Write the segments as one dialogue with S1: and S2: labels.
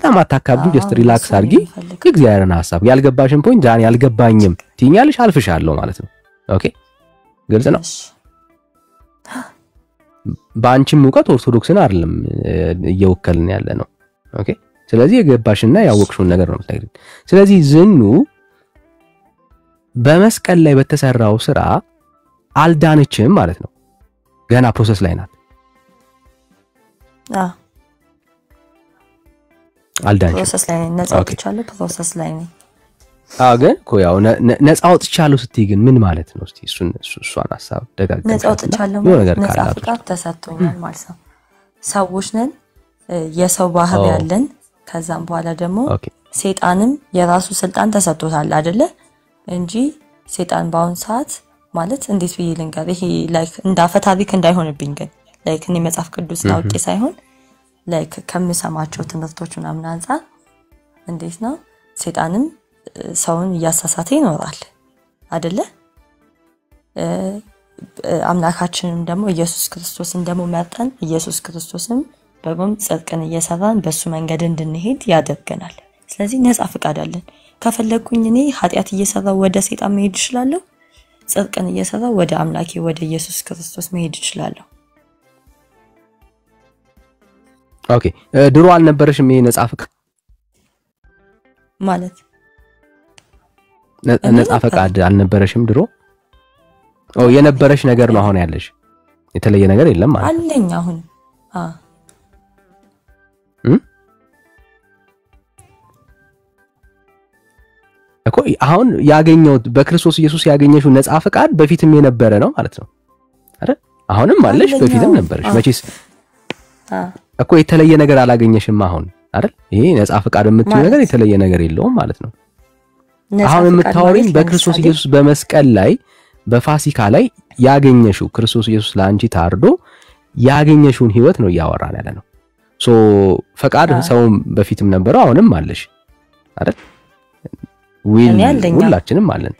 S1: በጣም አታካብዱ just relax አድርጊ የእግዚአብሔርን ሐሳብ ያልገባሽን ፖይንት ዳኒ ያልገባኝም ትኛለሽ አልፍሻለሁ ማለት ነው ኦኬ ግልጽ ነው ባንቺም ሙቀት ኦርቶዶክስን አይደለም እየወከልን ያለ ነው ኦኬ ስለዚህ የገባሽና ያወቅሽውን ነገር ነው የምትነግሪኝ ስለዚህ ዝኑ በመስቀል ላይ በተሰራው ስራ አልዳነችም ማለት ነው ገና ፕሮሰስ ላይ ናት አልዳንሽ
S2: ፕሮሰስ ላይ ነፃ ወጥቻለሁ ፕሮሰስ ላይ ነኝ
S1: ግን ኮያው ነፃ ወጥቻለሁ ስትይ ግን ምን ማለት ነው እስቲ እሱን ሐሳብ ደጋግመሽ
S2: ነፃ ወጥቻለሁ ነፃ ፍቃድ ተሰጥቶኛል ማለት ነው ሰዎች ነን የሰው ባህሪ ያለን ከዛም በኋላ ደግሞ ሰይጣንም የራሱ ስልጣን ተሰጥቶታል አይደለ እንጂ ሰይጣን ባውን ሰዓት ማለት እንዴት ብዬ ልንገር ይሄ ላይክ እንዳፈ ታሪክ እንዳይሆንብኝ ግን ላይክ እኔ መጽሐፍ ቅዱስ አውቄ ሳይሆን ላይክ ከምሰማቸው ትምህርቶች ምናምን አንፃር እንዴት ነው ሰይጣንም ሰውን ያሳሳተ ይኖራል አይደለ አምላካችንም ደግሞ ኢየሱስ ክርስቶስን ደግሞ መርጠን ኢየሱስ ክርስቶስን በጎም ጽድቅን እየሰራን በሱ መንገድ እንድንሄድ ያደርገናል ስለዚህ ነፃ ፍቃድ አለን ከፈለኩኝ እኔ ኃጢያት እየሰራው ወደ ሰይጣን መሄድ ይችላልው ጽድቅን እየሰራው ወደ አምላኬ ወደ ኢየሱስ ክርስቶስ መሄድ ይችላልው
S1: ኦኬ ድሮ አልነበረሽም ይሄ ነፃ ፍቃድ
S2: ማለት
S1: ነፃ ፍቃድ አልነበረሽም ድሮ የነበረሽ ነገር ነው አሁን ያለሽ የተለየ ነገር የለም ማለት
S2: አለኝ አሁን
S1: እኮ አሁን ያገኘው በክርስቶስ ኢየሱስ ያገኘሽው ነፃ ፍቃድ በፊትም የነበረ ነው ማለት ነው አይደል አሁንም አለሽ በፊትም ነበርሽ መቼስ እኮ የተለየ ነገር አላገኘሽም አሁን አይደል ይሄ ነፃ ፍቃድ የምትዩ ነገር የተለየ ነገር የለውም ማለት ነው አሁን የምታወሪኝ በክርስቶስ ኢየሱስ በመስቀል ላይ በፋሲካ ላይ ያገኘሽው ክርስቶስ ኢየሱስ ለአንቺ ታርዶ ያገኘሽውን ህይወት ነው ያወራን ያለ ነው ሶ ፈቃድ ሰው በፊትም ነበረው አሁንም አለሽ አይደል ዊል ሁላችንም አለን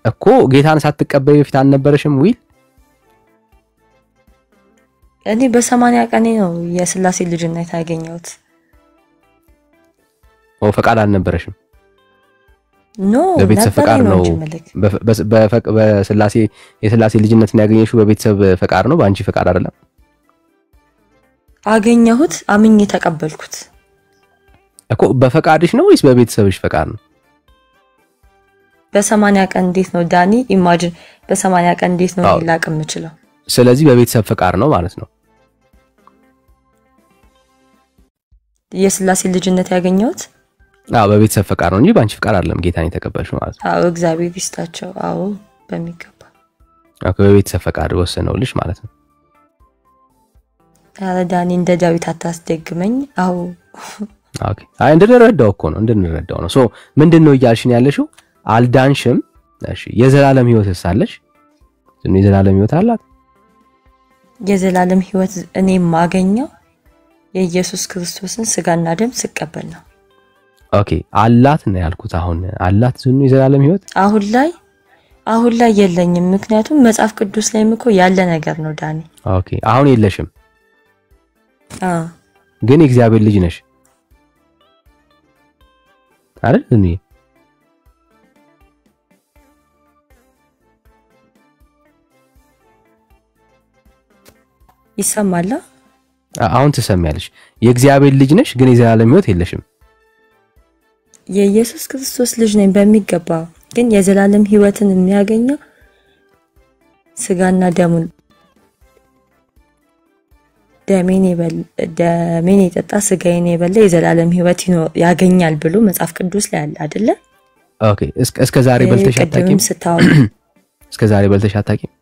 S1: እኮ ጌታን ሳትቀበይ በፊት አልነበረሽም ዊል
S2: እኔ በ80 ቀኔ ነው የሥላሴ ልጅነት ያገኘሁት
S1: ፈቃድ አልነበረሽም
S2: ኖ
S1: በቤተሰብ ፈቃድ ነው በሥላሴ የሥላሴ ልጅነትን ያገኘሽው በቤተሰብ ፈቃድ ነው በአንቺ ፈቃድ አይደለም
S2: አገኘሁት አምኜ ተቀበልኩት
S1: እኮ በፈቃድሽ ነው ወይስ በቤተሰብሽ ፈቃድ ነው
S2: በ80 ቀን እንዴት ነው ዳኒ ኢማጂን በ80 ቀን እንዴት ነው ሊላቅ የምችለው
S1: ስለዚህ በቤተሰብ ፈቃድ ነው ማለት ነው
S2: የሥላሴ ልጅነት ያገኘሁት
S1: በቤተሰብ ፈቃድ ነው እንጂ ባንቺ ፈቃድ አይደለም ጌታን የተቀበልሽው ማለት ነው
S2: እግዚአብሔር ይስጣቸው በሚገባ
S1: በቤተሰብ ፈቃድ ወሰነውልሽ ማለት ነው
S2: ዳኒ እንደ ዳዊት አታስደግመኝ
S1: ኦኬ እንድንረዳው ነው ሶ ምንድነው እያልሽኝ ያለሽው አልዳንሽም እሺ የዘላለም ህይወትስ አለሽ የዘላለም ህይወት አላት
S2: የዘላለም ህይወት እኔ ማገኘው የኢየሱስ ክርስቶስን ስጋና ደም ስቀበል ነው
S1: ኦኬ አላት ነው ያልኩት አሁን አላት ዝኑ የዘላለም ህይወት
S2: አሁን ላይ የለኝም ምክንያቱም መጽሐፍ ቅዱስ ላይም እኮ ያለ ነገር ነው ዳኒ
S1: ኦኬ አሁን የለሽም ግን እግዚአብሔር ልጅ ነሽ አይደል ዝኑ
S2: ይሰማል
S1: አሁን ትሰሚያለሽ የእግዚአብሔር ልጅ ነሽ ግን የዘላለም ህይወት የለሽም
S2: የኢየሱስ ክርስቶስ ልጅ ነኝ በሚገባ ግን የዘላለም ህይወትን የሚያገኘው ስጋና ደሙን ደሜን የጠጣ ስጋዬን የበላ የዘላለም ህይወት ያገኛል ብሎ መጽሐፍ ቅዱስ ላይ አለ አይደለ
S1: ኦኬ እስከ ዛሬ በልተሽ አታውቂም እስከ ዛሬ በልተሽ አታውቂም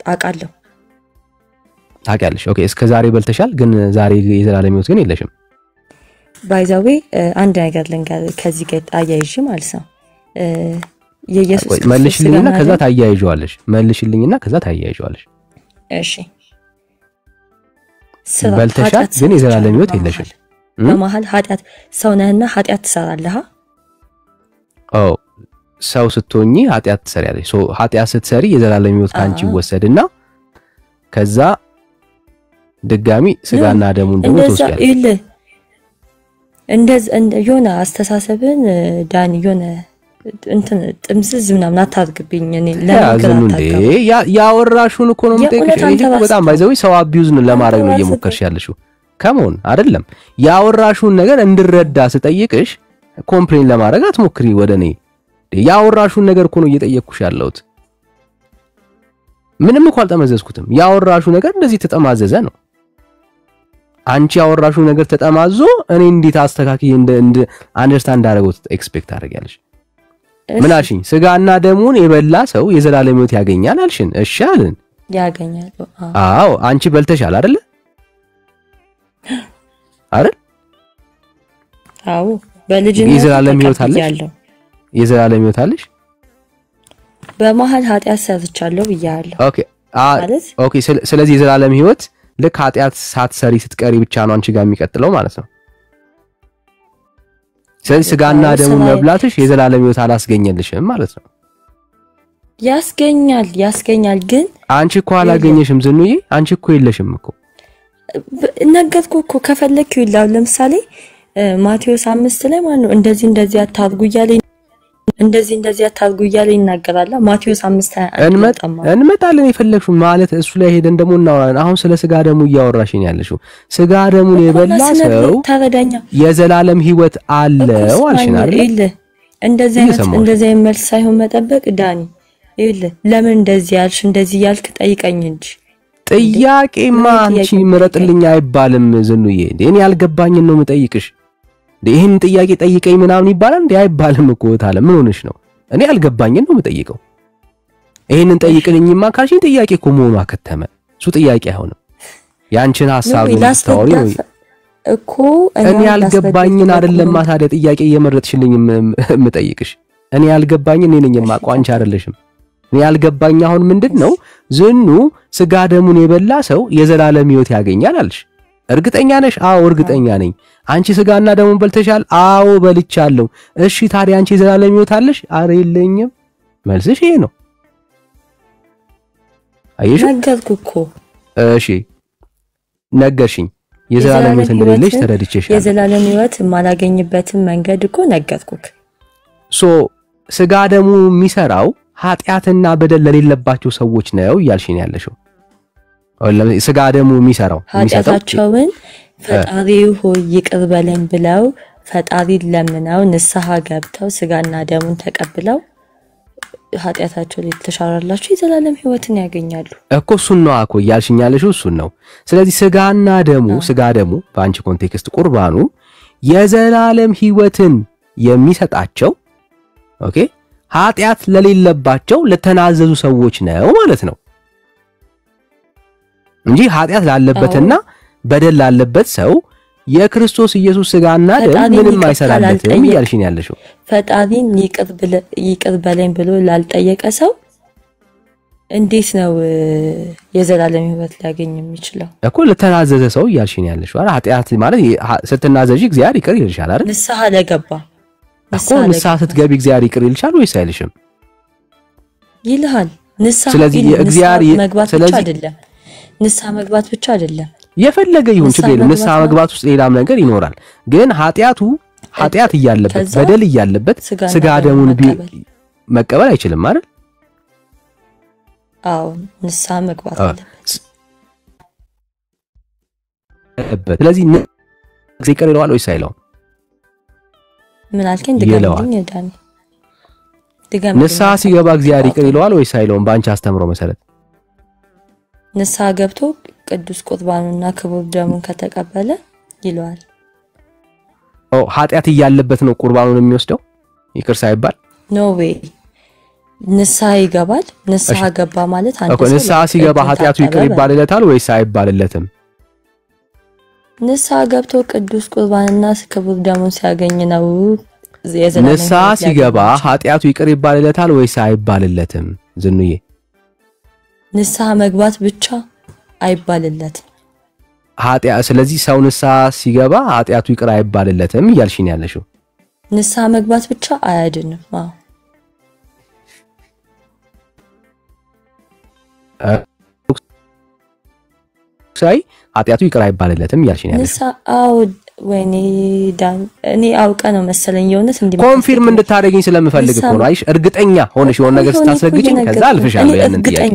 S2: አውቃለሁ
S1: ታውቂያለሽ ኦኬ እስከ ዛሬ በልተሻል ግን ዛሬ የዘላለም ህይወት ግን የለሽም
S2: ባይዛዌ አንድ ነገር ልንገር ከዚህ ጋር አያይዤ ማለት ነው የኢየሱስ ክርስቶስ
S1: መልሽልኝና ከዛ ታያይዣለሽ
S2: እሺ
S1: በልተሻል ግን የዘላለም ህይወት የለሽም
S2: በመሃል ኃጢያት ሰው ነህና ኃጢያት ትሰራለህ
S1: ሰው ስትሆኚ ኃጢያት ትሰሪያለሽ ኃጢያት ስትሰሪ የዘላለም ህይወት ካንቺ ወሰድና ከዛ ድጋሚ ስጋና ደሙን ደግሞ ትወስዳለህ።
S2: እንደዛ የሆነ አስተሳሰብን ዳኒ የሆነ እንትን ጥምዝዝ ምናምን አታርግብኝ። እኔ
S1: ያወራሹን እኮ ነው የምጠይቅሽ። በጣም ባይዘው ሰው አቢዩዝ ለማድረግ ነው እየሞከርሽ ያለሽው። ከመሆን አይደለም ያወራሹን ነገር እንድረዳ ስጠይቅሽ ኮምፕሌን ለማድረግ አትሞክሪ ወደኔ። ያወራሹን ነገር እኮ ነው እየጠየቅኩሽ ያለሁት። ምንም እኮ አልተመዘዝኩትም። ያወራሹ ነገር እንደዚህ ተጠማዘዘ ነው። አንቺ ያወራሹ ነገር ተጠማዞ እኔ እንዴት አስተካክዬ እንደ አንደርስታንድ አደረገው ኤክስፔክት አደረጋለሽ? ምን አልሽኝ? ስጋና ደሙን የበላ ሰው የዘላለም ሕይወት ያገኛል አልሽን። እሺ አልን።
S2: ያገኛል።
S1: አዎ አንቺ በልተሻል አይደለ? አይደል?
S2: አዎ በልጅነት
S1: የዘላለም ሕይወት አለሽ። የዘላለም ሕይወት አለሽ።
S2: በመሃል ኃጢያት ሰርቻለሁ ብያለሁ።
S1: ኦኬ ስለዚህ የዘላለም ሕይወት ልክ ኃጢያት ሳትሰሪ ስትቀሪ ብቻ ነው አንቺ ጋር የሚቀጥለው ማለት ነው። ስለዚህ ስጋና ደሙን መብላትሽ የዘላለም ሕይወት አላስገኘልሽም ማለት ነው።
S2: ያስገኛል ግን
S1: አንቺ እኮ አላገኘሽም ዝኑዬ። አንቺ እኮ የለሽም እኮ
S2: ነገርኩ እኮ። ከፈለክ ይላል ለምሳሌ ማቴዎስ 5 ላይ ማለት ነው እንደዚህ አታርጉ እያለ ይናገራል። ማቴዎስ 5
S1: እንመጣለን የፈለግሽው ማለት እሱ ላይ ሄደን ደግሞ እናወራለን። አሁን ስለ ስጋ ደሙ እያወራሽኝ ያለሽው ስጋ ደሙን የበላ ሰው የዘላለም ሕይወት አለው አልሽኝ አይደል?
S2: እንደዚህ መልስ ሳይሆን መጠበቅ ዳኒ ለምን እንደዚህ ያልሽ እንደዚህ ያልክ ጠይቀኝ እንጂ
S1: ጥያቄማ አንቺ ምረጥልኝ አይባልም ዝኑዬ። እኔ ያልገባኝን ነው የምጠይቅሽ። ይሄን ጥያቄ ጠይቀኝ ምናምን ይባላል እንዴ? አይባልም እኮ ታለ ምን ሆነሽ ነው? እኔ ያልገባኝን ነው የምጠይቀው። ይሄንን ጠይቅልኝማ ካልሽኝ ጥያቄ እኮ መሆኑ አከተመ። እሱ ጥያቄ አይሆንም። ያንቺን ሐሳብ ታውሪ ነው
S2: እኮ።
S1: እኔ ያልገባኝን አይደለም ታዲያ ጥያቄ እየመረጥሽልኝ የምጠይቅሽ። እኔ ያልገባኝን እኔ ነኝ የማውቀው አንቺ አይደለሽም። እኔ ያልገባኝ አሁን ምንድነው ዝኑ ስጋ ደሙን የበላ ሰው የዘላለም ሕይወት ያገኛል አልሽ። እርግጠኛ ነሽ? አዎ እርግጠኛ ነኝ። አንቺ ስጋና ደሙን በልተሻል? አዎ በልቻለሁ። እሺ ታዲያ አንቺ የዘላለም ሕይወት አለሽ? አረ የለኝም። መልስሽ ይሄ ነው። አይሽ
S2: ነገርኩ እኮ።
S1: እሺ ነገርሽኝ። የዘላለም ሕይወት እንደሌለሽ ተረድቼሻለሁ።
S2: የዘላለም ሕይወት የማላገኝበትን መንገድ እኮ ነገርኩክ።
S1: ስጋ ደሙ የሚሰራው ኃጢያትና በደል ለሌለባቸው ሰዎች ነው እያልሽኝ ያለሽው። ስጋ ደሙ የሚሰራው
S2: ኃጢያታቸውን ፈጣሪ ሆይ ይቅር በለኝ ብለው ፈጣሪን ለምነው ንስሐ ገብተው ስጋና ደሙን ተቀብለው ኃጢያታቸው ሊተሻራላችሁ የዘላለም ሕይወትን ያገኛሉ
S1: እኮ። እሱን ነው እኮ እያልሽኝ ያለሽው፣ እሱን ነው። ስለዚህ ስጋ ደሙ በአንቺ ኮንቴክስት ቁርባኑ የዘላለም ሕይወትን የሚሰጣቸው ኦኬ ኃጢያት ለሌለባቸው ለተናዘዙ ሰዎች ነው ማለት ነው እንጂ ኃጢያት ላለበትና በደል ላለበት ሰው የክርስቶስ ኢየሱስ ስጋና ደም ምንም አይሰራለትም እያልሽኝ ያለሽው።
S2: ፈጣሪን ይቅር በለኝ ብሎ ላልጠየቀ ሰው እንዴት ነው የዘላለም ሕይወት ሊያገኝ የሚችለው?
S1: እኮ ለተናዘዘ ሰው እያልሽኝ ያለሽው። አረ ኃጢያት ማለት ስትናዘዢ እግዚአብሔር ይቅር ይልሻል አይደል?
S2: ንስሐ ለገባ
S1: እኮ ንስሐ ስትገቢ እግዚአብሔር ይቅር ይልሻል ወይስ አይልሽም?
S2: ይልሃል። ንስሐ
S1: ስለዚህ እግዚአብሔር
S2: መግባት ብቻ አይደለም፣ ንስሐ መግባት ብቻ አይደለም።
S1: የፈለገ ይሁን ችግር የለም። ንስሐ መግባት ውስጥ ሌላም ነገር ይኖራል። ግን ኃጢያት እያለበት በደል እያለበት ስጋ ደሙን መቀበል አይችልም አይደል?
S2: አዎ ንስሐ መግባት
S1: አለበት። ስለዚህ ይቅር ይለዋል ወይስ አይለውም?
S2: ምን አልከኝ? ድጋሚ ዳኒ
S1: ንስሐ ሲገባ እግዚአብሔር ይቅር ይለዋል ወይስ አይለውም? በአንቺ አስተምሮ መሰረት
S2: ንስሐ ገብቶ ቅዱስ ቁርባኑና ክቡር ደሙን ከተቀበለ ይለዋል።
S1: ኃጢያት እያለበት ነው ቁርባኑን የሚወስደው ይቅር ሳይባል?
S2: ኖ ዌይ። ንስሐ ይገባል። ንስሐ ገባ ማለት አንተ
S1: ንስሐ ሲገባ ኃጢያቱ ይቅር ይባልለታል ወይስ አይባልለትም?
S2: ንስሐ ገብቶ ቅዱስ ቁርባንና ክቡር ደሙን ሲያገኝ ነው
S1: ንስሐ ሲገባ ኃጢያቱ ይቅር ይባልለታል ወይስ አይባልለትም? ዝኑዬ
S2: ንስሐ መግባት ብቻ አይባልለትም።
S1: ስለዚህ ሰው ንስሐ ሲገባ ኃጢያቱ ይቅር አይባልለትም እያልሽኝ ያለሽው።
S2: ንስሐ መግባት ብቻ አያድንም።
S1: ኃጢአቱ ይቅር አይባልለትም ያልሽኝ ያለሽ
S2: ንስሐው ወይኔ ዳን እኔ አውቀ ነው መሰለኝ የሆነስ
S1: ኮንፊርም እንድታደርጊኝ ስለምፈልግ እኮ ነው አይሽ እርግጠኛ ሆነሽ የሆነ ነገር ስታስረግጪኝ ከዛ አልፍሻለሁ ያንን ጥያቄ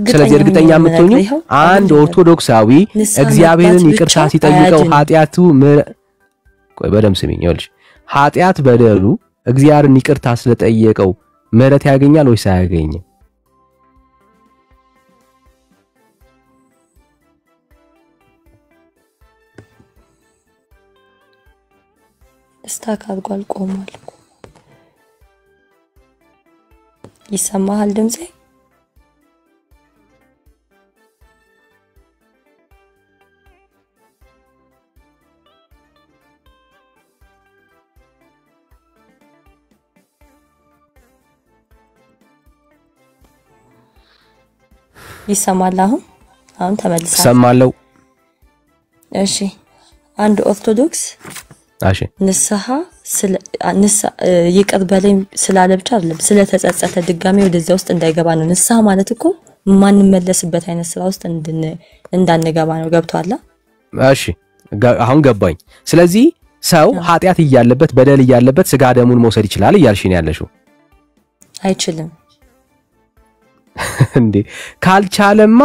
S1: ስለዚህ እርግጠኛ የምትሆኚ አንድ ኦርቶዶክሳዊ እግዚአብሔርን ይቅርታ ሲጠይቀው ኃጢአቱ ቆይ በደም ስሚኝ ይኸውልሽ ኃጢአት በደሉ እግዚአብሔርን ይቅርታ ስለጠየቀው ምህረት ያገኛል ወይስ አያገኝም?
S2: ስታክ አድርጓል ቆሟል እኮ ይሰማሃል ድምጼ? ይሰማል አሁን ተመልሰሃል?
S1: ሰማለው።
S2: እሺ አንድ ኦርቶዶክስ ንስሐ ይቅር በለኝ ስላለ ብቻ አይደለም ስለተጸጸተ ድጋሚ ወደዛ ውስጥ እንዳይገባ ነው። ንስሐ ማለት እኮ ማንንም መለስበት አይነት ስራ ውስጥ እንዳንገባ ነው። ገብቷል?
S1: እሺ አሁን ገባኝ። ስለዚህ ሰው ኃጢአት እያለበት በደል እያለበት ስጋ ደሙን መውሰድ ይችላል እያልሽ ነው ያለሽው?
S2: አይችልም
S1: እንዴ? ካልቻለማ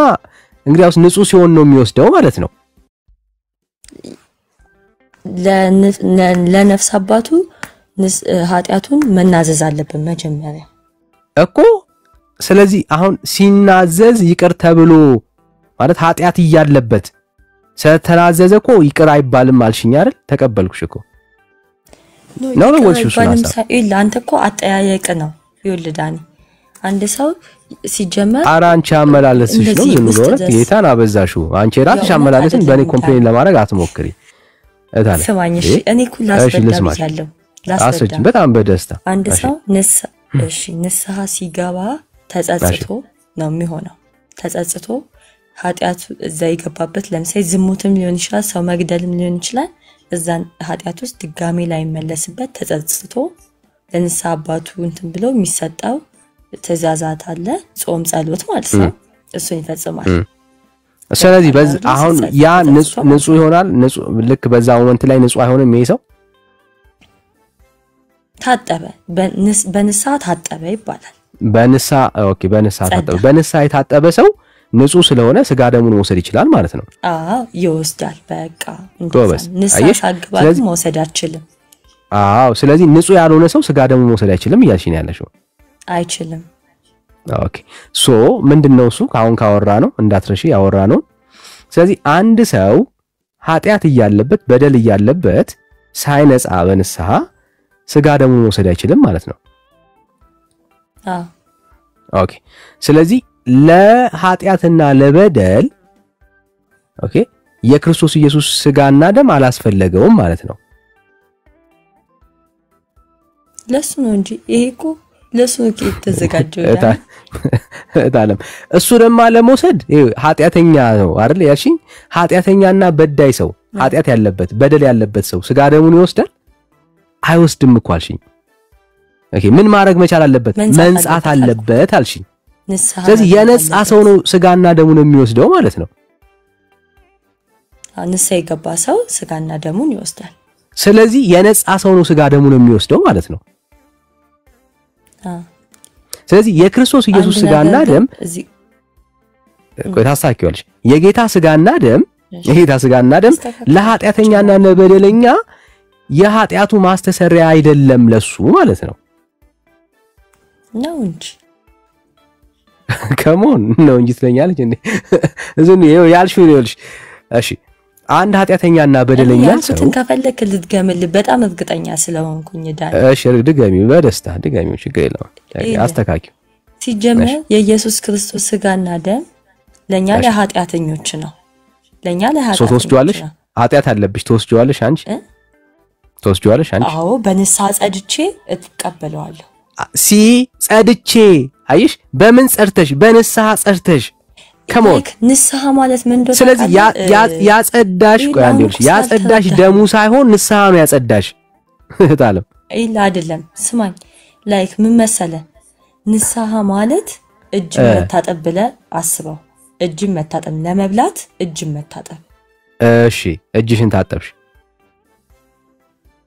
S1: እንግዲያውስ ንጹህ ሲሆን ነው የሚወስደው ማለት ነው። ለነፍስ አባቱ ኃጢአቱን መናዘዝ አለበት መጀመሪያ እኮ። ስለዚህ አሁን ሲናዘዝ ይቅር ተብሎ ማለት ኃጢአት እያለበት ስለተናዘዘ እኮ ይቅር አይባልም አልሽኝ አይደል? ተቀበልኩሽ እኮ ነው ነው ወልሽ
S2: ይላ አንተ እኮ አጠያየቅ ነው ይወልዳኒ አንድ ሰው ሲጀመር
S1: አራንቺ አመላለስሽ ነው ዝም ብሎ ጌታን አበዛሽው። አንቺ ራስሽ አመላለስን በእኔ ኮምፕሌን ለማድረግ አትሞክሪ እታለ
S2: ስማኝሽ እኔ ኩል አስረዳለሁ ላስረዳ
S1: በጣም በደስታ
S2: አንድ ሰው ንስሐ ሲገባ ተጸጽቶ ነው የሚሆነው። ተጸጽቶ ኃጢአቱ እዛ ይገባበት ለምሳሌ ዝሙትም ሊሆን ይችላል ሰው መግደልም ሊሆን ይችላል እዛን ኃጢአት ውስጥ ድጋሚ ላይ መለስበት ተጸጽቶ ለንስሐ አባቱ እንትን ብሎ የሚሰጣው ትእዛዛት አለ ጾም ጸሎት ማለት ነው እሱን ይፈጽማል።
S1: ስለዚህ አሁን ያ ንጹህ ይሆናል። ንጹህ ልክ በዛ ሞመንት ላይ ንጹህ አይሆንም ይሄ ሰው
S2: ታጠበ በንስሐ ታጠበ ይባላል።
S1: በንስሐ ኦኬ በንስሐ ታጠበ በንስሐ የታጠበ ሰው ንጹህ ስለሆነ ስጋ ደሙን መውሰድ ይችላል ማለት ነው።
S2: አዎ ይወስዳል በቃ እንደዛ ንስሐ ሳግባል መውሰድ አይችልም።
S1: አዎ ስለዚህ ንጹህ ያልሆነ ሰው ስጋ ደሙን መውሰድ አይችልም እያልሽ ነው ያለሽው?
S2: አይችልም።
S1: ኦኬ ሶ ምንድነው እሱ አሁን ካወራ ነው እንዳትረሺ ያወራ ነው። ስለዚህ አንድ ሰው ኃጢአት እያለበት በደል እያለበት ሳይነጻ በንስሐ ስጋ ደሙን መውሰድ አይችልም ማለት ነው። ኦኬ ስለዚህ ለኃጢአትና ለበደል ኦኬ የክርስቶስ ኢየሱስ ስጋና ደም አላስፈለገውም ማለት ነው።
S2: ለሱ ነው እንጂ ይሄ እኮ ለሱ ተዘጋጀው
S1: ታለም እሱ ደማ ለመውሰድ ኃጢአተኛ ነው አይደል ያልሽኝ? ኃጢአተኛና በዳይ ሰው ኃጢአት ያለበት በደል ያለበት ሰው ስጋ ደሙን ይወስዳል አይወስድም እኮ አልሽኝ። ኦኬ ምን ማድረግ መቻል አለበት? መንጻት አለበት አልሽኝ። ስለዚህ የነጻ ሰው ነው ስጋና ደሙን የሚወስደው ማለት ነው።
S2: ንስሐ የገባ ሰው ስጋና ደሙን ይወስዳል።
S1: ስለዚህ የነጻ ሰው ነው ስጋ ደሙን የሚወስደው ማለት ነው። ስለዚህ የክርስቶስ ኢየሱስ ስጋና ደም ታሳኪዋለሽ የጌታ ስጋና ደም ለኃጢአተኛና ለበደለኛ የኃጢአቱ ማስተሰሪያ አይደለም ለሱ ማለት ነው
S2: እንጂ
S1: ከሞን ነው እንጂ ትለኛለች እንዴ እዚህ ያልሽው ይልሽ። እሺ አንድ ኃጢአተኛና በደለኛ ሰው
S2: ከፈለክ ልትገምል በጣም እርግጠኛ ስለሆንኩኝ ዳን
S1: እሺ ድጋሚ በደስታ ድጋሚ ችግር የለውም አስተካክዩ።
S2: ሲጀመር የኢየሱስ ክርስቶስ ስጋና ደም ለኛ ለኃጢአተኞች ነው። ለኛ ለኃጢአተኞች
S1: ተወስዷልሽ ኃጢአት አለብሽ ተወስጇልሽ አንቺ ተወስጇልሽ አንቺ
S2: አዎ በንስሐ ጸድቼ እተቀበለዋለሁ።
S1: ጸድቼ አይሽ በምን ጸድተሽ በንስሐ ጸድተሽ ከሞት
S2: ንስሐ ማለት ምን እንደሆነ
S1: ስለዚህ ያጸዳሽ ቆይ አንዴልሽ ያጸዳሽ ደሙ ሳይሆን ንስሐ ነው ያጸዳሽ ታለም
S2: አይላ አይደለም ስማኝ ላይክ ምን መሰለ ንስሐ ማለት እጅ መታጠብ ብለ አስበው እጅን መታጠብ ለመብላት እጅን መታጠብ
S1: እሺ እጅሽን ታጠብሽ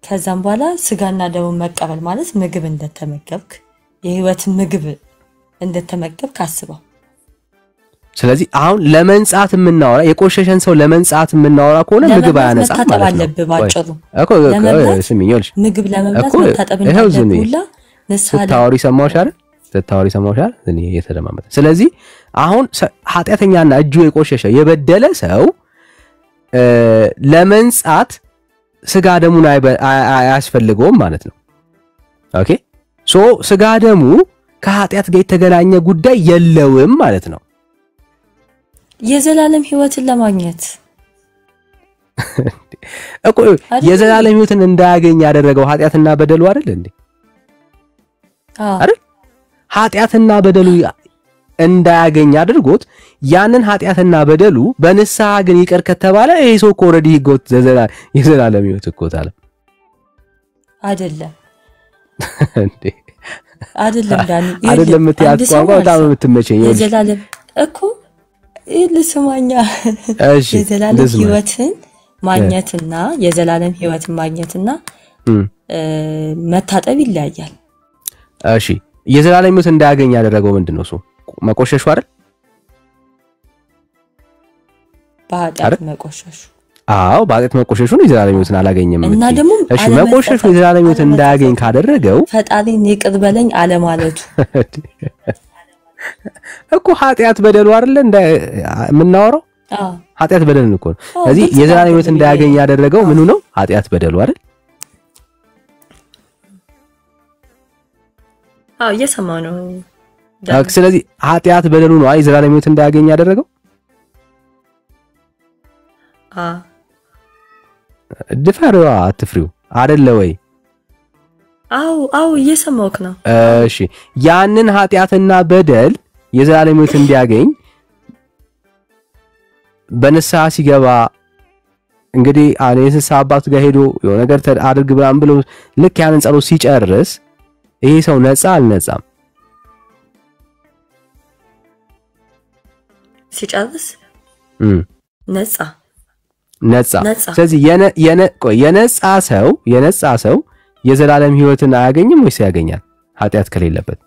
S2: ከዛም በኋላ ስጋና ደሙን መቀበል ማለት ምግብ እንደተመገብክ የህይወት ምግብ እንደተመገብክ አስበው
S1: ስለዚህ አሁን ለመንጻት የምናወራ የቆሸሸን ሰው ለመንጻት የምናወራ ከሆነ ምግብ አያነጻም ማለት ነው እኮ ስሚኞልሽ
S2: ምግብ ለመብላት መታጠብ እንደሁላ
S1: ስታወሪ ሰማሽ አይደል እኔ የተደማመጠ ስለዚህ አሁን ኃጢያተኛና እጁ የቆሸሸ የበደለ ሰው ለመንጻት ስጋ ደሙን አያስፈልገውም ማለት ነው ኦኬ ሶ ስጋ ደሙ ከኃጢያት ጋር የተገናኘ ጉዳይ የለውም ማለት ነው
S2: የዘላለም ህይወትን ለማግኘት
S1: እኮ የዘላለም ህይወትን እንዳያገኝ ያደረገው ኃጢያትና በደሉ አይደል እንዴ አይደል ኃጢያትና በደሉ እንዳያገኝ አድርጎት ያንን ኃጢያትና በደሉ በንስሐ ግን ይቀር ከተባለ ይሄ ሰው እኮ ኦሬዲ ህይወት የዘላለም ህይወት እኮ ታለ
S2: አይደለም እንዴ አይደለም ዳኒ
S1: አይደለም ምትያት ቋንቋ በጣም የምትመቸኝ
S2: የዘላለም እኮ ለስማኛ የዘላለም ህይወትን ማግኘትና የዘላለም ህይወትን ማግኘትና መታጠብ ይለያያል
S1: እሺ የዘላለም ህይወት እንዳያገኝ ያደረገው ምንድነው እሱ መቆሸሹ አይደል
S2: በኃጢአት መቆሸሹ
S1: አዎ በኃጢአት መቆሸሹ ነው የዘላለም ህይወትን አላገኘም
S2: እና ደግሞ
S1: እሺ መቆሸሹ የዘላለም ህይወት እንዳያገኝ ካደረገው
S2: ፈጣሪን ይቅር በለኝ አለ ማለቱ
S1: እኮ ኃጢአት በደሉ አይደል እንደምናወራው ኃጢአት በደልን እኮ ስለዚህ የዘላለም ህይወት እንዳያገኝ ያደረገው ምኑ ነው ኃጢአት በደሉ አይደል
S2: እየሰማው ነው
S1: ስለዚህ ኃጢአት በደሉ ነው የዘላለም ህይወት እንዳያገኝ ያደረገው ድፈሪዋ አትፍሪው አይደለ ወይ
S2: አው እየሰማውክ ነው
S1: እሺ ያንን ኃጢአትና በደል የዘላለም ህይወት እንዲያገኝ በንስሐ ሲገባ እንግዲህ አኔስስ አባቱ ጋር ሄዶ የሆነ ነገር አድርግ ብላም ብሎ ልክ ያንን ጸሎት ሲጨርስ ይሄ ሰው ነፃ አልነፃም
S2: ሲጨርስ
S1: ነፃ ስለዚህ የነፃ ሰው የዘላለም ህይወትን አያገኝም ወይስ ያገኛል ኃጢአት ከሌለበት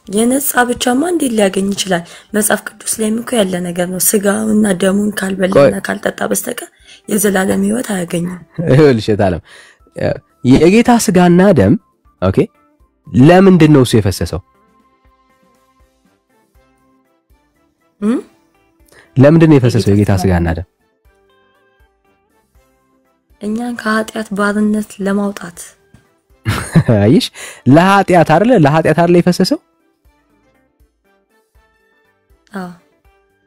S2: የነፃ ብቻማ እንዴት ሊያገኝ ይችላል መጽሐፍ ቅዱስ ላይም እኮ ያለ ነገር ነው ስጋውና ደሙን ካልበላና ካልጠጣ በስተቀር የዘላለም ህይወት አያገኝም
S1: ይኸውልሽ ታለም የጌታ ስጋና ደም ኦኬ ለምንድን ነው እሱ የፈሰሰው ለምንድን ነው የፈሰሰው የጌታ ስጋና ደም
S2: እኛን ከኃጢአት ባርነት ለማውጣት
S1: አይሽ ለኃጢአት አይደለ የፈሰሰው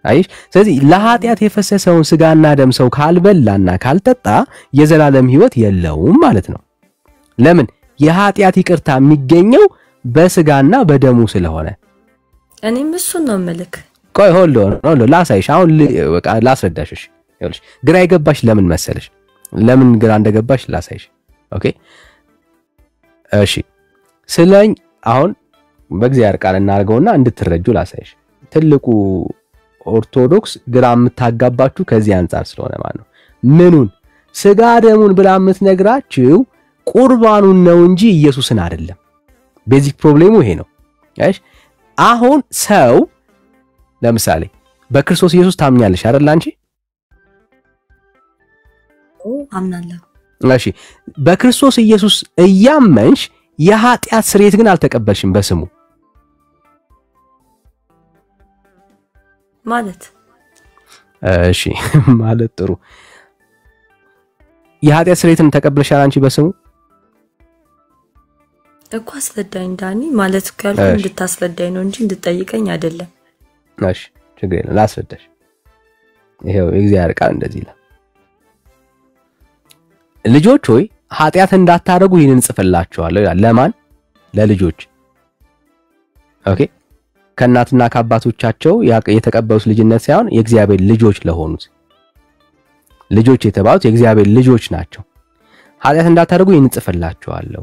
S1: አይሽ ስለዚህ ለኃጢአት የፈሰሰውን ስጋና ደም ሰው ካልበላና ካልጠጣ የዘላለም ህይወት የለውም ማለት ነው ለምን የኃጢአት ይቅርታ የሚገኘው በስጋና በደሙ ስለሆነ
S2: እኔም እሱን ነው መልክ
S1: ቆይ ሆልድ ላሳይሽ አሁን በቃ ላስረዳሽሽ ይኸውልሽ ግራ ይገባሽ ለምን መሰለሽ ለምን ግራ እንደገባሽ ላሳይሽ ኦኬ እሺ ስለኝ አሁን በእግዚአብሔር ቃል እናርገውና እንድትረጁ ላሳይሽ ትልቁ ኦርቶዶክስ ግራ የምታጋባችሁ ከዚህ አንፃር ስለሆነ ማለት ነው ምኑን ስጋ ደሙን ብላ የምትነግራችሁ ቁርባኑን ነው እንጂ ኢየሱስን አይደለም ቤዚክ ፕሮብሌሙ ይሄ ነው እሺ አሁን ሰው ለምሳሌ በክርስቶስ ኢየሱስ ታምኛለሽ አይደል አንቺ
S2: አምናለሁ
S1: እሺ በክርስቶስ ኢየሱስ እያመንሽ የኃጢአት ስርየት ግን አልተቀበልሽም በስሙ
S2: ማለት
S1: እሺ ማለት ጥሩ የኃጢአት ስርየትን ተቀበልሻል አንቺ በስሙ
S2: እኮ አስረዳኝ ዳኒ ማለት ካልኩ እንድታስረዳኝ ነው እንጂ እንድጠይቀኝ አይደለም
S1: እሺ ችግር የለም ላስረዳሽ ይሄው የእግዚአብሔር ቃል እንደዚህ ይላል ልጆች ሆይ ኃጢአት እንዳታረጉ ይሄንን ጽፈላችኋለሁ ይላል ለማን ለልጆች ኦኬ ከእናትና ከአባቶቻቸው የተቀበሉት ልጅነት ሳይሆን የእግዚአብሔር ልጆች ለሆኑት ልጆች የተባሉት የእግዚአብሔር ልጆች ናቸው ኃጢአት እንዳታረጉ ይሄንን ጽፈላችኋለሁ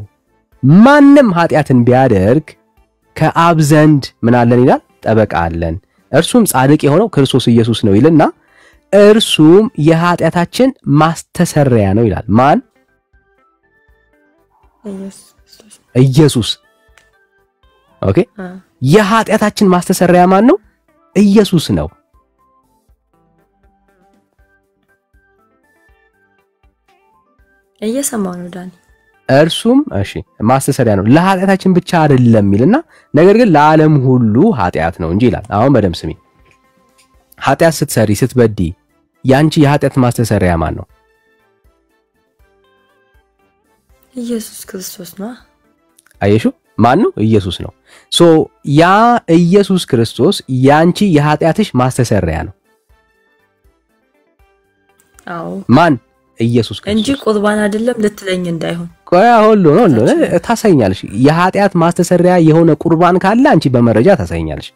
S1: ማንም ኃጢአትን ቢያደርግ ከአብ ዘንድ ምን አለን ይላል ጠበቃ አለን እርሱም ጻድቅ የሆነው ክርስቶስ ኢየሱስ ነው ይልና እርሱም የኃጢአታችን ማስተሰሪያ ነው ይላል። ማን? ኢየሱስ። ኦኬ የኃጢአታችን ማስተሰሪያ ማን ነው? ኢየሱስ ነው።
S2: እየሰማው ነው ዳኒ።
S1: እርሱም እሺ ማስተሰሪያ ነው ለኃጢአታችን ብቻ አይደለም ይልና ነገር ግን ለዓለም ሁሉ ኃጢአት ነው እንጂ ይላል። አሁን በደም ስሚ። ኃጢአት ስትሰሪ ስትበዲ ያንቺ የኃጢአት ማስተሰሪያ ማን ነው?
S2: ኢየሱስ ክርስቶስ ነው።
S1: አየሹ? ማን ነው? ኢየሱስ ነው። ሶ ያ ኢየሱስ ክርስቶስ ያንቺ የኃጢአትሽ ማስተሰሪያ ነው።
S2: አዎ
S1: ማን? ኢየሱስ ክርስቶስ
S2: እንጂ ቁርባን አይደለም ልትለኝ እንዳይሆን።
S1: ቆያ ሁሉ ታሳይኛለሽ። የኃጢአት ማስተሰሪያ የሆነ ቁርባን ካለ አንቺ በመረጃ ታሳይኛለሽ።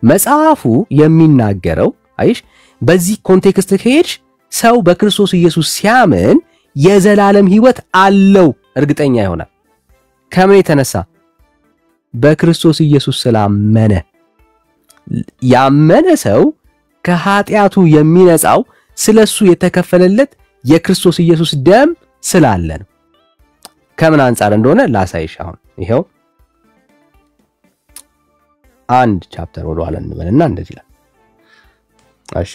S1: መጽሐፉ የሚናገረው አይሽ በዚህ ኮንቴክስት ከሄድሽ ሰው በክርስቶስ ኢየሱስ ሲያምን የዘላለም ሕይወት አለው እርግጠኛ ይሆናል። ከምን የተነሳ? በክርስቶስ ኢየሱስ ስላመነ። ያመነ ሰው ከኃጢአቱ የሚነጻው ስለሱ የተከፈለለት የክርስቶስ ኢየሱስ ደም ስላለ ነው። ከምን አንፃር እንደሆነ ላሳይሽ። አሁን ይሄው አንድ ቻፕተር ወደ ኋላ እንበልና እንደዚህ ይላል። እሺ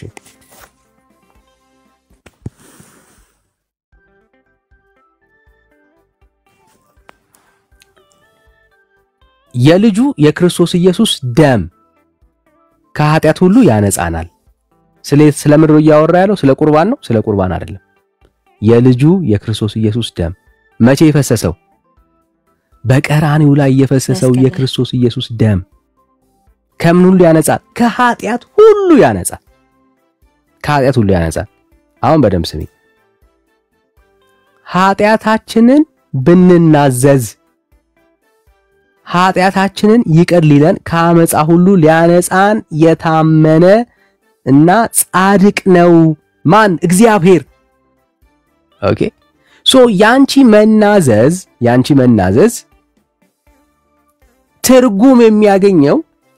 S1: የልጁ የክርስቶስ ኢየሱስ ደም ከኃጢአት ሁሉ ያነጻናል። ስለምን ነው እያወራ ያለው? ስለ ቁርባን ነው? ስለ ቁርባን አይደለም። የልጁ የክርስቶስ ኢየሱስ ደም መቼ የፈሰሰው? በቀራንዮ ላይ የፈሰሰው የክርስቶስ ኢየሱስ ደም ከምን ሁሉ ያነጻል? ከኃጢአት ሁሉ ያነጻል። ከኃጢአት ሁሉ ያነጻል። አሁን በደም ስሚ። ኃጢአታችንን ብንናዘዝ ኃጢአታችንን ይቅር ሊለን ከአመጻ ሁሉ ሊያነጻን የታመነ እና ጻድቅ ነው። ማን? እግዚአብሔር። ኦኬ ሶ ያንቺ መናዘዝ ትርጉም የሚያገኘው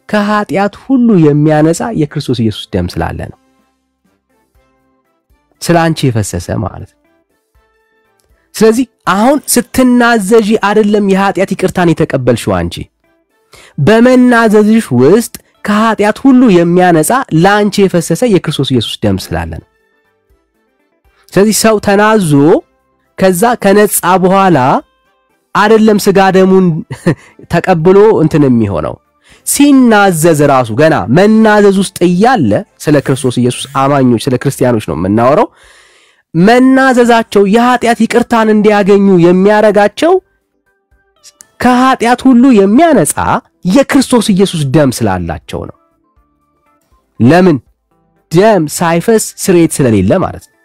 S1: ከኃጢአት ሁሉ የሚያነጻ የክርስቶስ ኢየሱስ ደም ስላለ ነው። ስላንቺ የፈሰሰ ማለት ነው። ስለዚህ አሁን ስትናዘዢ አይደለም የኃጢአት ይቅርታን የተቀበልሽው አንቺ በመናዘዝሽ ውስጥ ከኃጢአት ሁሉ የሚያነጻ ላንቺ የፈሰሰ የክርስቶስ ኢየሱስ ደም ስላለ ነው። ስለዚህ ሰው ተናዞ ከዛ ከነጻ በኋላ አይደለም ስጋ ደሙን ተቀብሎ እንትን የሚሆነው ሲናዘዝ ራሱ ገና መናዘዝ ውስጥ እያለ ስለ ክርስቶስ ኢየሱስ አማኞች ስለ ክርስቲያኖች ነው የምናወራው። መናዘዛቸው የኃጢአት ይቅርታን እንዲያገኙ የሚያረጋቸው ከኃጢአት ሁሉ የሚያነጻ የክርስቶስ ኢየሱስ ደም ስላላቸው ነው። ለምን? ደም ሳይፈስ ስርየት ስለሌለ ማለት ነው።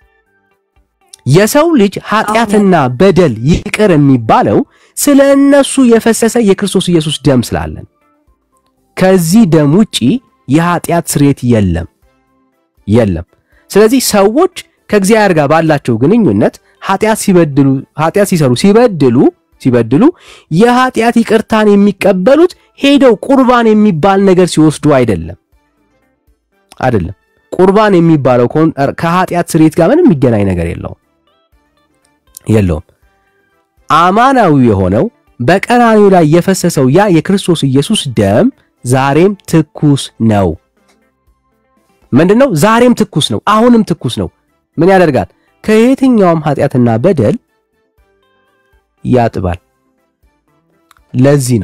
S1: የሰው ልጅ ኃጢአትና በደል ይቅር የሚባለው ስለ እነሱ የፈሰሰ የክርስቶስ ኢየሱስ ደም ስላለን። ከዚህ ደም ውጪ የኃጢአት ስርየት የለም። ስለዚህ ሰዎች ከእግዚአብሔር ጋር ባላቸው ግንኙነት ኃጢአት ሲበድሉ የኃጢአት ይቅርታን የሚቀበሉት ሄደው ቁርባን የሚባል ነገር ሲወስዱ አይደለም። ቁርባን የሚባለው ከኃጢአት ስርየት ጋር ምንም የሚገናኝ ነገር የለውም። አማናዊ የሆነው በቀራንዮ ላይ የፈሰሰው ያ የክርስቶስ ኢየሱስ ደም ዛሬም ትኩስ ነው። ምንድነው? ዛሬም ትኩስ ነው። አሁንም ትኩስ ነው። ምን ያደርጋል? ከየትኛውም ኃጢአትና በደል ያጥባል። ለዚህ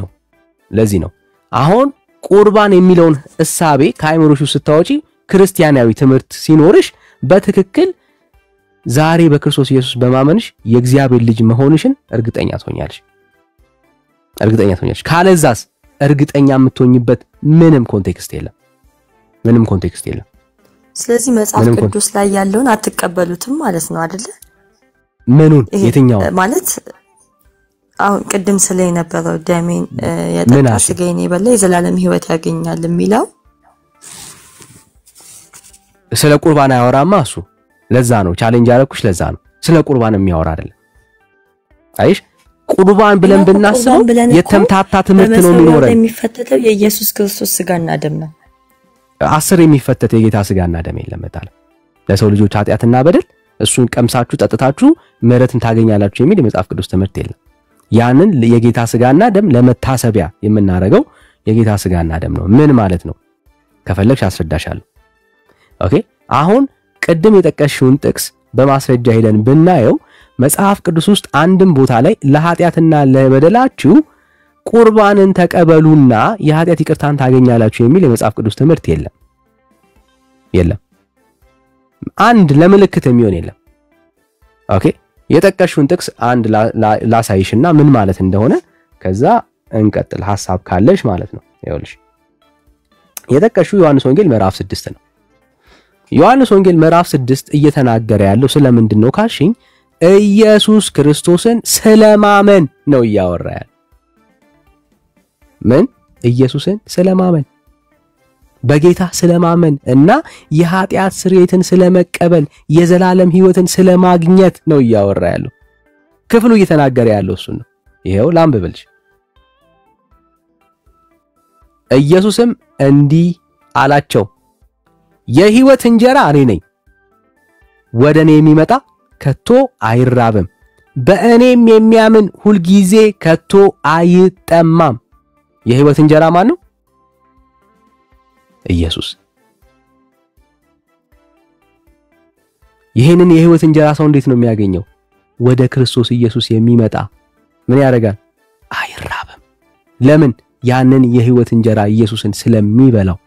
S1: ነው አሁን ቁርባን የሚለውን እሳቤ ከአይምሮሽ ስታወጪ ክርስቲያናዊ ትምህርት ሲኖርሽ በትክክል ዛሬ በክርስቶስ ኢየሱስ በማመንሽ የእግዚአብሔር ልጅ መሆንሽን እርግጠኛ ትሆኛለሽ። ካለዛስ እርግጠኛ የምትሆኝበት ምንም ኮንቴክስት የለም።
S2: ስለዚህ መጽሐፍ ቅዱስ ላይ ያለውን አትቀበሉትም ማለት ነው አይደለ?
S1: ምኑን? የትኛው
S2: ማለት አሁን ቅድም ስለ የነበረው ደሜን የጠጣ ስጋዬን የበላ የዘላለም ሕይወት ያገኛል የሚለው
S1: ስለ ቁርባን አያወራማ እሱ። ለዛ ነው ቻሌንጅ ያደረኩሽ። ለዛ ነው ስለ ቁርባን የሚያወራ አይደለም። አይሽ ቁርባን ብለን ብናስበው የተምታታ ትምህርት ነው የሚኖረው።
S2: የሚፈተተው የኢየሱስ ክርስቶስ ስጋና ደም ነው
S1: 10 የሚፈተት የጌታ ስጋና ደም የለም ታለ ለሰው ልጆች ኃጢአትና በደል እሱን ቀምሳችሁ ጠጥታችሁ ምህረትን ታገኛላችሁ የሚል የመጽሐፍ ቅዱስ ትምህርት የለም። ያንን የጌታ ስጋና ደም ለመታሰቢያ የምናረጋው የጌታ ስጋና ደም ነው። ምን ማለት ነው ከፈለግሽ አስረዳሻለሁ። ኦኬ አሁን ቅድም የጠቀሽውን ጥቅስ በማስረጃ ሄደን ብናየው መጽሐፍ ቅዱስ ውስጥ አንድም ቦታ ላይ ለኃጢአትና ለበደላችሁ ቁርባንን ተቀበሉና የኃጢአት ይቅርታን ታገኛላችሁ የሚል የመጽሐፍ ቅዱስ ትምህርት የለም። አንድ ለምልክት የሚሆን የለም። ኦኬ የጠቀሽውን ጥቅስ አንድ ላሳይሽና ምን ማለት እንደሆነ ከዛ እንቀጥል ሐሳብ ካለሽ ማለት ነው። ይኸውልሽ የጠቀሽው ዮሐንስ ወንጌል ምዕራፍ 6 ነው። ዮሐንስ ወንጌል ምዕራፍ 6 እየተናገረ ያለው ስለምንድን ነው ካልሽኝ ኢየሱስ ክርስቶስን ስለማመን ነው እያወራ ያለው። ምን ኢየሱስን ስለማመን በጌታ ስለማመን እና የኃጢአት ስርየትን ስለመቀበል የዘላለም ሕይወትን ስለማግኘት ነው እያወራ ያለው። ክፍሉ እየተናገረ ያለው እሱ ነው። ይሄው ላንብብልሽ። ኢየሱስም እንዲህ አላቸው የሕይወት እንጀራ እኔ ነኝ። ወደኔ የሚመጣ ከቶ አይራብም፣ በእኔም የሚያምን ሁል ጊዜ ከቶ አይጠማም። የሕይወት እንጀራ ማን ነው? ኢየሱስ። ይሄንን የሕይወት እንጀራ ሰው እንዴት ነው የሚያገኘው? ወደ ክርስቶስ ኢየሱስ የሚመጣ ምን ያደርጋል? አይራብም። ለምን? ያንን የሕይወት እንጀራ ኢየሱስን ስለሚበላው።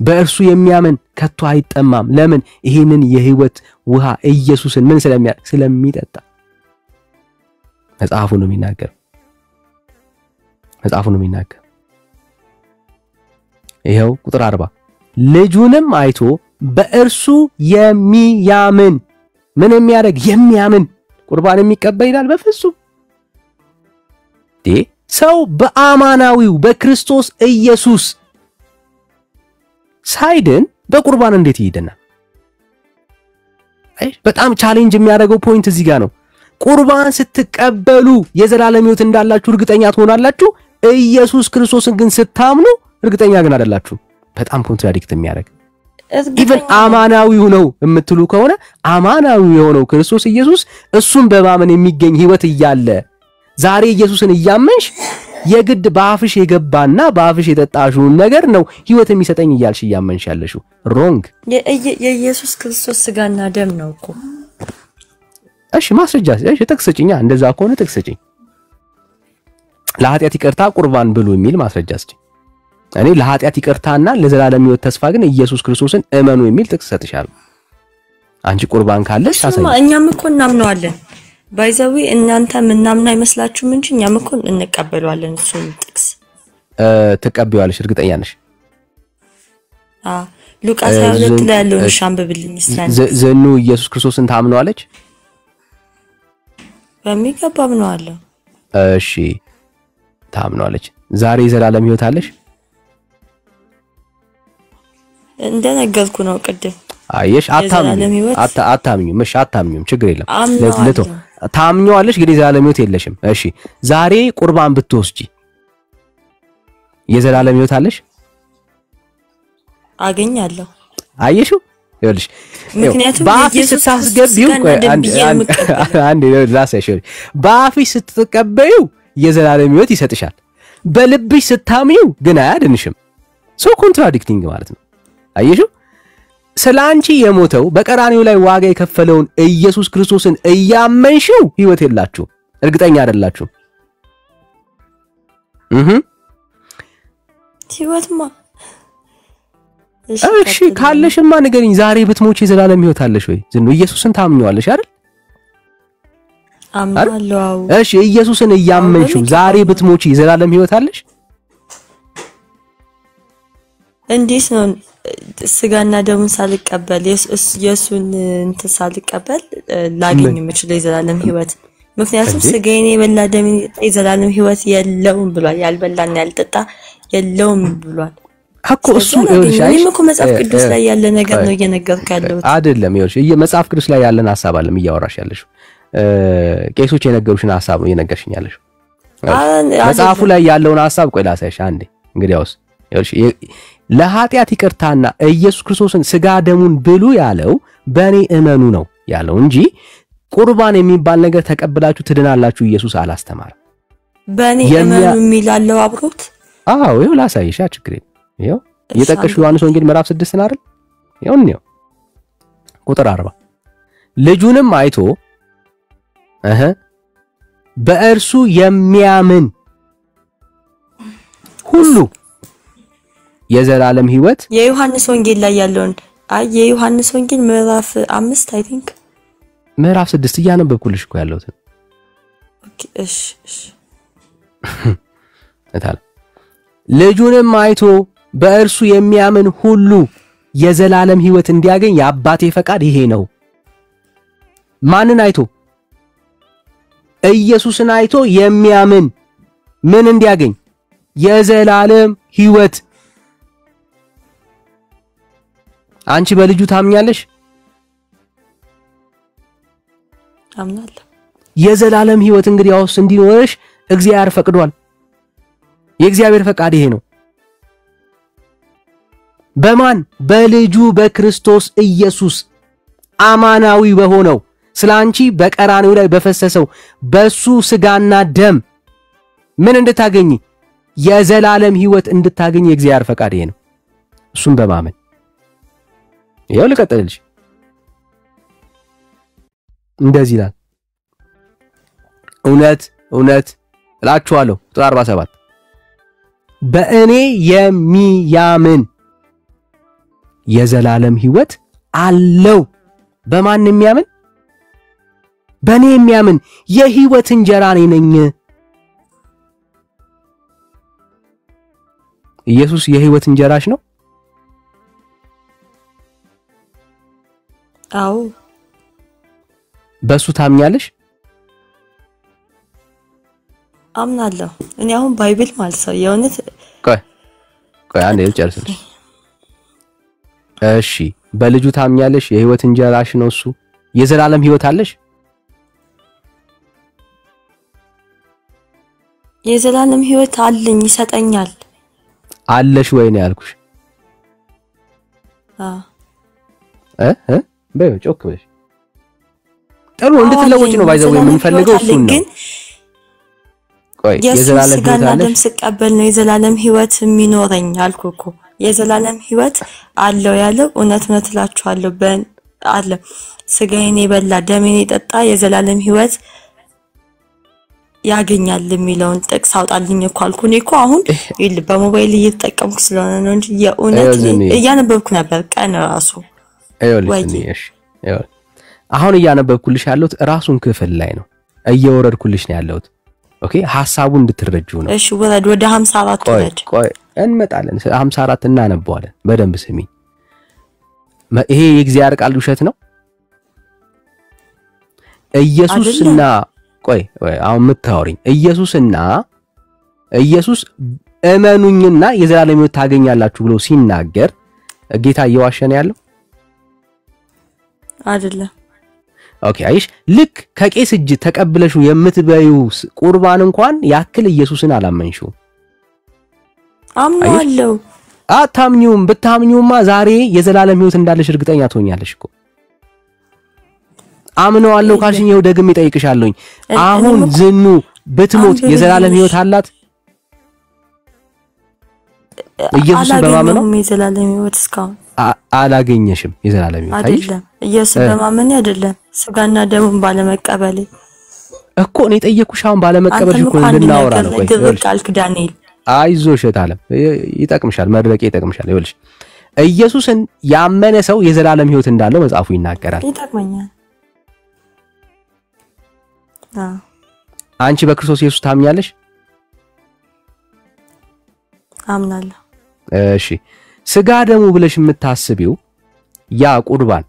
S1: በእርሱ የሚያምን ከቶ አይጠማም። ለምን? ይሄንን የሕይወት ውሃ ኢየሱስን ምን ስለሚጠጣ። መጽሐፉ ነው የሚናገር። ይሄው ቁጥር 40 ልጁንም አይቶ በእርሱ የሚያምን ምን የሚያደርግ? የሚያምን ቁርባን የሚቀበል ይላል። በፍጹም ሰው በአማናዊው በክርስቶስ ኢየሱስ ሳይድን በቁርባን እንዴት ይድናል? በጣም ቻሌንጅ የሚያደርገው ፖይንት እዚህ ጋር ነው። ቁርባን ስትቀበሉ የዘላለም ሕይወት እንዳላችሁ እርግጠኛ ትሆናላችሁ። ኢየሱስ ክርስቶስን ግን ስታምኑ እርግጠኛ ግን አይደላችሁ። በጣም ኮንትራዲክት የሚያደርግ ኢቭን አማናዊው ነው የምትሉ ከሆነ አማናዊው የሆነው ክርስቶስ ኢየሱስ እሱን በማመን የሚገኝ ሕይወት እያለ ዛሬ ኢየሱስን እያመንሽ የግድ በአፍሽ የገባና በአፍሽ የጠጣሽውን ነገር ነው ሕይወት የሚሰጠኝ እያልሽ እያመንሽ ያለሽው ሮንግ።
S2: የኢየሱስ ክርስቶስ ስጋና ደም ነው እኮ።
S1: እሺ ማስረጃ እሺ ተክሰጭኛ። እንደዛ ከሆነ ተክሰጭኝ። ለኃጢአት ይቅርታ ቁርባን ብሉ የሚል ማስረጃ እስኪ። እኔ ለኃጢአት ይቅርታና ለዘላለም ሕይወት ተስፋ ግን ኢየሱስ ክርስቶስን እመኑ የሚል ጥቅስ ሰጥሻለሁ። አንቺ ቁርባን ካለሽ ታሳይ።
S2: እኛም እኮ እናምነዋለን። ባይዘዊ እናንተ ምናምን አይመስላችሁም እንጂ እኛም እኮ እንቀበለዋለን። እሱን ጥቅስ
S1: ተቀበያለሽ እርግጠኛ ነሽ?
S2: ሉቃስ 22 ላይ ያለውን ሻምብብልኝ ይስላል።
S1: ዘኑ ኢየሱስ ክርስቶስን ታምነዋለች?
S2: በሚገባ አምነዋለሁ።
S1: እሺ ታምነዋለች። ዛሬ ዘላለም ሕይወት አለሽ?
S2: እንደነገርኩ ነው ቅድም።
S1: አየሽ አታምኙም። እሺ አታምኙም፣ ችግር የለም። ለቶ ታምኛለሽ ግን የዘላለም ሕይወት የለሽም። እሺ ዛሬ ቁርባን ብትወስጂ የዘላለም ሕይወት አለሽ?
S2: አገኛለሁ።
S1: አየሽው? ይኸውልሽ በአፍሽ ስታስገቢው አንዴ ላሳይሽ። በአፍሽ ስትቀበዩ የዘላለም ሕይወት ይሰጥሻል። በልብሽ ስታምኚው ግን አያድንሽም። ሶ ኮንትራዲክቲንግ ማለት ነው። አየሽው? ስላንቺ የሞተው በቀራኒው ላይ ዋጋ የከፈለውን ኢየሱስ ክርስቶስን እያመንሽው ሕይወት የላችሁ፣ እርግጠኛ አይደላችሁ።
S2: ሕይወትማ
S1: እሺ ካለሽማ ንገሪኝ። ዛሬ ብትሞቺ የዘላለም ሕይወት አለሽ ወይ? ዝም ኢየሱስን ታምኚዋለሽ አይደል?
S2: አምናለሁ።
S1: እሺ ኢየሱስን እያመንሽው ዛሬ ብትሞቺ የዘላለም ሕይወት አለሽ?
S2: እንዴት ነው ስጋና ደሙን ሳልቀበል የሱን እንትን ሳልቀበል ላገኝ የምችለው የዘላለም ሕይወት? ምክንያቱም ስጋዬን የበላ ደሜን የዘላለም ሕይወት የለውም ብሏል። ያልበላና ያልጠጣ የለውም ብሏል እኮ እሱ። ይኸውልሽ እኔም እኮ መጽሐፍ ቅዱስ ላይ ያለ ነገር ነው እየነገርኩ ያለሁት አይደለም።
S1: ይኸውልሽ መጽሐፍ ቅዱስ ላይ ያለን ሐሳብ አለም እያወራሽ ያለሽው። ቄሶች የነገሩሽን ሐሳብ ነው እየነገርሽኝ ያለሽው። መጽሐፉ ላይ ያለውን ሐሳብ ቆይ ላሳይሽ አንዴ። እንግዲያውስ ለኃጢአት ይቅርታና ኢየሱስ ክርስቶስን ስጋ ደሙን ብሉ ያለው በእኔ እመኑ ነው ያለው እንጂ ቁርባን የሚባል ነገር ተቀብላችሁ ትድናላችሁ ኢየሱስ አላስተማረም።
S2: በእኔ እመኑ የሚላለው አብሮት
S1: ይኸው ላሳይሻ ችግር የለም። ይኸው የጠቀሽው ዮሐንስ ወንጌል ምዕራፍ 6 አይደል? ይኸው ቁጥር 40 ልጁንም አይቶ በእርሱ የሚያምን ሁሉ የዘላለም ሕይወት
S2: የዮሐንስ ወንጌል ላይ ያለውን የዮሐንስ ወንጌል ምዕራፍ 5 አይ ቲንክ
S1: ምዕራፍ 6 እያነበብኩልሽ እኮ ያለሁት።
S2: ኦኬ እሺ
S1: እታል ልጁንም አይቶ በእርሱ የሚያምን ሁሉ የዘላለም ሕይወት እንዲያገኝ የአባቴ ፈቃድ ይሄ ነው። ማንን አይቶ? ኢየሱስን አይቶ የሚያምን ምን እንዲያገኝ? የዘላለም ሕይወት። አንቺ በልጁ ታምኛለሽ?
S2: አምናለሁ።
S1: የዘላለም ሕይወት እንግዲህ ያውስ እንዲኖርሽ እግዚአብሔር ፈቅዷል። የእግዚአብሔር ፈቃድ ይሄ ነው። በማን? በልጁ በክርስቶስ ኢየሱስ አማናዊ በሆነው ስላንቺ በቀራንዮ ላይ በፈሰሰው በሱ ስጋና ደም ምን እንድታገኝ? የዘላለም ሕይወት እንድታገኝ የእግዚአብሔር ፈቃድ ይሄ ነው። እሱን በማመን ይኸው ልቀጥልልሽ። እንደዚህ ይላል፣ እውነት እውነት እላችኋለሁ ቁጥር 47 በእኔ የሚያምን የዘላለም ሕይወት አለው። በማን የሚያምን? በእኔ የሚያምን የሕይወት እንጀራ እኔ ነኝ። ኢየሱስ የሕይወት እንጀራሽ ነው?
S2: አዎ።
S1: በሱ ታምኛለሽ?
S2: አምናለሁ። እኔ አሁን ባይብል ማለት ነው የእውነት
S1: ቆይ አንዴ ልጨርስልሽ። እሺ በልጁ ታምኛለሽ? የሕይወት እንጀራሽ ነው እሱ። የዘላለም ሕይወት አለሽ?
S2: የዘላለም ሕይወት አለኝ፣ ይሰጠኛል።
S1: አለሽ ወይ ነው ያልኩሽ? በይ ጮክ በሽ። ጥሩ እንድትለወጪ ነው ባይዘው የምንፈልገው እሱ ነው። ቆይ የዘላለም ሕይወት አለሽ?
S2: ደም ስቀበል ነው የዘላለም ሕይወት የሚኖረኝ አልኩ እኮ። የዘላለም ሕይወት አለው ያለው እውነት እውነት እላችኋለሁ አለ ስጋዬን የበላ ደሜን የጠጣ የዘላለም ሕይወት ያገኛል የሚለውን ጥቅስ አውጣልኝ እኮ አልኩ። እኔ እኮ አሁን በሞባይል እየተጠቀምኩ ስለሆነ ነው እንጂ የእውነት እያነበብኩ ነበር ቀን ራሱ።
S1: አሁን እያነበብኩልሽ ያለሁት ራሱን ክፍል ላይ ነው፣ እየወረድኩልሽ ነው ያለሁት። ኦኬ ሐሳቡን እንድትረጁ ነው።
S2: እሺ ወረድ፣ ወደ 54 ወረድ።
S1: ቆይ እንመጣለን። 54 እናነበዋለን። በደንብ ስሚ። ይሄ የእግዚአብሔር ቃል ውሸት ነው? ኢየሱስና ቆይ አሁን የምታወሪኝ ኢየሱስ እመኑኝና የዘላለም ሕይወት ታገኛላችሁ ብሎ ሲናገር ጌታ እየዋሸ ነው ያለው
S2: አይደለም?
S1: ኦኬ አይሽ ልክ ከቄስ እጅ ተቀብለሽው የምትበዩ ቁርባን እንኳን ያክል ኢየሱስን አላመንሽው።
S2: አምናለሁ።
S1: አታምኚውም። ብታምኚውማ ዛሬ የዘላለም ሕይወት እንዳለሽ እርግጠኛ ትሆኛለሽ እኮ። አምነዋለሁ ካልሽኝ ይኸው ደግሜ እጠይቅሻለሁኝ። አሁን ዝኑ ብትሞት የዘላለም ሕይወት አላት? ኢየሱስን በማመን ነው
S2: የዘላለም ሕይወት እስካሁን
S1: አላገኘሽም። የዘላለም ሕይወት
S2: አይደለም ኢየሱስ በማመን አይደለም፣ ስጋና ደሙን ባለመቀበል
S1: እኮ ነው የጠየኩሽ። አሁን ባለመቀበልሽ እኮ እንድናወራ ነው። ቆይ
S2: ቃልክ ዳንኤል
S1: አይዞሽ እታለም ይጠቅምሻል፣ መድረቄ ይጠቅምሻል። ይኸውልሽ ኢየሱስን ያመነ ሰው የዘላለም ሕይወት እንዳለው መጽሐፉ ይናገራል።
S2: ይጠቅመኛል።
S1: አንቺ በክርስቶስ ኢየሱስ ታምኛለሽ?
S2: አምናለሁ።
S1: እሺ ስጋ ደሙ ብለሽ የምታስቢው ያ ቁርባን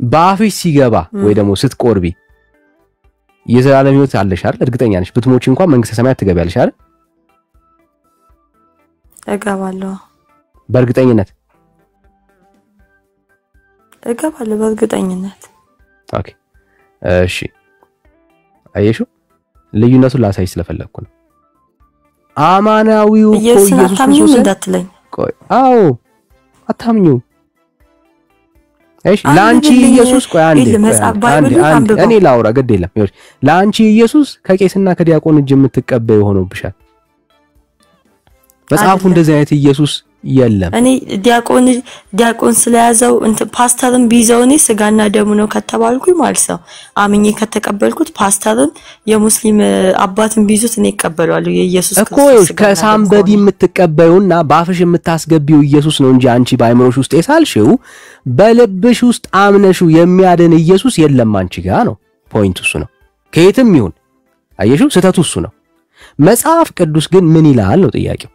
S1: በአፍሽ ሲገባ ወይ ደግሞ ስትቆርቢ የዘላለም ሕይወት አለሽ አይደል? እርግጠኛ ነሽ? ብትሞቺ እንኳን መንግስተ ሰማያት ትገቢያለሽ አይደል?
S2: እገባለሁ።
S1: በእርግጠኝነት
S2: እገባለሁ። በእርግጠኝነት።
S1: ኦኬ እሺ አየሽው? ልዩነቱን ላሳይ ስለፈለኩ ነው። አማናዊው እኮ ኢየሱስ ክርስቶስ
S2: እንዳትለኝ።
S1: ቆይ አዎ አታምኙ። እሺ ላንቺ ኢየሱስ ቆይ አንዴ እኔ ላውራ ግድ የለም። ይኸውልሽ ላንቺ ኢየሱስ ከቄስና ከዲያቆን እጅ የምትቀበይ ሆኖብሻል። መጽሐፉ እንደዚህ አይነት ኢየሱስ የለም።
S2: እኔ ዲያቆን ስለያዘው ፓስተርን ቢይዘው እኔ ስጋና ደሙ ነው ከተባልኩኝ ማለት ነው አምኜ ከተቀበልኩት ፓስተርን የሙስሊም አባትን ቢይዙት እኔ እቀበላለሁ። የኢየሱስ ክርስቶስ
S1: እኮ ከሳምበዲ የምትቀበዩና ባፍሽ የምታስገቢው ኢየሱስ ነው እንጂ አንቺ ባይምሮሽ ውስጥ የሳልሽው በልብሽ ውስጥ አምነሽው የሚያድን ኢየሱስ የለም አንቺ ጋር ነው። ፖይንቱ እሱ ነው። ከየትም ይሁን አየሽው ስህተቱ እሱ ነው። መጽሐፍ ቅዱስ ግን ምን ይላል ነው ጥያቄው።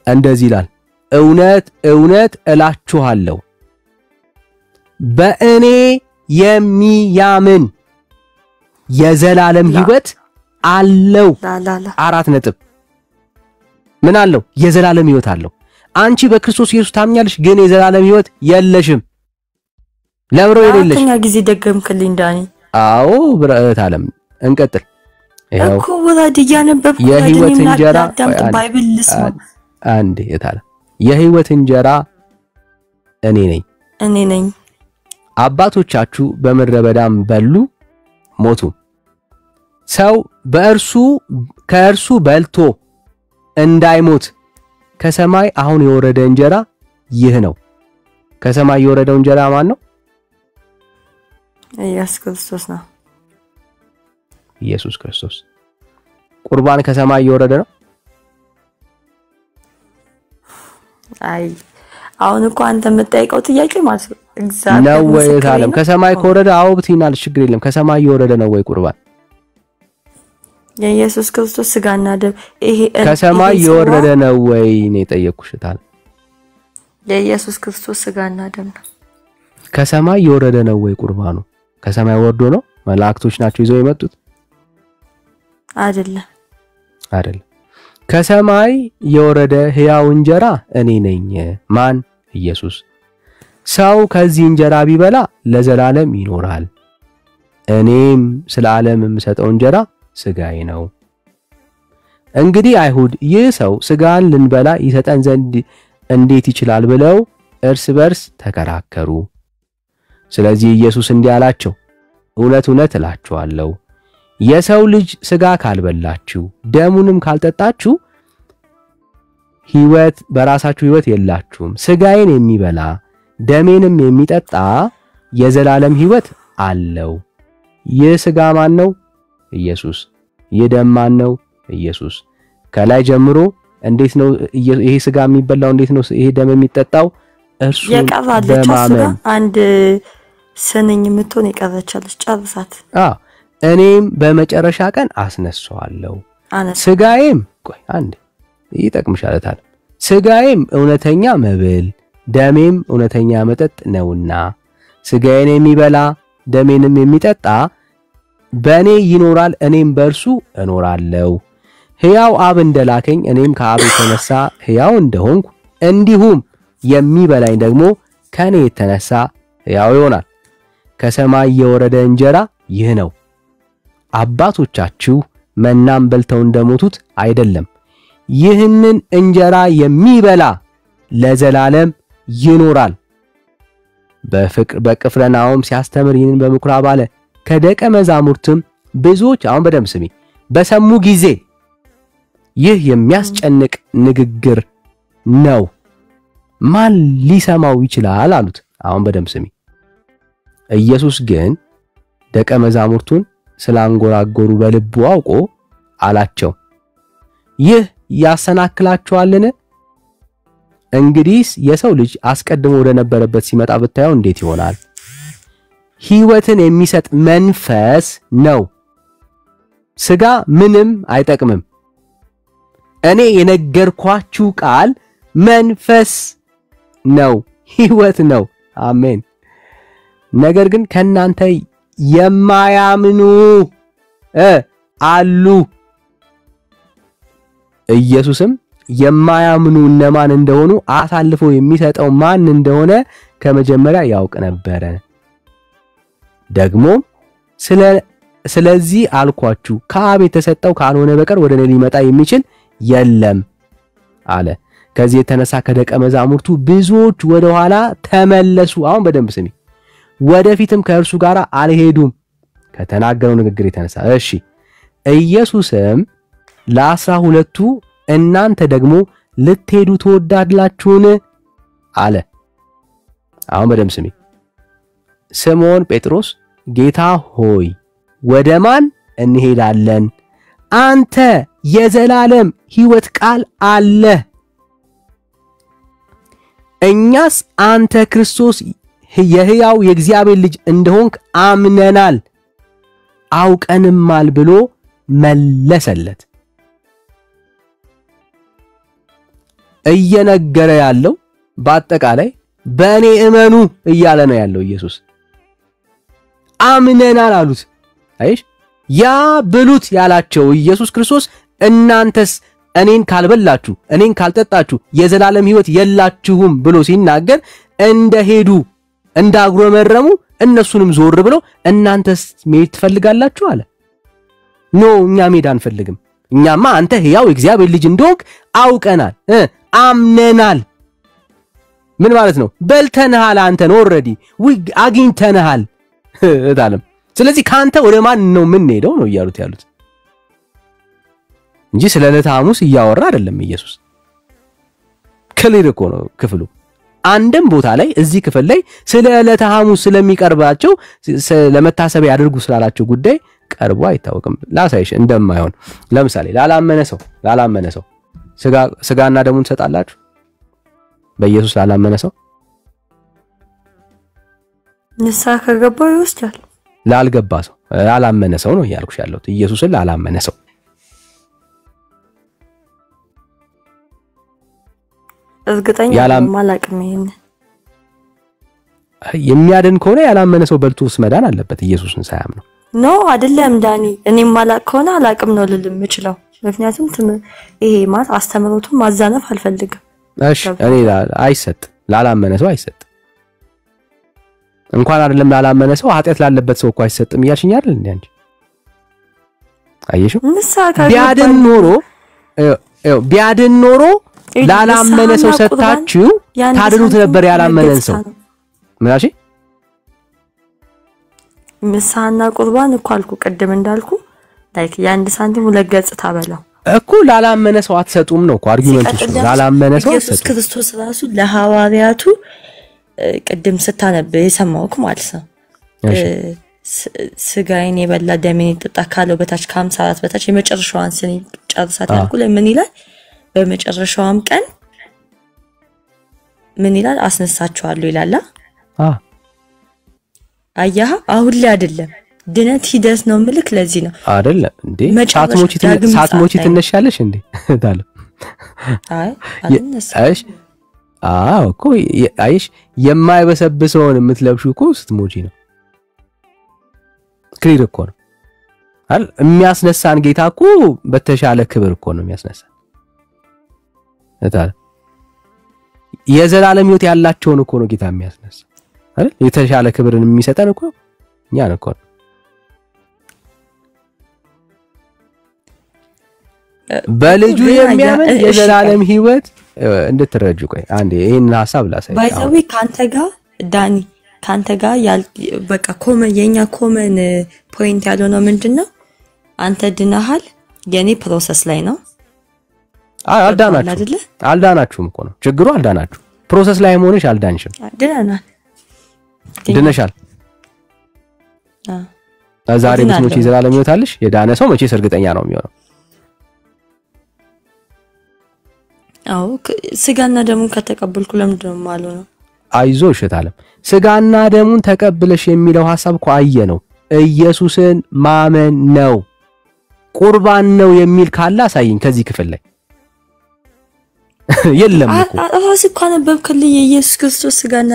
S1: እንደዚህ ይላል እውነት እውነት እላችኋለሁ በእኔ የሚያምን የዘላለም ሕይወት አለው። 4 ነጥብ ምን አለው? የዘላለም ሕይወት አለው። አንቺ በክርስቶስ ኢየሱስ ታምኛለሽ፣ ግን የዘላለም ሕይወት የለሽም። ለምሮ የሌለሽ
S2: አራተኛ ጊዜ ደገምክልኝ ዳኒ።
S1: አዎ ብረት ዓለም እንቀጥል።
S2: ይሄው እኮ ወራድ ያነበብኩ
S1: የሕይወት እንጀራ
S2: ባይብል ልስማ
S1: አንዴ የታለ የሕይወት እንጀራ እኔ ነኝ። አባቶቻችሁ በምድረ በዳም በሉ ሞቱ። ሰው ከእርሱ በልቶ እንዳይሞት ከሰማይ አሁን የወረደ እንጀራ ይህ ነው። ከሰማይ የወረደው እንጀራ ማን ነው?
S2: ኢየሱስ ክርስቶስ ነው።
S1: ኢየሱስ ክርስቶስ። ቁርባን ከሰማይ የወረደ ነው?
S2: አይ አሁን እኮ አንተ የምትጠይቀው ጥያቄ ማለት ነው እግዚአብሔር
S1: ነው ወይ ታለም ከሰማይ ከወረደ አው ብትይናል ችግር የለም። ከሰማይ የወረደ ነው ወይ ቁርባን?
S2: የኢየሱስ ክርስቶስ ስጋና ደም ይሄ
S1: ከሰማይ የወረደ ነው ወይ ነው የጠየቅኩሽ ታል።
S2: የኢየሱስ ክርስቶስ ስጋና ደም ነው።
S1: ከሰማይ የወረደ ነው ወይ ቁርባኑ? ከሰማይ ወርዶ ነው? መላእክቶች ናቸው ይዘው የመጡት?
S2: አይደለም።
S1: ከሰማይ የወረደ ሕያው እንጀራ እኔ ነኝ። ማን? ኢየሱስ። ሰው ከዚህ እንጀራ ቢበላ ለዘላለም ይኖራል። እኔም ስለ ዓለም የምሰጠው እንጀራ ስጋዬ ነው። እንግዲህ አይሁድ ይህ ሰው ስጋን ልንበላ ይሰጠን ዘንድ እንዴት ይችላል ብለው እርስ በርስ ተከራከሩ። ስለዚህ ኢየሱስ እንዲህ አላቸው፣ እውነት እውነት እላችኋለሁ የሰው ልጅ ስጋ ካልበላችሁ ደሙንም ካልጠጣችሁ በራሳችሁ ሕይወት የላችሁም። ስጋዬን የሚበላ ደሜንም የሚጠጣ የዘላለም ሕይወት አለው። ይህ ስጋ ማን ነው? ኢየሱስ። ይህ ደም ማን ነው? ኢየሱስ። ከላይ ጀምሮ እንዴት ነው ይሄ ስጋ የሚበላው? እንዴት ነው ይሄ ደም የሚጠጣው? እርሱ በማመን
S2: አንድ ስንኝ የምትሆን የቀረቻለች ጨርሳት።
S1: እኔም በመጨረሻ ቀን አስነሳዋለሁ። ስጋዬም ቆይ አንዴ ይጠቅምሻል ታዲያ ስጋዬም እውነተኛ መብል ደሜም እውነተኛ መጠጥ ነውና ስጋዬን የሚበላ ደሜንም የሚጠጣ በእኔ ይኖራል፣ እኔም በእርሱ እኖራለሁ። ሕያው አብ እንደላከኝ እኔም ከአብ የተነሳ ሕያው እንደሆንኩ እንዲሁም የሚበላኝ ደግሞ ከኔ የተነሳ ሕያው ይሆናል። ከሰማይ የወረደ እንጀራ ይህ ነው። አባቶቻችሁ መናም በልተው እንደሞቱት አይደለም። ይህንን እንጀራ የሚበላ ለዘላለም ይኖራል። በቅፍርናሆም ሲያስተምር ይህንን በምኩራብ አለ። ከደቀ መዛሙርትም ብዙዎች አሁን በደም ስሚ በሰሙ ጊዜ ይህ የሚያስጨንቅ ንግግር ነው፣ ማን ሊሰማው ይችላል አሉት። አሁን በደም ስሚ። ኢየሱስ ግን ደቀ መዛሙርቱን ስላንጎራጎሩ በልቡ አውቆ አላቸው፣ ይህ ያሰናክላችኋልን? እንግዲህ የሰው ልጅ አስቀድሞ ወደ ነበረበት ሲመጣ ብታየው እንዴት ይሆናል? ሕይወትን የሚሰጥ መንፈስ ነው። ስጋ ምንም አይጠቅምም። እኔ የነገርኳችሁ ቃል መንፈስ ነው፣ ሕይወት ነው። አሜን። ነገር ግን ከናንተ የማያምኑ አሉ። ኢየሱስም የማያምኑ እነማን እንደሆኑ አሳልፎ የሚሰጠው ማን እንደሆነ ከመጀመሪያ ያውቅ ነበር። ደግሞ ስለ ስለዚህ አልኳችሁ ከአብ የተሰጠው ካልሆነ በቀር ወደ እኔ ሊመጣ የሚችል የለም አለ። ከዚህ የተነሳ ከደቀ መዛሙርቱ ብዙዎች ወደ ኋላ ተመለሱ። አሁን በደንብ ስሚ። ወደፊትም ከእርሱ ጋር አልሄዱም ከተናገረው ንግግር የተነሳ። እሺ ኢየሱስም ለ12ቱ እናንተ ደግሞ ልትሄዱ ትወዳላችሁን አለ። አሁን በደንብ ስሚ። ስምዖን ጴጥሮስ ጌታ ሆይ ወደ ማን እንሄዳለን? አንተ የዘላለም ሕይወት ቃል አለ። እኛስ አንተ ክርስቶስ የሕያው የእግዚአብሔር ልጅ እንደሆንክ አምነናል አውቀንማል ብሎ መለሰለት። እየነገረ ያለው በአጠቃላይ በእኔ እመኑ እያለ ነው ያለው ኢየሱስ። አምነናል አሉት። አይሽ ያ ብሉት ያላቸው ኢየሱስ ክርስቶስ እናንተስ እኔን ካልበላችሁ እኔን ካልጠጣችሁ የዘላለም ሕይወት የላችሁም ብሎ ሲናገር እንደሄዱ እንዳጉረመረሙ እነሱንም ዞር ብለው እናንተስ መሄድ ትፈልጋላችሁ አለ። ኖ እኛ መሄድ አንፈልግም። እኛማ አንተ ሕያው እግዚአብሔር ልጅ እንደሆንክ አውቀናል አምነናል። ምን ማለት ነው? በልተንሃል፣ አንተን ኦሬዲ አግኝተንሃል እታለም። ስለዚህ ካንተ ወደ ማን ነው ምን ሄደው ነው እያሉት ያሉት እንጂ ስለ ዕለተ ሐሙስ እያወራ አይደለም ኢየሱስ። ክሊር እኮ ነው ክፍሉ። አንድም ቦታ ላይ እዚህ ክፍል ላይ ስለ ዕለተ ሐሙስ ስለሚቀርባቸው ለመታሰቢያ ያድርጉ ስላላቸው ጉዳይ ቀርቦ አይታወቅም። ላሳይሽ እንደማይሆን ለምሳሌ ላላመነ ሰው ስጋና ደሙን ትሰጣላችሁ? በኢየሱስ ላላመነ ሰው
S2: ንስሐ ከገባው ይወስዳል።
S1: ላልገባ ሰው ላላመነ ሰው ነው እያልኩሽ ያለሁት። ኢየሱስን ላላመነ ሰው
S2: እርግጠኛ ማላቅም ይሄን
S1: የሚያድን ከሆነ ያላመነ ሰው በልቶስ መዳን አለበት ኢየሱስን ሳያምነው።
S2: ኖ አይደለም ዳኒ፣ እኔም ማላቅ ከሆነ አላቅም ነው ልል የምችለው። ምክንያቱም ይሄ ማለት አስተምሮቱን ማዛነፍ አልፈልግም።
S1: እሺ እኔ አይሰጥ ላላመነ ሰው አይሰጥ። እንኳን አይደለም ላላመነ ሰው ኃጢአት ላለበት ሰው እኮ አይሰጥም እያልሽኝ አይደል እንዴ አንቺ? አየሽው? ቢያድን ኖሮ ላላመነ ሰው ሰጣችሁ ታድኑት ነበር ያላመነን ሰው። ምናሺ ምሳና ቁርባን እኮ አልኩ ቅድም እንዳልኩ ላይክ የአንድ ሳንቲም ሁለት ገጽታ በለው እኮ ላላመነ ሰው አትሰጡም ነው እኮ አርጊውመንቱ። ላላመነ ሰው ኢየሱስ ክርስቶስ ራሱ ለሐዋርያቱ ቅድም ስታነብ የሰማውክ ማለት ነው ስጋዬን የበላ ደሜን የጠጣ ካለው በታች ከ54 በታች የመጨረሻዋን ስኒ ጨርሳት ያልኩ ላይ ምን ይላል? በመጨረሻውም ቀን ምን ይላል? አስነሳቸዋለሁ ይላል። አያህ አሁን ላይ አይደለም ድነት ሂደት ነው ምልክ። ለዚህ ነው አይደለም እንዴ ሳትሞቺ ትነሻለሽ እንዴ ታለ አይ አልነሳሽ። እኮ አይሽ የማይበሰብሰውን የምትለብሹ እኮ ስትሞቺ ነው። ክሊር እኮ ነው አይደል? የሚያስነሳን ጌታ እኮ በተሻለ ክብር እኮ ነው የሚያስነሳን ታለ። የዘላለም ሕይወት ያላቸውን እኮ ነው ጌታ የሚያስነሳ አይደል? የተሻለ ክብርን የሚሰጠን እኮ እኛ ነን እኮ። በልጁ የሚያምን የዘላለም ሕይወት እንድትረጁ። ቆይ አንዴ ይሄን ሐሳብ ላሳይ።
S2: ባይዘዊ ካንተ ጋር ዳኒ ካንተ ጋር በቃ የኛ ኮመን ፖይንት ያለው ነው ምንድነው? አንተ ድነሃል፣ የኔ ፕሮሰስ ላይ ነው። አልዳናችሁም እኮ ነው ችግሩ። አልዳናችሁ ፕሮሰስ ላይ ሆነሽ አልዳንሽም። ድነሻል። ዛሬ ብትሞቺ የዘላለም ሕይወት አለሽ። የዳነ ሰው መቼስ እርግጠኛ ነው የሚሆነው። አዎ ስጋና ደሙን ከተቀበልኩ ለምንድን ነው ማለት ነው? አይዞሽ እታለም ስጋና ደሙን ተቀብለሽ የሚለው ሐሳብ እኮ ነው ኢየሱስን ማመን ነው። ቁርባን ነው የሚል ካለ አሳይኝ ከዚህ ክፍል ላይ የለም እኮ አራስ እኮ አነበብክልኝ። የኢየሱስ ክርስቶስ ስጋና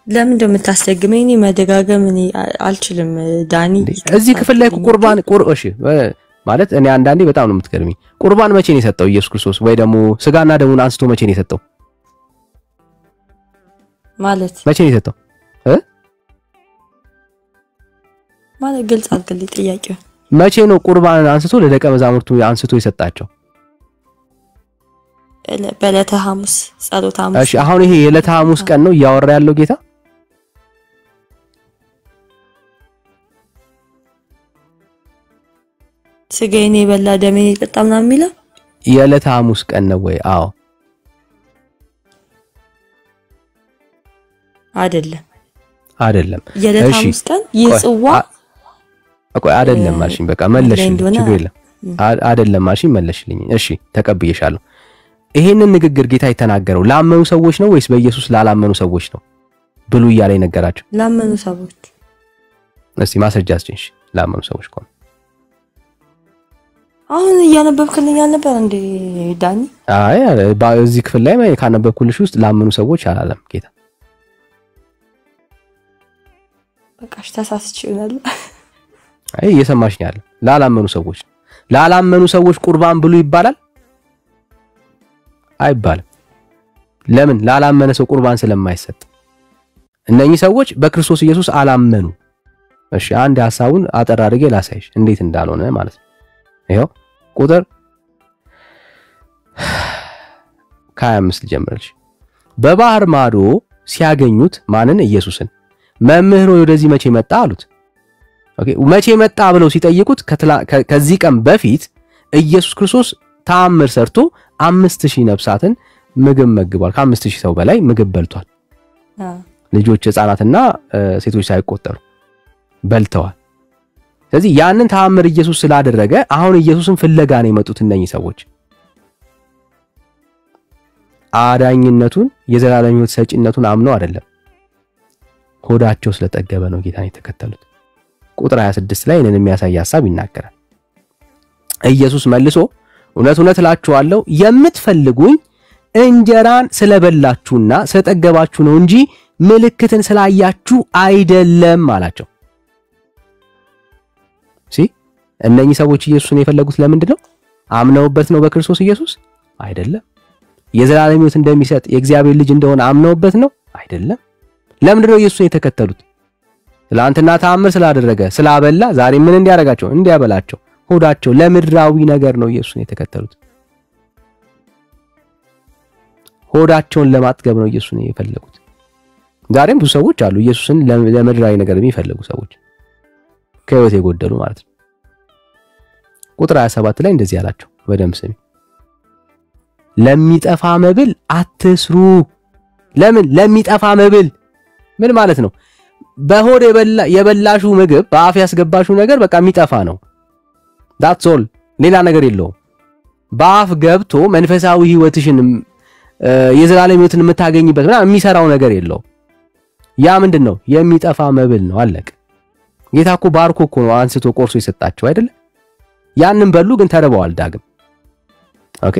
S2: ለምን እንደምታስደግመኝ እኔ መደጋገም እኔ አልችልም ዳኒ። እዚህ ክፍል ላይ ቁርባን እሺ ማለት እኔ አንዳንዴ በጣም ነው የምትገርሚኝ። ቁርባን መቼ ነው የሰጠው ኢየሱስ ክርስቶስ? ወይ ደግሞ ስጋና ደሙን አንስቶ መቼ ነው የሰጠው ማለት? መቼ ነው የሰጠው? ማለት ግልጽ አድርግልኝ ጥያቄው።
S1: መቼ ነው ቁርባን አንስቶ ለደቀ መዛሙርቱ አንስቶ የሰጣቸው?
S2: በዕለተ ሐሙስ ጸሎተ ሐሙስ።
S1: እሺ አሁን ይሄ የዕለተ ሐሙስ ቀን ነው እያወራ ያለው ጌታ?
S2: ስጋዬን የበላ ደሜን የጠጣ ምናምን የሚለው
S1: የዕለተ ሐሙስ ቀን ነው ወይ? አዎ አይደለም።
S2: የዕለተ ሐሙስ ቀን ይጽዋ
S1: አይደለም ማለሽኝ። በቃ መለሽልኝ፣ ችግር የለም። አይደለም ማለሽኝ፣ መለሽልኝ። እሺ ተቀብዬሻለሁ። ይሄንን ንግግር ጌታ የተናገረው ላመኑ ሰዎች ነው ወይስ በኢየሱስ ላላመኑ ሰዎች ነው ብሉ እያለ ነገራቸው?
S2: ላመኑ ሰዎች።
S1: እስቲ ማስረጃ አስጭንሽ። ላመኑ ሰዎች ቆም።
S2: አሁን እያነበብክልኝ አልነበር እንዴ ዳኒ?
S1: አይ በዚህ ክፍል ላይ ካነበብኩልሽ ውስጥ ላመኑ ሰዎች አላለም ጌታ።
S2: በቃሽ ተሳስቼ ይሆናል።
S1: አይ እየሰማሽኝ አይደል? ላላመኑ ሰዎች ቁርባን ብሉ ይባላል? አይባልም። ለምን? ላላመነ ሰው ቁርባን ስለማይሰጥ። እነኚህ ሰዎች በክርስቶስ ኢየሱስ አላመኑ። እሺ አንድ ሐሳቡን አጠር አድርጌ ላሳይሽ እንዴት እንዳልሆነ ማለት ነው። ይሄው ቁጥር 25 ልጀምርልሽ። በባህር ማዶ ሲያገኙት ማንን? ኢየሱስን። መምህር ወደዚህ መቼ መጣ አሉት። ኦኬ መቼ መጣ ብለው ሲጠይቁት ከዚህ ቀን በፊት ኢየሱስ ክርስቶስ ተአምር ሰርቶ 5000 ነፍሳትን ምግብ መግቧል። ከ5000 ሰው በላይ ምግብ በልቷል። ልጆች ሕፃናትና ሴቶች ሳይቆጠሩ በልተዋል። ስለዚህ ያንን ተአምር ኢየሱስ ስላደረገ አሁን ኢየሱስን ፍለጋ ነው የመጡት እነኚህ ሰዎች። አዳኝነቱን የዘላለም ሕይወት ሰጪነቱን አምነው አይደለም፣ ሆዳቸው ስለጠገበ ነው ጌታን የተከተሉት። ቁጥር 26 ላይ እነን የሚያሳይ ሐሳብ ይናገራል። ኢየሱስ መልሶ እውነት እውነት እላችኋለሁ የምትፈልጉኝ እንጀራን ስለበላችሁና ስለጠገባችሁ ነው እንጂ ምልክትን ስላያችሁ አይደለም አላቸው። እነኚህ ሰዎች ኢየሱስን የፈለጉት ለምንድን ነው? አምነውበት ነው በክርስቶስ ኢየሱስ? አይደለም። የዘላለም ሕይወት እንደሚሰጥ የእግዚአብሔር ልጅ እንደሆነ አምነውበት ነው? አይደለም። ለምንድን ነው ኢየሱስን የተከተሉት? ትላንትና ተአምር ስላደረገ ስላበላ ዛሬ ምን እንዲያረጋቸው? እንዲያበላቸው። ሆዳቸው ለምድራዊ ነገር ነው ኢየሱስን የተከተሉት። ሆዳቸውን ለማጥገብ ነው ኢየሱስን የፈለጉት። ዛሬም ብዙ ሰዎች አሉ ኢየሱስን ለምድራዊ ነገር የሚፈልጉ ሰዎች፣ ከህይወት የጎደሉ ማለት ነው። ቁጥር 27 ላይ እንደዚህ አላቸው፣ በደንብ ስሚ። ለሚጠፋ መብል አትስሩ። ለምን? ለሚጠፋ መብል ምን ማለት ነው? በሆድ የበላሹ ምግብ በአፍ ያስገባሹ ነገር በቃ የሚጠፋ ነው። that's all፣ ሌላ ነገር የለውም። በአፍ ገብቶ መንፈሳዊ ህይወትሽን የዘላለም ህይወትን የምታገኝበት ምናምን የሚሰራው ነገር የለውም። ያ ምንድነው? የሚጠፋ መብል ነው። አለቀ። ጌታ እኮ ባርኮ እኮ ነው አንስቶ ቆርሶ የሰጣቸው አይደለ? ያንን በሉ፣ ግን ተርበዋል ዳግም። ኦኬ።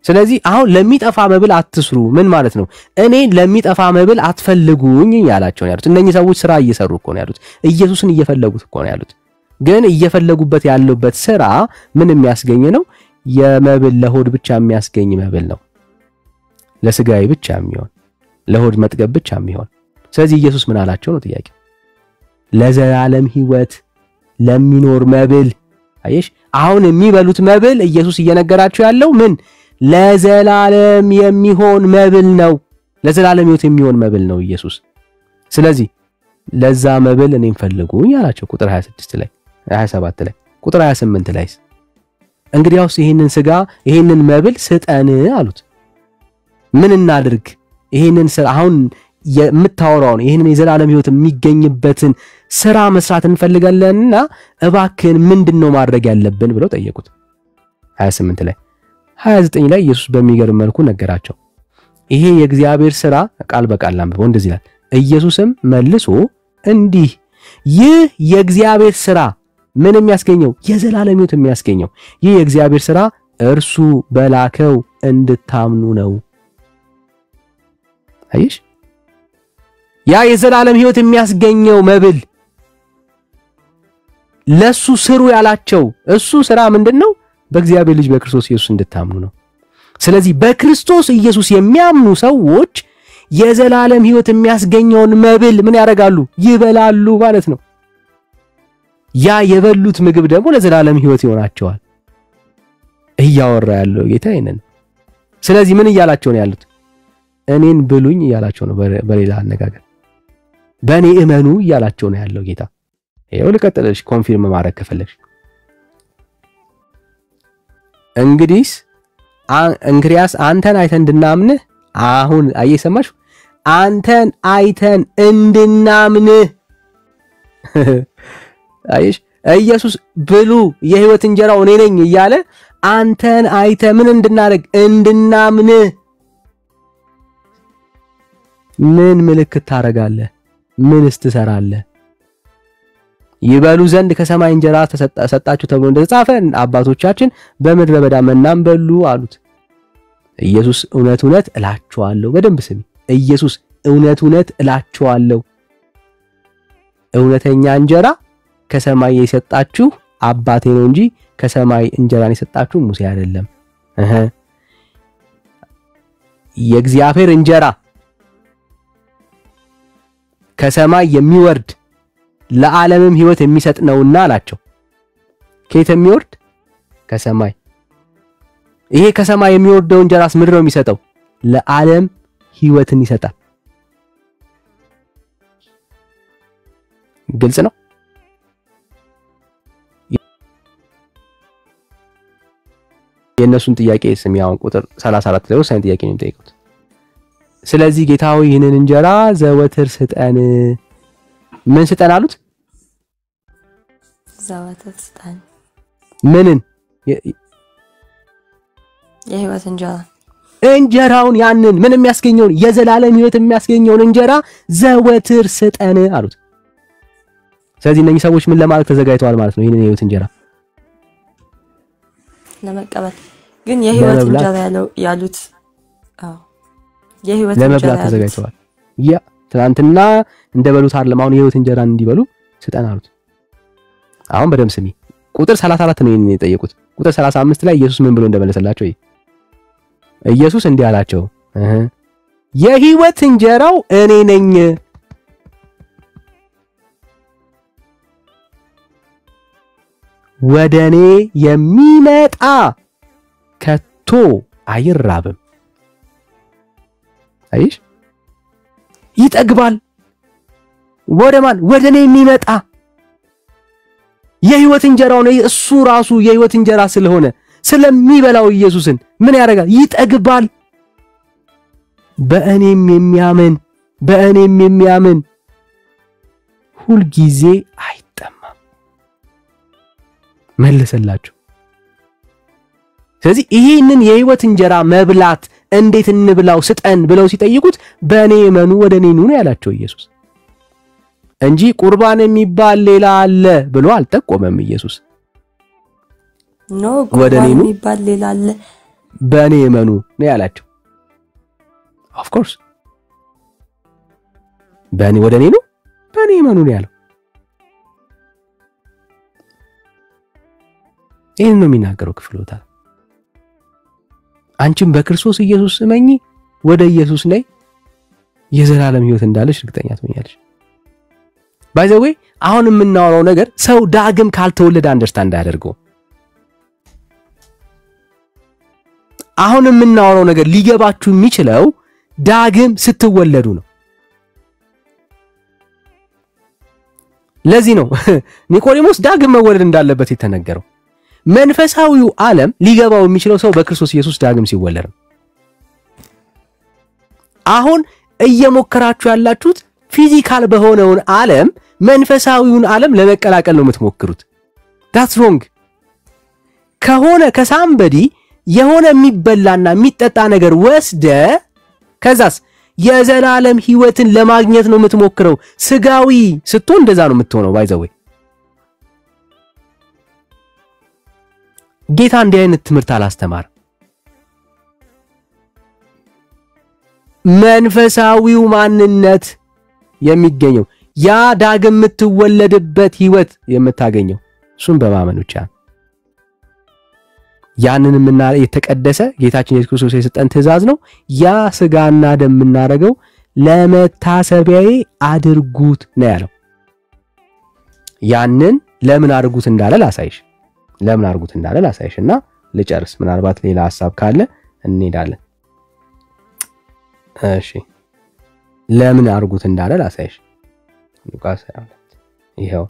S1: ስለዚህ አሁን ለሚጠፋ መብል አትስሩ ምን ማለት ነው? እኔ ለሚጠፋ መብል አትፈልጉኝ ያላቸው ነው ያሉት። እነኚህ ሰዎች ስራ እየሰሩ እኮ ነው ያሉት፣ ኢየሱስን እየፈለጉት እኮ ነው ያሉት። ግን እየፈለጉበት ያለበት ስራ ምን የሚያስገኝ ነው? የመብል ለሆድ ብቻ የሚያስገኝ መብል ነው። ለስጋይ ብቻ የሚሆን ለሆድ መጥገብ ብቻ የሚሆን። ስለዚህ ኢየሱስ ምን አላቸው ነው ጥያቄው። ለዘላለም ህይወት ለሚኖር መብል። አየሽ፣ አሁን የሚበሉት መብል ኢየሱስ እየነገራቸው ያለው ምን? ለዘላለም የሚሆን መብል ነው። ለዘላለም ህይወት የሚሆን መብል ነው ኢየሱስ። ስለዚህ ለዛ መብል እኔን ፈልጉኝ አላቸው። ቁጥር 26 ላይ 27 ላይ ቁጥር 28 ላይ እንግዲያውስ ይሄንን ስጋ ይሄንን መብል ስጠን አሉት። ምን እናድርግ? ይሄንን ስራ አሁን የምታወራውን ይሄንን የዘላለም ህይወት የሚገኝበትን ስራ መስራት እንፈልጋለንና እባክህን ምንድነው ማድረግ ያለብን ብለው ጠየቁት። 28 ላይ 29 ላይ ኢየሱስ በሚገርም መልኩ ነገራቸው። ይሄ የእግዚአብሔር ስራ ቃል በቃል አንብበው እንደዚህ ይላል። ኢየሱስም መልሶ እንዲህ ይህ የእግዚአብሔር ስራ ምን የሚያስገኘው? የዘላለም ህይወት የሚያስገኘው ይህ የእግዚአብሔር ስራ እርሱ በላከው እንድታምኑ ነው። አይሽ፣ ያ የዘላለም ህይወት የሚያስገኘው መብል ለሱ ስሩ ያላቸው እሱ ስራ ምንድነው? በእግዚአብሔር ልጅ በክርስቶስ ኢየሱስ እንድታምኑ ነው። ስለዚህ በክርስቶስ ኢየሱስ የሚያምኑ ሰዎች የዘላለም ህይወት የሚያስገኘውን መብል ምን ያደርጋሉ? ይበላሉ ማለት ነው። ያ የበሉት ምግብ ደግሞ ለዘላለም ሕይወት ይሆናቸዋል። እያወራ ያለው ጌታ ይሄንን። ስለዚህ ምን እያላቸው ነው ያሉት? እኔን ብሉኝ እያላቸው ነው። በሌላ አነጋገር በእኔ እመኑ እያላቸው ነው ያለው ጌታ። ይሄው ልቀጥልሽ ኮንፊርም ማድረግ ከፈለግሽ እንግዲያስ አንተን አይተን እንድናምንህ አሁን አየሰማሽ አንተን አይተን እንድናምንህ አይሽ ኢየሱስ ብሉ የሕይወት እንጀራው እኔ ነኝ እያለ አንተን አይተ ምን እንድናረግ እንድናምንህ ምን ምልክት ታረጋለህ? ምንስ ትሰራለህ? ይበሉ ዘንድ ከሰማይ እንጀራ ተሰጣችሁ ተብሎ እንደተጻፈ አባቶቻችን በምድረ በዳ መናን በሉ አሉት። ኢየሱስ እውነት እውነት እላችኋለሁ፣ በደንብ ስሚ። ኢየሱስ እውነት እውነት እላችኋለሁ እውነተኛ እንጀራ ከሰማይ የሰጣችሁ አባቴ ነው እንጂ ከሰማይ እንጀራን የሰጣችሁ ሙሴ አይደለም። የእግዚአብሔር እንጀራ ከሰማይ የሚወርድ ለዓለምም ሕይወት የሚሰጥ ነውና አላቸው። ከየት የሚወርድ? ከሰማይ። ይሄ ከሰማይ የሚወርደው እንጀራስ ምንድን ነው የሚሰጠው? ለዓለም ሕይወትን ይሰጣል። ግልጽ ነው። የእነሱን ጥያቄ ስሚያውን ቁጥር 34 ላይ ወሳኝ ጥያቄ ነው የሚጠይቁት። ስለዚህ ጌታ ሆይ ይህንን እንጀራ ዘወትር ስጠን። ምን ስጠን አሉት?
S2: ዘወትር ስጠን።
S1: ምንን?
S2: የሕይወት እንጀራ።
S1: እንጀራውን ያንን ምን የሚያስገኘውን የዘላለም ሕይወት የሚያስገኘውን እንጀራ ዘወትር ስጠን አሉት። ስለዚህ እነኚህ ሰዎች ምን ለማለት ተዘጋጅተዋል ማለት ነው? ይህንን የሕይወት እንጀራ
S2: ለመቀበል። ግን የሕይወት እንጀራ ያሉት የሕይወት እንጀራ
S1: ለመብላት ተዘጋጅተዋል። ያ ትናንትና እንደበሉት አይደለም፣ አሁን የሕይወት እንጀራን እንዲበሉ ስጠን አሉት። አሁን በደምብ ስሚ። ቁጥር 34 ነው ይሄን የጠየቁት። ቁጥር 35 ላይ ኢየሱስ ምን ብሎ እንደመለሰላቸው ኢየሱስ እንዲህ አላቸው፣ የሕይወት እንጀራው እኔ ነኝ። ወደኔ የሚመጣ ከቶ አይራብም። አይሽ ይጠግባል። ወደማን? ወደኔ የሚመጣ የሕይወት እንጀራው ነው። እሱ ራሱ የሕይወት እንጀራ ስለሆነ ስለሚበላው ኢየሱስን ምን ያደርጋል? ይጠግባል። በእኔም የሚያምን ሁል ጊዜ አይጠማም። መለሰላችሁ። ስለዚህ ይህንን የሕይወት እንጀራ መብላት እንዴት እንብላው ስጠን ብለው ሲጠይቁት በእኔ እመኑ ወደኔ ኑ ነው ያላቸው ኢየሱስ እንጂ ቁርባን የሚባል ሌላ አለ ብሎ አልጠቆመም ኢየሱስ።
S2: ቁርባን የሚባል ሌላ አለ
S1: በእኔ እመኑ ነው ያላቸው። ኦፍ ኮርስ ወደኔ ኑ በእኔ እመኑ ነው ያለው። ይሄን ነው የሚናገረው ክፍሎታ። አንቺም በክርስቶስ ኢየሱስ እመኚ፣ ወደ ኢየሱስ ነይ፣ የዘላለም ሕይወት እንዳለሽ እርግጠኛ ትሆኛለሽ። ባይ ዘ ዌይ አሁን የምናወራው ነገር ሰው ዳግም ካልተወለደ አንደርስታንድ አያደርገው። አሁን የምናወራው ነገር ሊገባችሁ የሚችለው ዳግም ስትወለዱ ነው። ለዚህ ነው ኒቆዲሞስ ዳግም መወለድ እንዳለበት የተነገረው። መንፈሳዊው ዓለም ሊገባው የሚችለው ሰው በክርስቶስ ኢየሱስ ዳግም ሲወለድ ነው። አሁን እየሞከራችሁ ያላችሁት ፊዚካል በሆነውን ዓለም መንፈሳዊውን ዓለም ለመቀላቀል ነው የምትሞክሩት። that's wrong። ከሆነ ከሳምበዲ የሆነ የሚበላና የሚጠጣ ነገር ወስደ ከዛስ የዘላለም ሕይወትን ለማግኘት ነው የምትሞክረው። ስጋዊ ስትሆን እንደዛ ነው የምትሆነው። ባይ ዘ ዌይ ጌታ እንዲህ አይነት ትምህርት አላስተማርም። መንፈሳዊው ማንነት የሚገኘው ያ ዳግም የምትወለድበት ሕይወት የምታገኘው እሱን በማመን ብቻ ነው። ያንንምና የተቀደሰ ጌታችን ኢየሱስ ክርስቶስ የሰጠን ትእዛዝ ነው። ያ ስጋና ደም የምናረገው ለመታሰቢያዬ አድርጉት ነው ያለው። ያንን ለምን አድርጉት እንዳለ ላሳይሽና ልጨርስ። ምናልባት ሌላ ሐሳብ ካለ እንሄዳለን። እሺ ለምን አድርጉት እንዳለ ላሳይሽ። ሉቃስ 22 ይሄው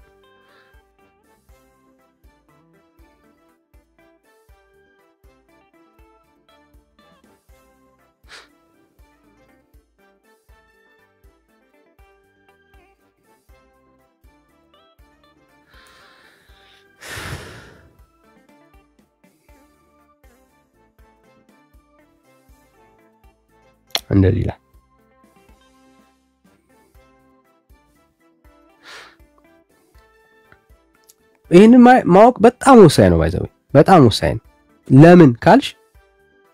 S1: እንደዚህ ይላል። ይሄንን ማወቅ በጣም ወሳኝ ነው። ባይዘው በጣም ወሳኝ ነው። ለምን ካልሽ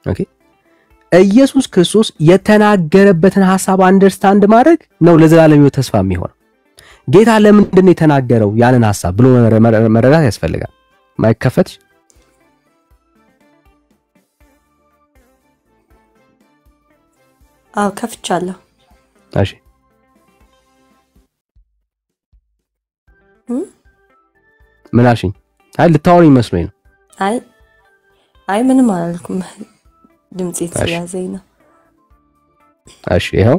S1: ኦኬ ኢየሱስ ክርስቶስ የተናገረበትን ሐሳብ አንደርስታንድ ማድረግ ነው ለዘላለም ሕይወት ተስፋ የሚሆነው። ጌታ ለምንድን ነው የተናገረው ያንን ሐሳብ ብሎ መረዳት ያስፈልጋል። ማይከፈትሽ
S2: ከፍቻለሁ።
S1: እሺ ምን አልሽኝ? አይ ልታወሪኝ መስሎኝ ነው።
S2: አይ ምንም አላልኩም። ድምጼ ስለያዘኝ ነው።
S1: እሺ ይሄው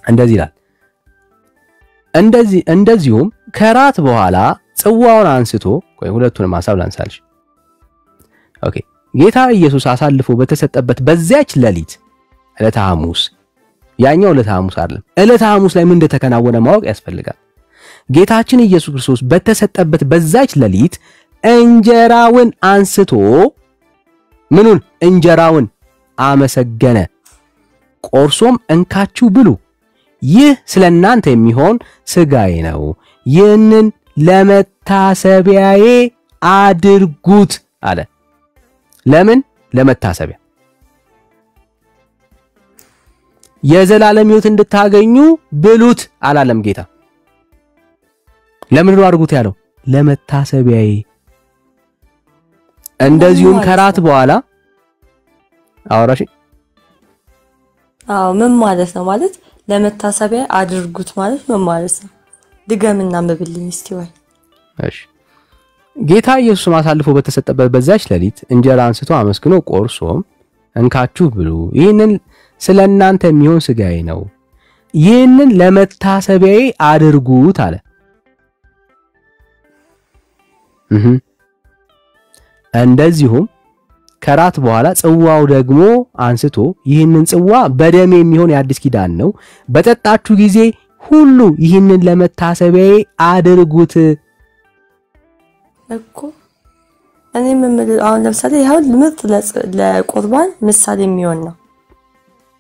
S1: እንደዚህ ይላል። እንደዚሁም ከራት በኋላ ጽዋውን አንስቶ ሁለቱንም ሐሳብ ላንሳልሽ። ኦኬ ጌታ ኢየሱስ አሳልፎ በተሰጠበት በዚያች ሌሊት ዕለተ ሐሙስ፣ ያኛው ዕለተ ሐሙስ አይደለም፣ ዕለተ ሐሙስ ላይ ምን እንደተከናወነ ማወቅ ያስፈልጋል። ጌታችን ኢየሱስ ክርስቶስ በተሰጠበት በዛች ሌሊት እንጀራውን አንስቶ ምኑን? እንጀራውን አመሰገነ፣ ቆርሶም እንካችሁ ብሉ፣ ይህ ስለናንተ የሚሆን ሥጋዬ ነው፣ ይህንን ለመታሰቢያዬ አድርጉት አለ። ለምን? ለመታሰቢያ የዘላለም ሕይወት እንድታገኙ ብሉት አላለም ጌታ። ለምን ነው አድርጉት ያለው? ለመታሰቢያዬ። እንደዚሁም ከራት በኋላ አወራሽ።
S2: ምን ማለት ነው? ማለት ለመታሰቢያ አድርጉት ማለት ምን ማለት ነው? ድገምና መብልኝ እስቲ ወይ።
S1: እሺ ጌታ ኢየሱስ አሳልፎ በተሰጠበት በዛች ሌሊት እንጀራ አንስቶ አመስግኖ ቆርሶም እንካችሁ ብሉ፣ ይህንን ስለናንተ የሚሆን ሥጋዬ ነው፣ ይህንን ለመታሰቢያዬ አድርጉት አለ። እንደዚሁም ከራት በኋላ ጽዋው ደግሞ አንስቶ ይህንን ጽዋ በደሜ የሚሆን የአዲስ ኪዳን ነው፣ በጠጣችሁ ጊዜ ሁሉ ይህንን ለመታሰቢያዬ አድርጉት
S2: እኮ። እኔ አሁን ለምሳሌ ይሄው ምርጥ ለቁርባን ምሳሌ የሚሆን ነው።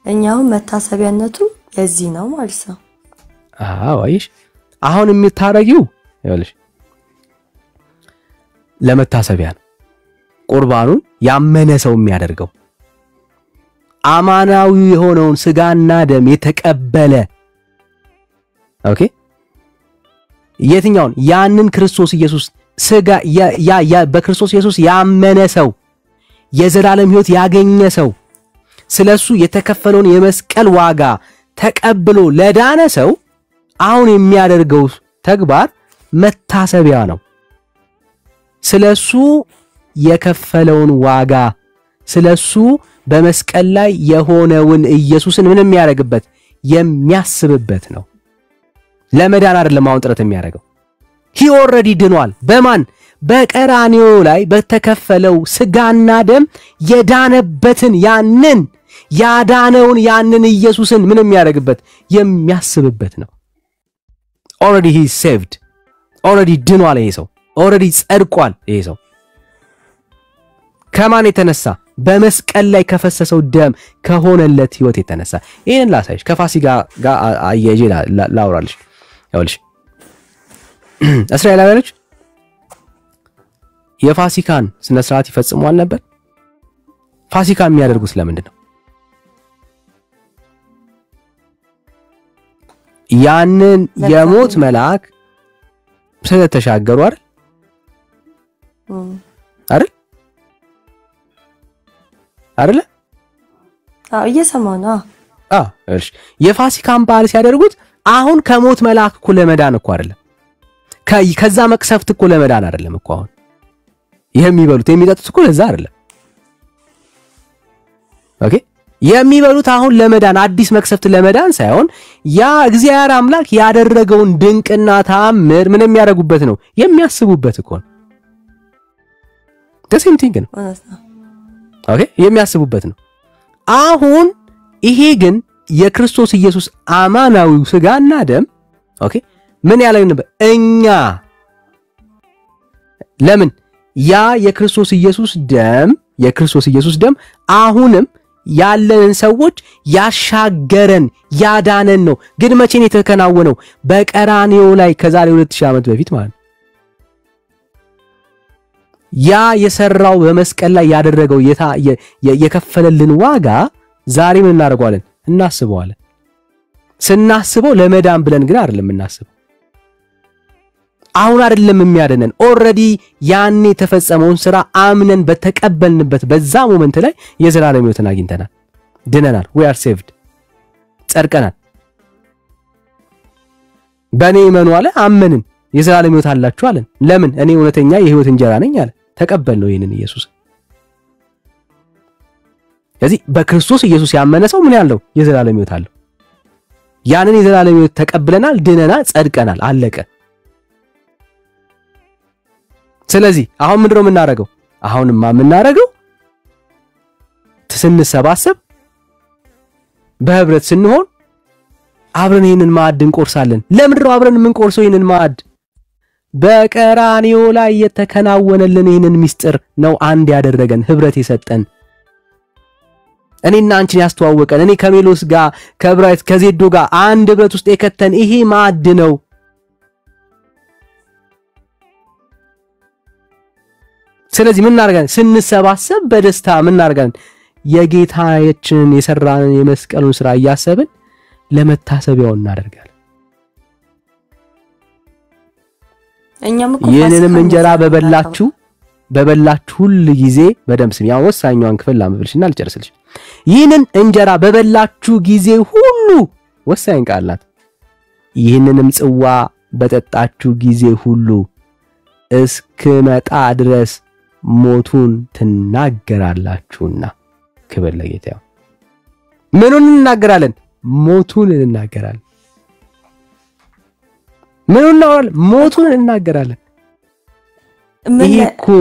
S2: እኛው መታሰቢያነቱ የዚህ ነው ማለት ነው።
S1: አይሽ አሁን የምታረጊው ይኸውልሽ ለመታሰቢያ ነው። ቁርባኑን ያመነ ሰው የሚያደርገው አማናዊ የሆነውን ሥጋና ደም የተቀበለ ኦኬ የትኛውን? ያንን ክርስቶስ ኢየሱስ ሥጋ በክርስቶስ ኢየሱስ ያመነ ሰው የዘላለም ሕይወት ያገኘ ሰው ስለሱ የተከፈለውን የመስቀል ዋጋ ተቀብሎ ለዳነ ሰው አሁን የሚያደርገው ተግባር መታሰቢያ ነው። ስለሱ የከፈለውን ዋጋ ስለሱ በመስቀል ላይ የሆነውን ኢየሱስን ምን የሚያደርግበት የሚያስብበት ነው። ለመዳን አይደለም አሁን ጥረት የሚያደርገው። he already ድኗል። በማን? በቀራንዮ ላይ በተከፈለው ሥጋና ደም የዳነበትን ያንን ያዳነውን ያንን ኢየሱስን ምን የሚያደርግበት የሚያስብበት ነው። already he is saved already ድኗል። ይሄ ሰው already ጸድቋል። ይሄ ሰው ከማን የተነሳ? በመስቀል ላይ ከፈሰሰው ደም ከሆነለት ሕይወት የተነሳ። ይሄንን ላሳይሽ ከፋሲካ ጋር አያይዤ ላውራልሽ። ያውልሽ እስራኤላውያኖች የፋሲካን ስነ ስርዓት ይፈጽሟል ነበር። ፋሲካ የሚያደርጉት ለምንድን ነው? ያንን የሞት መልአክ ስለተሻገሩ አይደል? አይደል?
S2: እየሰማሁ ነው።
S1: እሺ የፋሲካን በዓል ሲያደርጉት አሁን ከሞት መልአክ እኮ ለመዳን እኮ አይደለም፣ ከዛ መቅሰፍት እኮ ለመዳን አይደለም እኮ አሁን የሚበሉት የሚጠጡት እኮ ለዛ አይደለም። ኦኬ የሚበሉት አሁን ለመዳን አዲስ መቅሰፍት ለመዳን ሳይሆን ያ እግዚአብሔር አምላክ ያደረገውን ድንቅና ተአምር ምን የሚያደርጉበት ነው የሚያስቡበት እኮ ነው። the same thing ነው። ኦኬ የሚያስቡበት ነው። አሁን ይሄ ግን የክርስቶስ ኢየሱስ አማናዊው ስጋና ደም ኦኬ ምን ያለን ነበር እኛ ለምን ያ የክርስቶስ ኢየሱስ ደም አሁንም ያለንን ሰዎች ያሻገረን ያዳነን ነው። ግን መቼ ነው የተከናወነው? በቀራንዮ ላይ ከዛሬ 2000 ዓመት በፊት ማለት ነው። ያ የሰራው በመስቀል ላይ ያደረገው የከፈለልን ዋጋ ዛሬ ምን እናደርገዋለን? እናስበዋለን። ስናስበው ለመዳን ብለን ግን አይደለም እናስበው። አሁን አይደለም የሚያደነን ኦሬዲ ያኔ የተፈጸመውን ስራ አምነን በተቀበልንበት በዛ ሞመንት ላይ የዘላለም ሕይወትን አግኝተናል፣ ድነናል። we are saved ጸድቀናል። በኔ እመኑ አለ፣ አመንን፣ የዘላለም ሕይወት አላችሁ አለን። ለምን? እኔ እውነተኛ የሕይወት እንጀራ ነኝ አለ። ተቀበልነው ይሄንን ኢየሱስ። ስለዚህ በክርስቶስ ኢየሱስ ያመነ ሰው ምን ያለው የዘላለም ሕይወት አለው። ያንን የዘላለም ሕይወት ተቀብለናል፣ ድነናል፣ ጸድቀናል፣ አለቀ። ስለዚህ አሁን ምንድነው የምናደርገው? አሁንማ የምናደርገው ስንሰባሰብ በህብረት ስንሆን አብረን ይሄንን ማዕድ እንቆርሳለን። ለምንድነው አብረን የምንቆርሰው ይሄንን ማዕድ? በቀራንዮ ላይ የተከናወነልን ይሄንን ምስጢር ነው አንድ ያደረገን፣ ህብረት የሰጠን፣ እኔና አንቺን ያስተዋወቀን፣ እኔ ከሜሎስ ጋር ከብራይት ከዜዶ ጋር አንድ ህብረት ውስጥ የከተን ይሄ ማዕድ ነው። ስለዚህ ምን እናደርጋለን? ስንሰባሰብ በደስታ ምን እናደርጋለን? የጌታችንን የሰራንን የመስቀሉን ስራ እያሰብን ለመታሰቢያው እናደርጋለን። ይህንንም እንጀራ በበላችሁ ሁሉ ጊዜ በደም ስም ያው ወሳኛውን ክፍል ላምብልሽና ልጨርስልሽ። ይህንን እንጀራ በበላችሁ ጊዜ ሁሉ ወሳኝ ቃል ናት። ይህንንም ጽዋ በጠጣችሁ ጊዜ ሁሉ እስክመጣ ድረስ ሞቱን ትናገራላችሁና። ክብር ለጌታ። ምኑን እንናገራለን? ሞቱን እንናገራለን። ምኑን ነው? ሞቱን እንናገራለን።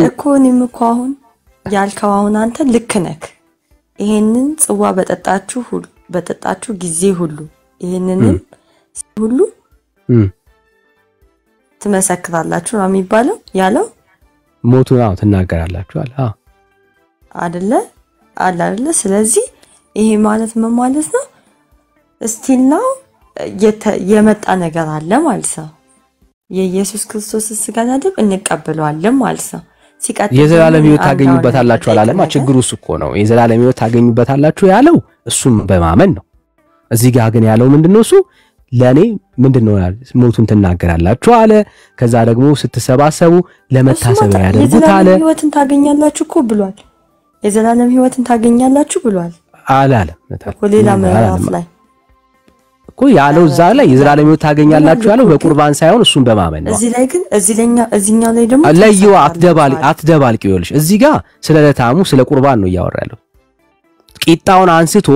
S2: እኮንም እኮ አሁን ያልከው አሁን አንተ ልክ ነህ። ይሄንን ጽዋ በጠጣችሁ ጊዜ ሁሉ ይሄንንም ሁሉ ትመሰክራላችሁ ነው የሚባለው ያለው።
S1: ሞቱን ትናገራላችሁ አለ
S2: አይደለ? ስለዚህ ይሄ ማለት ምን ማለት ነው? ስቲል ነው የመጣ ነገር አለ ማለት ነው። የኢየሱስ ክርስቶስ ስጋና ደም እንቀበለዋለን ማለት ነው። ሲቀጥል
S1: የዘላለም ሕይወት ታገኙበታላችሁ አላለማ። ችግሩ እሱ እኮ ነው። የዘላለም ሕይወት ታገኙበታላችሁ ያለው እሱም በማመን ነው። እዚህ ጋር ግን ያለው ምንድነው? እሱ ለኔ ምንድነው ያለ? ሞቱን ትናገራላችሁ አለ። ከዛ ደግሞ ስትሰባሰቡ ለመታሰቢያ ያደርጉት አለ።
S2: የዘላለም ሕይወትን ታገኛላችሁ እኮ ብሏል። የዘላለም ሕይወትን ታገኛላችሁ ብሏል
S1: አላለም
S2: እኮ ሌላ ምዕራፍ ላይ
S1: እኮ ያለው። እዛ ላይ የዘላለም ሕይወት ታገኛላችሁ ያለው በቁርባን ሳይሆን እሱን በማመን ነው።
S2: እዚህ ላይ ግን እዚህኛው ላይ ደግሞ
S1: ለይዋ አትደባልቂ ይኸውልሽ። እዚህ ጋር ስለ ለታሙ ስለ ቁርባን ነው እያወራ ያለው። ቂጣውን አንስቶ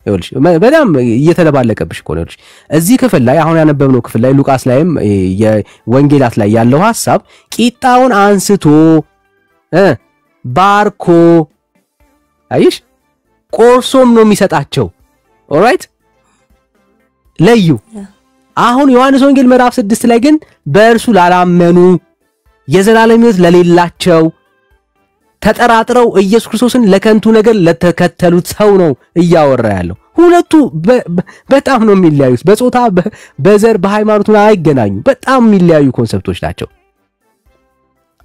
S1: ይኸውልሽ በጣም እየተደባለቀብሽ እኮ ነው። ይኸውልሽ እዚህ ክፍል ላይ አሁን ያነበብነው ክፍል ላይ ሉቃስ ላይም የወንጌላት ላይ ያለው ሐሳብ ቂጣውን አንስቶ ባርኮ አይሽ ቆርሶም ነው የሚሰጣቸው። ኦልራይት ለዩ። አሁን ዮሐንስ ወንጌል ምዕራፍ 6 ላይ ግን በእርሱ ላላመኑ የዘላለም ሕይወት ለሌላቸው ተጠራጥረው ኢየሱስ ክርስቶስን ለከንቱ ነገር ለተከተሉት ሰው ነው እያወራ ያለው። ሁለቱ በጣም ነው የሚለያዩት። በጾታ በዘር በሃይማኖት አይገናኙ። በጣም የሚለያዩ ኮንሰፕቶች ናቸው።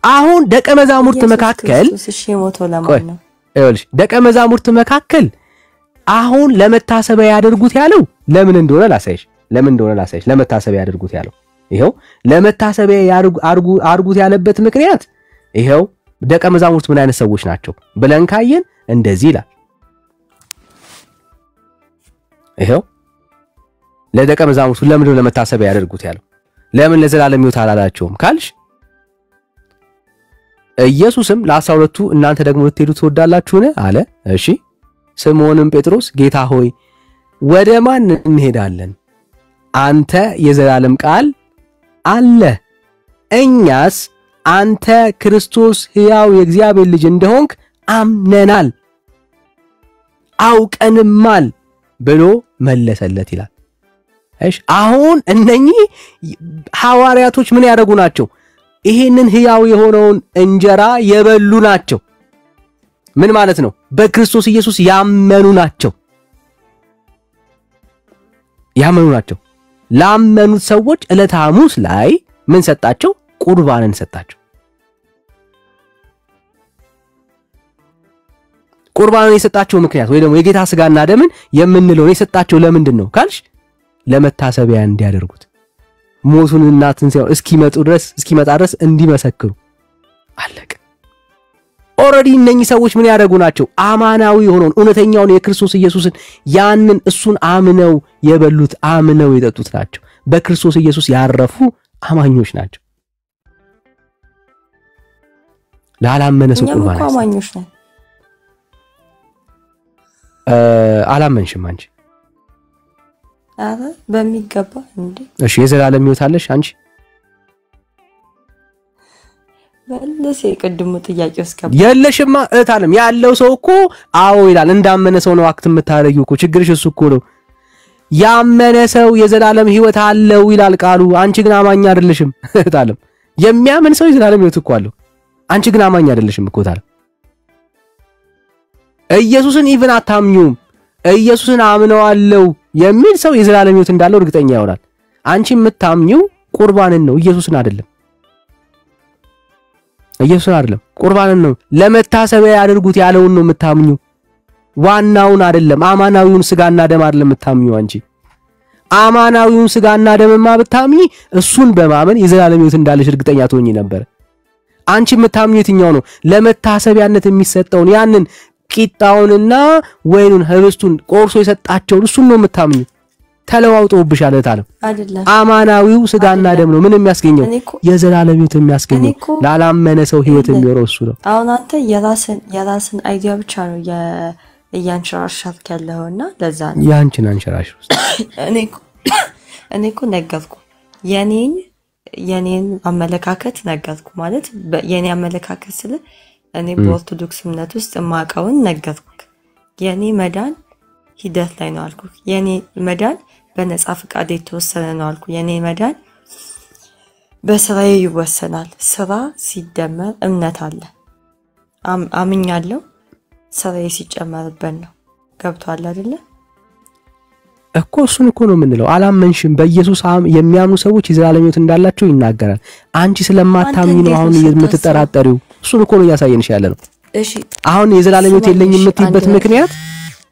S1: አሁን ደቀ መዛሙርት መካከል ደቀ መዛሙርት መካከል አሁን ለመታሰቢያ ያደርጉት ያለው ለምን እንደሆነ ላሳይሽ። ለመታሰቢያ ያደርጉት ያለው ይሄው ለመታሰቢያ ያርጉት ያለበት ምክንያት ይሄው ደቀ መዛሙርት ምን አይነት ሰዎች ናቸው ብለን ካየን እንደዚህ ይላል። ይሄው ለደቀ መዛሙርት ለምንድነው ለመታሰቢያ ያደርጉት ያለው? ለምን ለዘላለም ሕይወት አላላቸውም ካልሽ ኢየሱስም ለ12ቱ እናንተ ደግሞ ልትሄዱ ትወዳላችሁን አለ። እሺ ስምዖንም ጴጥሮስ ጌታ ሆይ ወደ ማን እንሄዳለን? አንተ የዘላለም ቃል አለ፣ እኛስ አንተ ክርስቶስ ሕያው የእግዚአብሔር ልጅ እንደሆንክ አምነናል አውቀንማል ብሎ መለሰለት ይላል። እሺ አሁን እነኚህ ሐዋርያቶች ምን ያደርጉ ናቸው? ይሄንን ሕያው የሆነውን እንጀራ የበሉ ናቸው። ምን ማለት ነው? በክርስቶስ ኢየሱስ ያመኑ ናቸው። ላመኑት ሰዎች ዕለተ ሐሙስ ላይ ምን ሰጣቸው? ቁርባንን ሰጣቸው። ቁርባንን የሰጣቸው ምክንያት ወይ ደግሞ የጌታ ሥጋና ደምን የምንለው የሰጣቸው ለምንድን ነው ካልሽ ለመታሰቢያ እንዲያደርጉት ሞቱንና ትንሣኤውን እስኪመጣ ድረስ እንዲመሰክሩ አለቀ። ኦሬዲ እነኚህ ሰዎች ምን ያደርጉ ናቸው? አማናዊ የሆነውን እውነተኛውን የክርስቶስ ኢየሱስን ያንን እሱን አምነው የበሉት አምነው የጠጡት ናቸው። በክርስቶስ ኢየሱስ ያረፉ አማኞች ናቸው። ላላመነ ሰው ቁርባን
S2: አማኞች ነን።
S1: አላመንሽም አንቺ?
S2: አረ በሚገባ እንዴ።
S1: እሺ የዘላለም ሕይወት አለሽ አንቺ?
S2: በለሴ ቅድሙ ጥያቄው እስከባ
S1: የለሽማ እታለም ያለው ሰው እኮ አዎ ይላል። እንዳመነ ሰው ነው አክት የምታረጊው እኮ ችግርሽ እሱ እኮ ነው። ያመነ ሰው የዘላለም ሕይወት አለው ይላል ቃሉ። አንቺ ግን አማኝ አይደለሽም እታለም። የሚያምን ሰው የዘላለም ሕይወት እኮ አለው። አንቺ ግን አማኝ አይደለሽም እኮ እታለም። ኢየሱስን ኢቭን አታምኙም። ኢየሱስን አምነዋለው የሚል ሰው የዘላለም ሕይወት እንዳለው እርግጠኛ ይሆናል። አንቺ የምታምኚው ቁርባንን ነው፣ ኢየሱስን አይደለም። ኢየሱስን አይደለም ቁርባንን ነው። ለመታሰቢያ ያድርጉት ያለውን ነው የምታምኚው፣ ዋናውን አይደለም። አማናዊውን ሥጋና ደም አይደለም የምታምኚው አንቺ። አማናዊውን ሥጋና ደምማ ብታምኚ እሱን በማመን የዘላለም ሕይወት እንዳለሽ እርግጠኛ ትሆኚ ነበር። አንቺ የምታምኚው የትኛው ነው? ለመታሰቢያነት የሚሰጠውን ያንን ቂጣውንና ወይኑን ህብስቱን ቆርሶ የሰጣቸውን እሱን ነው የምታምኚው። ተለዋውጦብሻል እታለም። አማናዊው ሥጋና ደም ነው ምን የሚያስገኘው? የዘላለም ሕይወት የሚያስገኘው። ላላመነ ሰው ሕይወት የሚኖረው እሱ ነው።
S2: አሁን አንተ የራስን አይዲያ ብቻ ነው ያንሸራሸርክ ያለውና ለዛ ነው
S1: ያንቺን አንሸራሽር ውስጥ
S2: እኔ እኮ ነገርኩ የኔን አመለካከት ነገርኩ። ማለት የኔ አመለካከት ስለ እኔ በኦርቶዶክስ እምነት ውስጥ ማቀውን ነገርኩ። የኔ መዳን ሂደት ላይ ነው አልኩ። የኔ መዳን በነጻ ፍቃድ የተወሰነ ነው አልኩ። የኔ መዳን በስራዬ ይወሰናል። ስራ ሲደመር እምነት አለ። አምኛለሁ ስራዬ ሲጨመርበት ነው። ገብቷል አይደለ
S1: እኮ? እሱን እኮ ነው የምንለው። አላመንሽም። በኢየሱስ የሚያምኑ ሰዎች የዘላለም ሕይወት እንዳላቸው ይናገራል። አንቺ ስለማታምኚ ነው አሁን የምትጠራጠሪው። እሱን እኮ ነው እያሳየንሽ ያለ ነው።
S2: እሺ
S1: አሁን የዘላለም ሕይወት የለኝም የምትይበት ምክንያት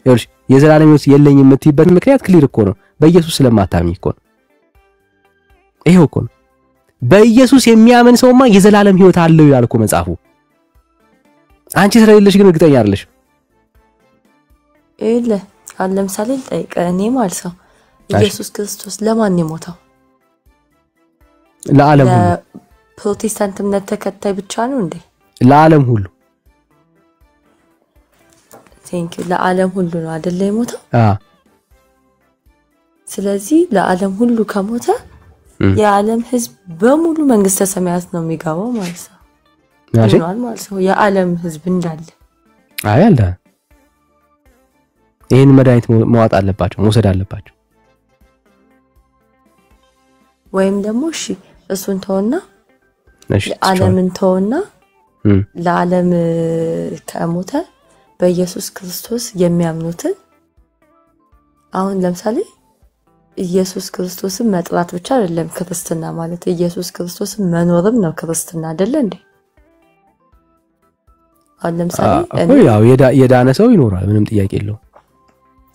S1: ይኸውልሽ፣ የዘላለም ሕይወት የለኝም የምትይበት ምክንያት ክሊር እኮ ነው። በኢየሱስ ስለማታምኚ እኮ ነው። ይሄው እኮ ነው። በኢየሱስ የሚያምን ሰውማ የዘላለም ሕይወት አለው ይላል እኮ መጽሐፉ። አንቺ ስለሌለሽ ግን እርግጠኛ አይደለሽ።
S2: አሁን ለምሳሌ እኔ ማለት ነው ኢየሱስ ክርስቶስ ለማን ነው የሞተው?
S1: ለዓለም ሁሉ።
S2: ፕሮቴስታንት እምነት ተከታይ ብቻ ነው እንዴ?
S1: ለዓለም ሁሉ።
S2: ቴንኪው። ለዓለም ሁሉ ነው አይደለ የሞተው? ስለዚህ ለዓለም ሁሉ ከሞተ የዓለም ሕዝብ በሙሉ መንግስተ ሰማያት ነው የሚገባው ማለት ነው። ማለት ነው የዓለም ሕዝብ እንዳለ
S1: አያለ ይሄን መድኃኒት መዋጥ አለባቸው፣ መውሰድ አለባቸው።
S2: ወይም ደግሞ እሺ እሱን ተውና ዓለምን ተውና ለዓለም ከሞተ በኢየሱስ ክርስቶስ የሚያምኑትን አሁን ለምሳሌ ኢየሱስ ክርስቶስን መጥራት ብቻ አይደለም ክርስትና ማለት፣ ኢየሱስ ክርስቶስን መኖርም ነው ክርስትና አይደለ እንዴ? አሁን ለምሳሌ
S1: ያው የዳነ ሰው ይኖራል፣ ምንም ጥያቄ የለውም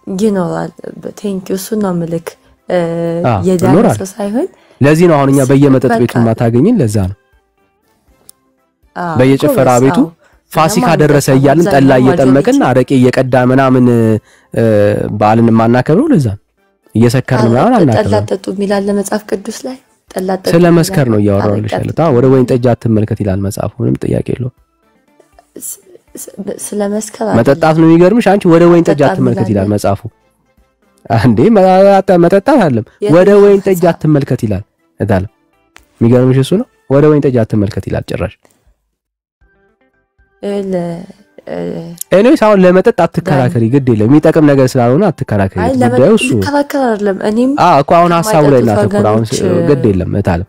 S2: ይኖራል። ቴንኪው። እሱ ነው ምልክ የዳነ ሰው ሳይሆን
S1: ለዚህ ነው አሁን እኛ በየመጠጥ ቤቱ ማታገኝን። ለዛ ነው በየጭፈራ ቤቱ ፋሲካ ደረሰ እያልን ጠላ እየጠመቅን አረቄ እየቀዳ ምናምን በዓልን ማናከብረው። ለዛ ነው እየሰከርን ምናምን አናከብረው።
S2: ጠላ ጠጡ ሚላል ለመጽሐፍ ቅዱስ ላይ
S1: ስለ መስከር ነው እያወራሁልሽ ያለው። ወደ ወይን ጠጅ አትመልከት ይላል መጽሐፉ። ምንም ጥያቄ የለውም።
S2: ስለ መስከር
S1: መጠጣት ነው የሚገርምሽ። አንቺ ወደ ወይን ጠጅ አትመልከት ይላል መጽሐፉ። አንዴ መጠጣት አይደለም ወደ ወይን ጠጅ አትመልከት ይላል እታለ። የሚገርምሽ እሱ ነው። ወደ ወይን ጠጅ አትመልከት ይላል ጭራሽ። እኔስ አሁን ለመጠጥ አትከራከሪ፣ ግድ የለም የሚጠቅም ነገር ስላልሆነ አትከራከሪ። ጉዳዩ እሱ እኮ አሁን ሐሳቡ ላይ እናተኩር። አሁን ግድ የለም እታለ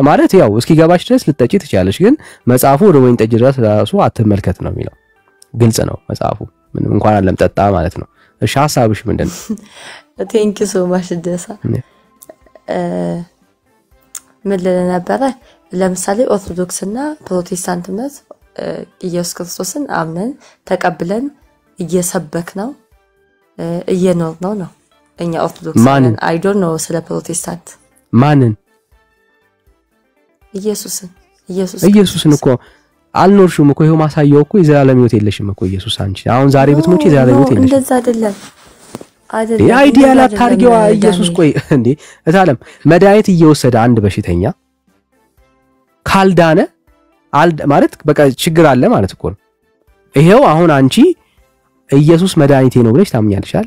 S1: ማለት ያው እስኪገባሽ ድረስ ልትጠጪ ትችያለሽ፣ ግን መጽሐፉ ወደ ወይን ጠጅ ድረስ ራሱ አትመልከት ነው የሚለው። ግልጽ ነው መጽሐፉ። ምንም እንኳን አለም ጠጣ ማለት ነው። እሺ ሐሳብሽ ምንድነው?
S2: ቴንክ ዩ ሶ ማች ደሳ ምን ለነበረ ለምሳሌ ኦርቶዶክስ እና ፕሮቴስታንት እምነት ኢየሱስ ክርስቶስን አምነን ተቀብለን እየሰበክ ነው እየኖር ነው። እኛ ኦርቶዶክስ ነን። አይ ዶንት ኖ ስለ ፕሮቴስታንት
S1: ማንን? ኢየሱስን እኮ አልኖርሽም እኮ። ይሄው ማሳየው እኮ የዘላለም ሕይወት የለሽም እኮ ኢየሱስ። አንቺ አሁን ዛሬ ብትሞጪ የዘላለም ሕይወት የለሽም።
S2: እንደዛ አይደለም
S1: አይዲያል አታርጊዋ ኢየሱስ። ቆይ እንዴ እታለም መድኃኒት እየወሰደ አንድ በሽተኛ ካልዳነ ማለት በቃ ችግር አለ ማለት እኮ ነው። ይሄው አሁን አንቺ ኢየሱስ መድኃኒቴ ነው ብለሽ ታምኛለሻል።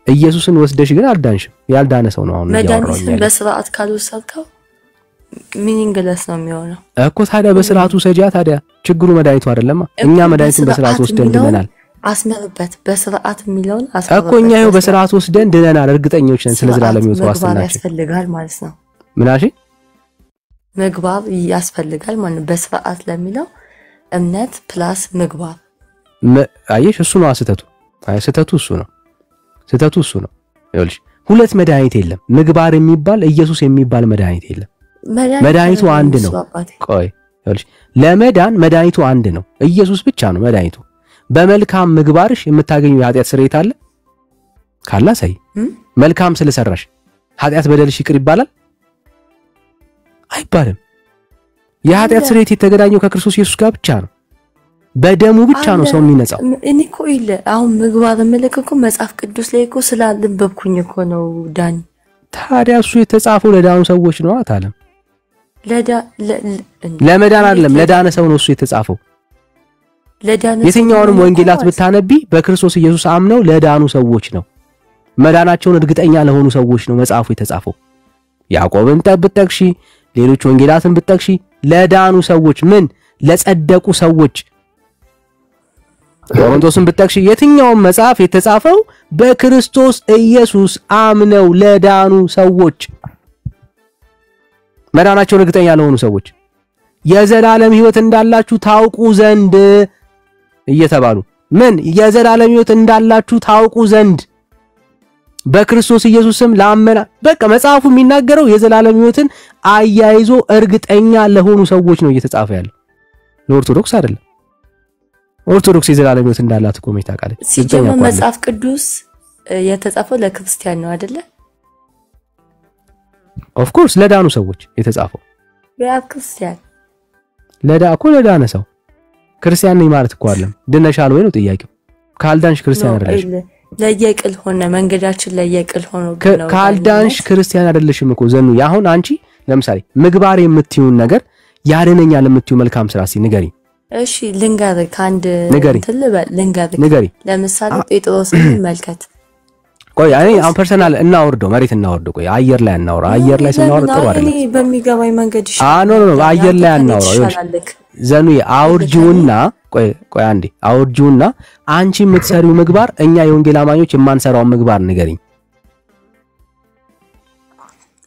S1: ኢየሱስን ወስደሽ ግን አልዳንሽም። ያልዳነ ሰው ነው አሁን
S2: መድኃኒትን በስርዓት ካልወሰድከው ሚኒንግለስ ነው የሚሆነው
S1: እኮ። ታዲያ በስርዓቱ ሰጃ። ታዲያ ችግሩ መድኃኒቱ አይደለም። እኛ መድኃኒትን በስርዓት ወስደን ድነናል።
S2: አስመርበት በስርዓት የሚለውን
S1: እኮ እኛ ይሄው በስርዓት ወስደን ድነናል። እርግጠኞች ነን ስለ ዘላለም ሕይወት ዋስትናችን
S2: ያስፈልጋል ማለት ነው።
S1: ምናሺ
S2: ምግባር ያስፈልጋል ማለት በስርዓት ለሚለው እምነት ፕላስ ምግባር።
S1: አየሽ እሱ ነው ስህተቱ። ስህተቱ እሱ ነው። ይኸውልሽ ሁለት መድኃኒት የለም። ምግባር የሚባል ኢየሱስ የሚባል መድኃኒት የለም። መድኃኒቱ አንድ ነው። ቆይ ይኸውልሽ ለመዳን መድኃኒቱ አንድ ነው። ኢየሱስ ብቻ ነው መድኃኒቱ። በመልካም ምግባርሽ የምታገኘው የኃጢአት ስርየት አለ ካላ ሳይ መልካም ስለሰራሽ ኃጢአት በደልሽ ይቅር ይባላል አይባልም። የኃጢአት ስርየት የተገናኘው ከክርስቶስ ኢየሱስ ጋር ብቻ ነው። በደሙ ብቻ ነው ሰው የሚነጻው።
S2: እኔ እኮ ይለ አሁን ምግባር መልከኮ መጽሐፍ ቅዱስ ላይ እኮ ስላልበብኩኝ እኮ ነው ዳን።
S1: ታዲያ እሱ የተጻፈው ለዳኑ ሰዎች ነው አታለም። ለመዳን አይደለም ለዳነ ሰው ነው እሱ የተጻፈው። የትኛውንም ወንጌላት ብታነቢ በክርስቶስ ኢየሱስ አምነው ለዳኑ ሰዎች ነው። መዳናቸውን እርግጠኛ ለሆኑ ሰዎች ነው መጽሐፉ የተጻፈው። ያዕቆብን ብትጠቅሺ ሌሎች ወንጌላትን ብትጠቅሺ ለዳኑ ሰዎች ምን ለጸደቁ ሰዎች ቆሮንቶስን ብትጠቅሺ የትኛውም መጽሐፍ የተጻፈው በክርስቶስ ኢየሱስ አምነው ለዳኑ ሰዎች መዳናቸውን እርግጠኛ ለሆኑ ሰዎች የዘላለም ሕይወት እንዳላችሁ ታውቁ ዘንድ እየተባሉ ምን የዘላለም ሕይወት እንዳላችሁ ታውቁ ዘንድ በክርስቶስ ኢየሱስም ለአመና በቃ መጽሐፉ የሚናገረው የዘላለም ሕይወትን አያይዞ እርግጠኛ ለሆኑ ሰዎች ነው እየተጻፈ ያለው። ለኦርቶዶክስ አይደለም። ኦርቶዶክስ የዘላለም ሕይወት እንዳላት እኮ ታውቃለች።
S2: ሲጀመር መጽሐፍ ቅዱስ የተጻፈው ለክርስቲያን ነው አይደለ?
S1: ኦፍ ኮርስ ለዳኑ ሰዎች የተጻፈው።
S2: ለክርስቲያን
S1: ለዳነ ሰው ክርስቲያን ነኝ ማለት እኮ አይደለም። ድነሻል ወይ ነው ጥያቄው። ካልዳንሽ ክርስቲያን አይደለሽ።
S2: ለየቅል ሆነ መንገዳችን ለየቅል ሆኖ
S1: ግን ካልዳንሽ ክርስቲያን አይደለሽም እኮ ዘኑ። ያሁን አንቺ ለምሳሌ ምግባር የምትዩን ነገር ያድነኛል የምትዩ መልካም ስራ እስቲ ንገሪ።
S2: እሺ ልንገርህ አንድ ልንገርህ ለምሳሌ ጴጥሮስን መልከት።
S1: ቆይ እኔ አሁን ፐርሰናል እናወርደው መሬት እናወርደው። ቆይ አየር ላይ እናወራ። አየር ላይ ስናወራ ጥሩ አይደለም።
S2: እኔ በሚገባኝ መንገድ
S1: ኖ አየር ላይ እናወራ ዘኑ። አውርጂውና ቆይ አንዴ አውርጂውና አንቺ የምትሰሪው ምግባር እኛ የወንጌል አማኞች የማንሰራው ምግባር ንገሪኝ።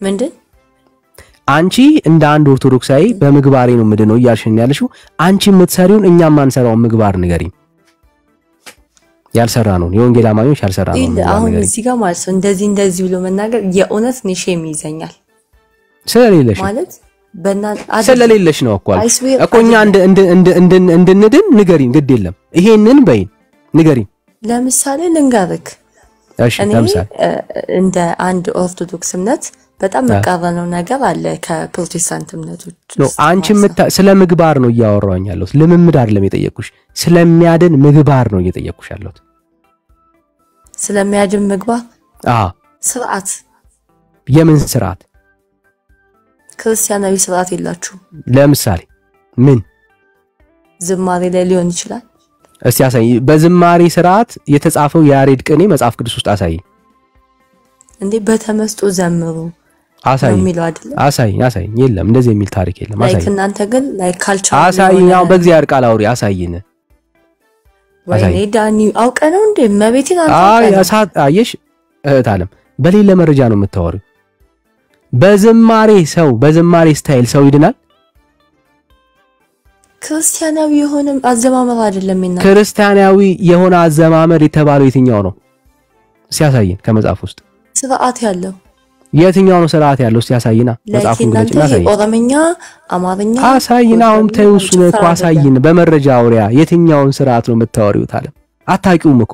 S2: ምንድን?
S1: አንቺ እንደ አንድ ኦርቶዶክሳዊ በምግባሬ ነው ምንድነው እያልሽኝ ያለሽው? አንቺ የምትሰሪውን እኛ የማንሰራው ምግባር ንገሪኝ። ያልሰራ ነው የወንጌል አማኞች ያልሰራ ነው።
S2: አሁን እዚህ ጋር ማለት ነው እንደዚህ ብሎ መናገር የእውነት ሼም ይዘኛል።
S1: ስለሌለሽ
S2: ማለት
S1: ስለሌለሽ ነው እኮ እኛ እንድንድን ንገሪኝ። ግድ የለም ይሄንን በይን ንገሪኝ።
S2: ለምሳሌ ልንገርክ።
S1: እሺ ለምሳሌ
S2: እንደ አንድ ኦርቶዶክስ እምነት በጣም መቃረነው ነገር አለ ከፕሮቴስታንት እምነቶች
S1: ነው። አንቺ ስለ ምግባር ነው እያወራኝ ያለሁት። ልምምድ አይደለም የጠየቅኩሽ። ስለሚያድን ምግባር ነው እየጠየቅኩሽ ያለሁት። ስለሚያድን ምግባር ስርዓት የምን ስርዓት?
S2: ክርስቲያናዊ ስርዓት የላችሁ?
S1: ለምሳሌ ምን?
S2: ዝማሬ ላይ ሊሆን ይችላል።
S1: እስቲ አሳይ። በዝማሬ ስርዓት የተጻፈው የያሬድ ቅኔ መጽሐፍ ቅዱስ ውስጥ አሳይ።
S2: እንዴ በተመስጦ ዘምሩ
S1: አሳይ
S2: የሚለው አይደለም?
S1: አሳይ። የለም እንደዚህ የሚል ታሪክ የለም። አሳይ።
S2: እናንተ ግን ካልቸር
S1: አሳይ። ያው በእግዚአብሔር ቃል አውሪ አሳይን።
S2: ወይኔ ዳኒ አውቀ ነው እንዴ? መቤቴን አንተ
S1: አየሽ እህት ዓለም በሌለ መረጃ ነው የምታወሪው። በዝማሬ ስታይል ሰው ይድናል?
S2: ክርስቲያናዊ የሆነ አዘማመር አይደለም እና
S1: ክርስቲያናዊ የሆነ አዘማመር የተባለው የትኛው ነው? ሲያሳይን ከመጽሐፍ ውስጥ
S2: ስርዓት ያለው
S1: የትኛው ነው? ስርዓት ያለው ሲያሳይና መጽሐፉን ግለጭና አሳይን።
S2: ኦሮምኛ፣ አማርኛ
S1: አሳይን። አሁን ተይውሱን እኮ አሳይን። በመረጃ አውሪያ የትኛውን ስርዓት ነው የምታወሪው? ታለም አታውቂውም እኮ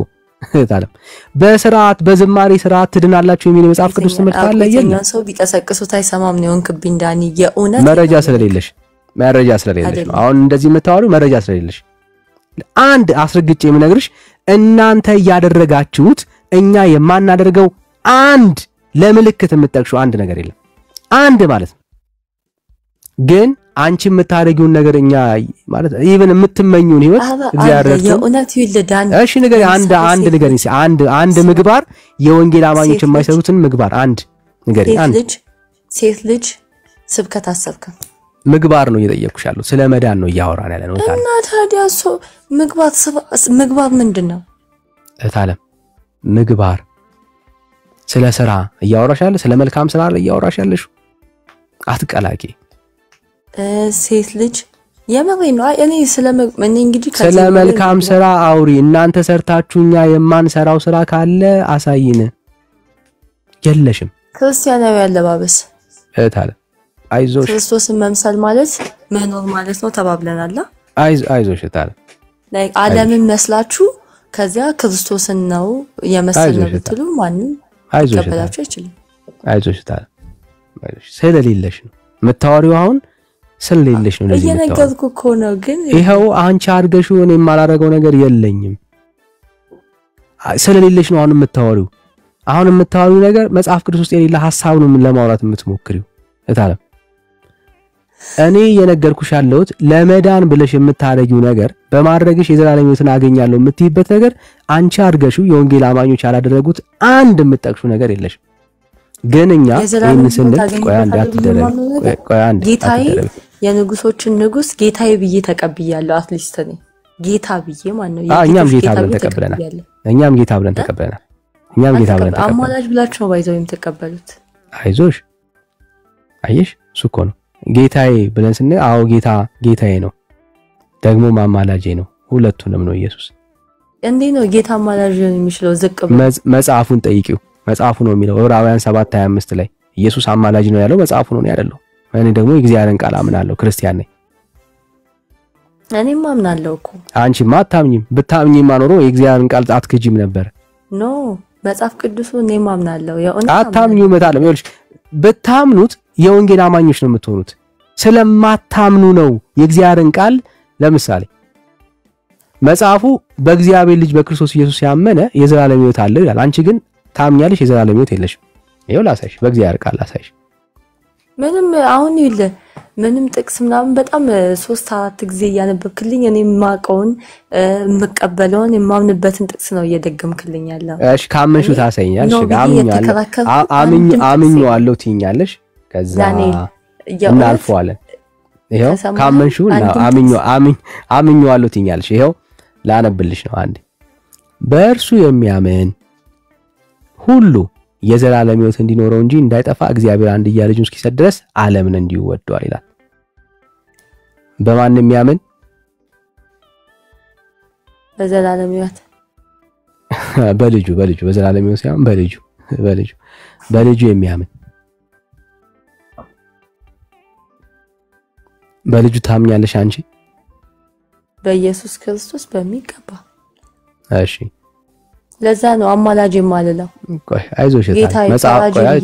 S1: ታለም። በስርዓት በዝማሬ ስርዓት ትድናላችሁ የሚል መጽሐፍ ቅዱስ ትምህርት አለ? የለም።
S2: ሰው ቢቀሰቅሱት አይሰማም ነው እንክብኝ ዳኒ። የኡነት
S1: መረጃ ስለሌለሽ ነው አሁን እንደዚህ የምታወሪው። መረጃ ስለሌለሽ አንድ አስረግጬ የምነግርሽ እናንተ ያደረጋችሁት እኛ የማናደርገው አንድ ለምልክት የምትጠቅሽው አንድ ነገር የለም። አንድ ማለት ነው። ግን አንቺ የምታደርጊውን ነገር እኛ ማለት ኢቭን የምትመኙን ህይወት እግዚአብሔር
S2: የኡነት ይልዳን።
S1: እሺ ነገር አንድ ነገር አንድ ምግባር የወንጌል አማኞች የማይሰሩትን ምግባር አንድ ነገር
S2: ሴት ልጅ ስብከት አሰብከ
S1: ምግባር ነው እየጠየቅኩሻለሁ። ስለ መዳን ነው እያወራን ያለ ነው።
S2: እና ታዲያ ምግባር ምንድነው?
S1: እታለም ምግባር ስለ ስራ እያወራሻለሁ። ስለ መልካም ስራ እያወራሻለሽ። አትቀላቂ።
S2: ሴት ልጅ የመረኝ ነው። እኔ እንግዲህ
S1: ስለ መልካም ስራ አውሪ። እናንተ ሰርታችሁኛ የማንሰራው ስራ ካለ አሳይን። የለሽም።
S2: ክርስቲያናዊ አለባበስ
S1: እታለም አይዞሽ።
S2: ክርስቶስን መምሰል ማለት መኖር ማለት ነው ተባብለናል።
S1: አይዞሽ እታለም
S2: ዓለምን መስላችሁ ከዚያ ክርስቶስን ነው የመሰልነው ብትሉ ማንም ይቀበላችሁ አይችልም።
S1: አይዞሽ እታለም ስለሌለሽ ነው የምታወሪው። አሁን ስለሌለሽ ነው እንደዚህ የምታወሪው።
S2: እየነገርኩ እኮ ነው። ግን
S1: ይሄው አንቺ አድርገሽው እኔ የማላደርገው ነገር የለኝም። ስለሌለሽ ነው አሁን የምታወሪው። አሁን የምታወሪው ነገር መጽሐፍ ቅዱስ ውስጥ የሌለ ሐሳብ ነው ለማውራት የምትሞክሪው እታለም። እኔ የነገርኩሽ ያለሁት ለመዳን ብለሽ የምታረጊው ነገር በማድረግሽ የዘላለም ሕይወትን አገኛለሁ የምትይበት ነገር አንቺ አድርገሽው የወንጌል አማኞች ያላደረጉት አንድ የምትጠቅሽው ነገር የለሽ። ግን እኛ ይሄን ስንል ቆይ አንድ
S2: ጌታዬ የንጉሶችን ንጉስ ጌታዬ ብዬ ተቀብያለሁ። አትሊስት እኔ ጌታ ብዬ ማን ነው?
S1: እኛም ጌታ ብለን ተቀብለናል። እኛም ጌታ ብለን ተቀብለናል።
S2: አማላጅ ብላችሁ ነው ባይዘው የምትቀበሉት።
S1: አይዞሽ አየሽ እሱ እኮ ነው ጌታዬ ብለን ስንል። አዎ ጌታዬ ነው ደግሞ ማማላጄ ነው። ሁለቱንም ነው ኢየሱስ።
S2: እንዴ ነው ጌታ ማማላጅ የሚችለው? ዝቅ
S1: መጽሐፉን ጠይቂው። መጽሐፉ ነው የሚለው ዕብራውያን 7:25 ላይ ኢየሱስ አማላጅ ነው ያለው መጽሐፉ ነው ያለው። እኔ ደግሞ የእግዚአብሔርን ቃል አምናለሁ፣ ክርስቲያን ነኝ።
S2: እኔም አምናለሁ እኮ።
S1: አንቺማ አታምኚም። ብታምኚማ ኖሮ የእግዚአብሔርን ቃል አትክጂም ነበር።
S2: ኖ መጽሐፍ ቅዱሱ እኔም አምናለሁ። የሆነ
S1: አታምኚው መታለም። ይኸውልሽ ብታምኑት የወንጌል አማኞች ነው የምትሆኑት። ስለማታምኑ ነው የእግዚአብሔርን ቃል ለምሳሌ መጽሐፉ በእግዚአብሔር ልጅ በክርስቶስ ኢየሱስ ያመነ የዘላለም ሕይወት አለው ይላል። አንቺ ግን ታምኛለሽ፣ የዘላለም ሕይወት የለሽም። ይኸው ላሳይሽ፣ በእግዚአብሔር ቃል ላሳይሽ።
S2: ምንም አሁን ይል ምንም ጥቅስ ምናምን በጣም 3-4 ጊዜ እያነበብክልኝ እኔ የማውቀውን የምቀበለውን የማምንበትን ጥቅስ ነው እየደገምክልኝ ያለው።
S1: እሺ ካመንሹ ታሳይኛለሽ። አምኛለሁ ትይኛለሽ። ከዛ እናልፈዋለን። ይሄው ካመንሹ አምኛለሁ ትይኛለሽ። ይሄው ላነብልሽ ነው አንዴ። በእርሱ የሚያምን ሁሉ የዘላለም ሕይወት እንዲኖረው እንጂ እንዳይጠፋ እግዚአብሔር አንድያ ልጁን እስኪሰጥ ድረስ ዓለምን እንዲሁ ወዷል ይላል። በማን የሚያምን?
S2: በዘላለም ሕይወት
S1: በልጁ በዘላለም ሕይወት ሳይሆን በልጁ የሚያምን። በልጁ ታምኛለሽ አንቺ?
S2: በኢየሱስ ክርስቶስ በሚገባ።
S1: እሺ
S2: ለዛ ነው አማላጅ የማልለው።
S1: ቆይ አይዞሽ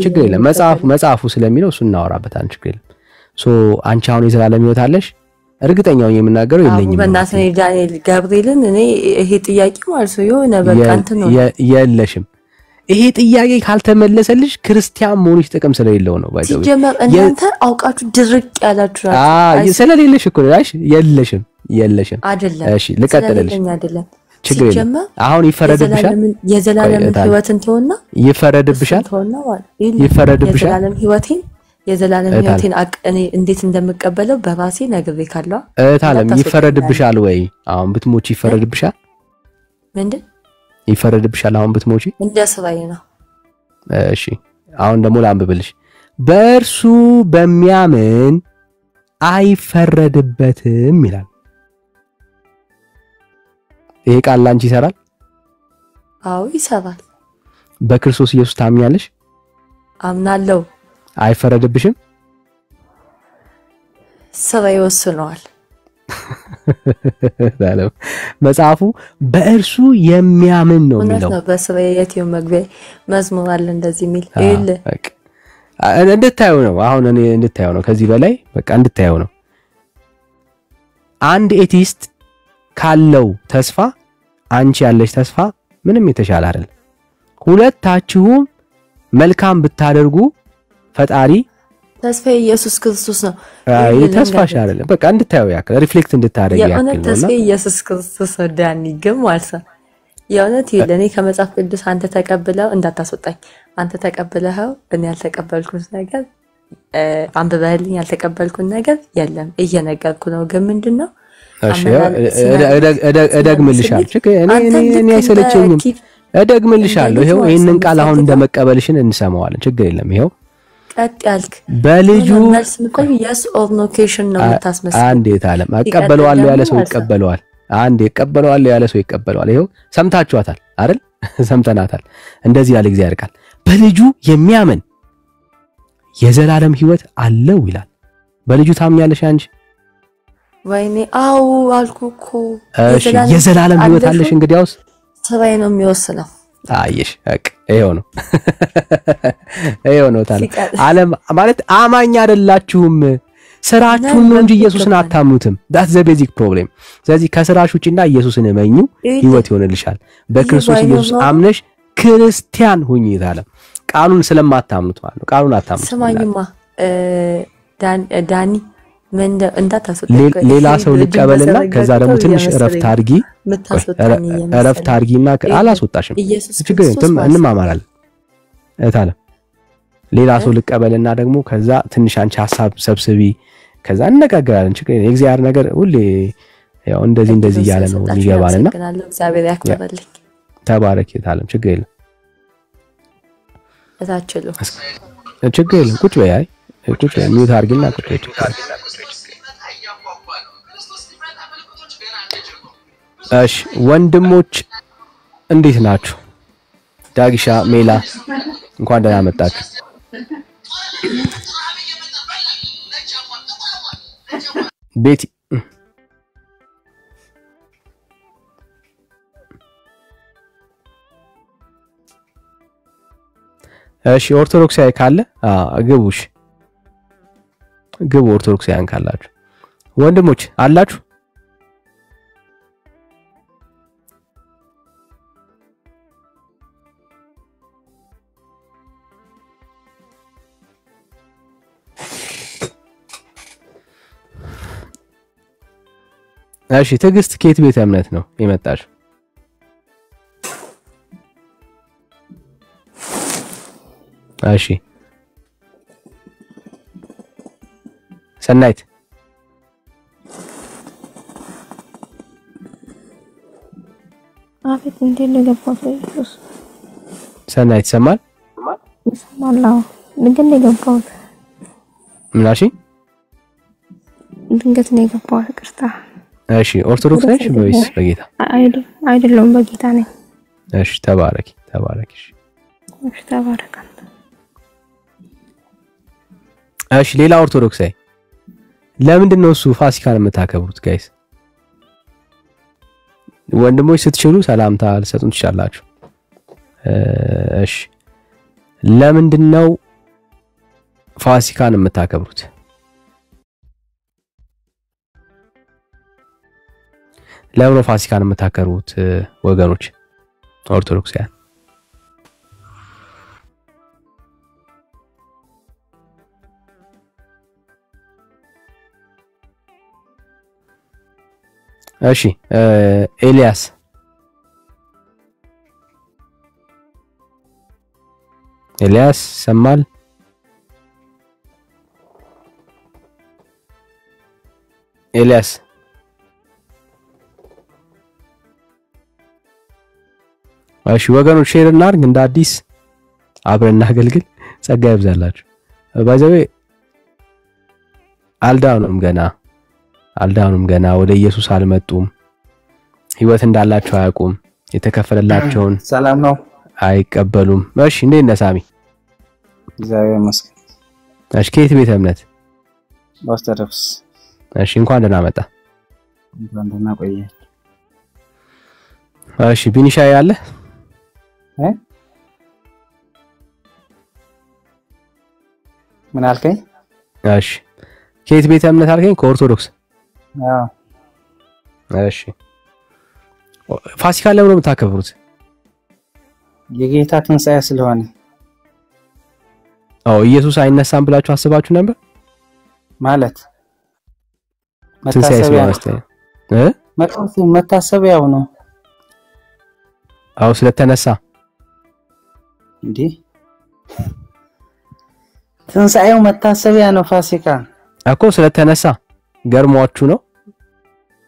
S1: ችግር የለም። መጽሐፉ ስለሚለው እሱ እናወራበታለን። ችግር የለም። አንቺ አሁን የዘላለም ሕይወት አለሽ? እርግጠኛው የምናገረው የለኝም።
S2: በእናትህ ዳንኤል ገብርኤልን እኔ ይሄ ጥያቄ ማለት ነው የሆነ በቃ እንትን ነው።
S1: የለሽም። ይሄ ጥያቄ ካልተመለሰልሽ ክርስቲያን መሆንሽ ጥቅም ስለሌለው ነው ባይዘው
S2: ሲጀመር እናንተ አውቃችሁ ድርቅ ያላችሁ ናችሁ
S1: ስለሌለሽ እኮ ነሽ የለሽም
S2: አይደለም
S1: እሺ ልቀጥልልሽ
S2: አይደለም
S1: ችግር የለም አሁን ይፈረድብሻል
S2: የዘላለም ህይወትን ተወና
S1: ይፈረድብሻል
S2: የዘላለም ህይወቴን እኔ እንዴት እንደምቀበለው በራሴ ነግሬ ካለው
S1: ታለም ይፈረድብሻል ወይ አሁን ብትሞቺ ይፈረድብሻል
S2: ምንድን
S1: ይፈረድብሻል አሁን ብትሞቺ
S2: እንደ ስራዬ ነው
S1: እሺ አሁን ደግሞ ላንብብልሽ በእርሱ በሚያምን አይፈረድበትም ይላል ይሄ ቃል ላንቺ ይሰራል
S2: አዎ ይሰራል
S1: በክርስቶስ ኢየሱስ ታምኛለሽ
S2: አምናለሁ
S1: አይፈረድብሽም
S2: ስራዬ ወስኗል
S1: ታለም መጽሐፉ በእርሱ የሚያምን ነው የሚለው
S2: ነው በስራዬ የትም መግቢያ መዝሙር አለ እንደዚህ የሚል ይል
S1: እንድታዩ ነው አሁን እኔ እንድታዩ ነው ከዚህ በላይ በቃ እንድታዩ ነው አንድ ኤቲስት ካለው ተስፋ አንቺ ያለሽ ተስፋ ምንም የተሻለ አይደል ሁለታችሁም መልካም ብታደርጉ ፈጣሪ
S2: ተስፋ ኢየሱስ ክርስቶስ ነው
S1: አይ ተስፋሽ አይደለም በቃ እንድታዩ ያክል ሪፍሌክት እንድታረጊ ያክል ነው
S2: ተስፋ ኢየሱስ ክርስቶስ ዳኒ ገማልሳ የእውነት ይለኔ ከመጽሐፍ ቅዱስ አንተ ተቀበለው እንዳታስወጣኝ አንተ ተቀበለው እኔ ያልተቀበልኩት ነገር አንብበልኝ ያልተቀበልኩት ነገር የለም እየነገርኩ ነው ግን ምንድነው
S1: እሺ እደግምልሻለሁ እኔ አይሰለቸኝም እደግምልሻለሁ ይሄው ይሄንን ቃል አሁን እንደመቀበልሽን እንሰማዋለን ችግር የለም ይሄው
S2: ቀጥ ያልክ
S1: በልጁ
S2: መልስ ምቆይ yes or no question ነው የምታስመስለው
S1: አንዴ ታለም አቀበለዋለሁ ያለ ሰው ይቀበለዋል አንዴ ይቀበለዋለሁ ያለ ሰው ይቀበለዋል ይሄው ሰምታችኋታል አይደል ሰምተናታል እንደዚህ ያለ እግዚአብሔር ቃል በልጁ የሚያምን የዘላለም ህይወት አለው ይላል በልጁ ታምኛለሽ አንቺ
S2: ወይኔ አው አልኩኮ
S1: የዘላለም ህይወት አለሽ እንግዲያውስ
S2: ስራዬ ነው የሚወስነው
S1: አይሽ በቃ ይሄው ነው ታለ ዓለም ማለት አማኝ አይደላችሁም ስራችሁን ነው እንጂ ኢየሱስን አታምኑትም that's the basic problem ስለዚህ ከስራሽ ውጪና ኢየሱስን እመኙ ህይወት ይሆንልሻል በክርስቶስ ኢየሱስ አምነሽ ክርስቲያን ሁኚ ታለ ቃሉን ስለማታምኑት ማለት ነው ቃሉን አታምኑት
S2: ስማኝማ ዳኒ ምን እንዳታስወጣኝ
S1: ሌላ ሰው ልቀበልና ከዛ ደግሞ ትንሽ እረፍት አድርጊና አላስወጣሽም ችግር የለም እንማማራለን እታለ ሌላ ሰው ልቀበልና ደግሞ ከዛ ትንሽ አንቺ ሐሳብ ሰብስቢ ከዛ እንነጋገራለን ችግር የለም የእግዚአብሔር ነገር ሁሌ ያው እንደዚህ ያለ ነው ይገባልና
S2: እግዚአብሔር ያክብርልኝ
S1: ተባረክ እታለም ችግር የለም
S2: እታችሉ
S1: ችግር የለም ቁጭ በይ ቁጭ በይ ሚውት አድርጊና ቁጭ በይ እሺ ወንድሞች እንዴት ናችሁ ዳግሻ ሜላ እንኳን ደህና መጣችሁ ቤቲ እሺ ኦርቶዶክሳዊ ካለ ግቡሽ ግቡ ኦርቶዶክሳውያን ካላችሁ ወንድሞች አላችሁ እሺ ትግስት ከየት ቤተ እምነት ነው የመጣሽ እሺ ሰናይት
S3: አቤት እንዴት ነው የገባው ኢየሱስ
S1: ሰናይት ሰማል
S3: ሰማላው ድንገት ነው የገባው
S1: ምናሺ
S3: ድንገት ነው የገባው ይቅርታ
S1: እሺ ኦርቶዶክስ ነሽ ወይስ በጌታ
S3: አይደለም በጌታ ነኝ
S1: እሺ ተባረኪ
S3: እሺ ተባረክ
S1: እሺ ሌላ ኦርቶዶክሳዊ ለምንድን ነው እሱ ፋሲካን የምታከብሩት ጋይስ ወንድሞች ስትችሉ ሰላምታ ልሰጡን ትችላላችሁ እሺ ለምንድን ነው ፋሲካን የምታከብሩት ለምን ፋሲካን የምታከብሩት ወገኖች ኦርቶዶክሳውያን እሺ ኤልያስ ሰማል ኤልያስ እሺ ወገኖች ሼር እናድርግ እንደ አዲስ አብረን እናገልግል ጸጋ ይብዛላችሁ ባይዘዌ አልዳኑም ገና ወደ ኢየሱስ አልመጡም ህይወት እንዳላቸው አያውቁም የተከፈለላቸውን
S4: ሰላም ነው
S1: አይቀበሉም እሺ እንዴት ነህ ሳሚ
S4: እግዚአብሔር ይመስገን
S1: እሺ ከየት ቤተ እምነት
S4: ኦርቶዶክስ
S1: እሺ እንኳን ደህና መጣ
S4: እንኳን ደህና ቆየ
S1: እሺ ቢኒሻ ያለ
S4: ምን አልከኝ
S1: እሺ ከየት ቤተ እምነት አልከኝ ከኦርቶዶክስ
S4: አዎ
S1: እሺ ፋሲካ ለምን ነው የምታከብሩት
S4: የጌታ ትንሣኤ ስለሆነ
S1: ኢየሱስ አይነሳም ብላችሁ አስባችሁ ነበር
S4: ማለት መታሰቢያው ነው
S1: ስለተነሳ
S4: እንዴ ትንሣኤው መታሰቢያ ነው ፋሲካ
S1: እኮ ስለተነሳ ገርሟችሁ ነው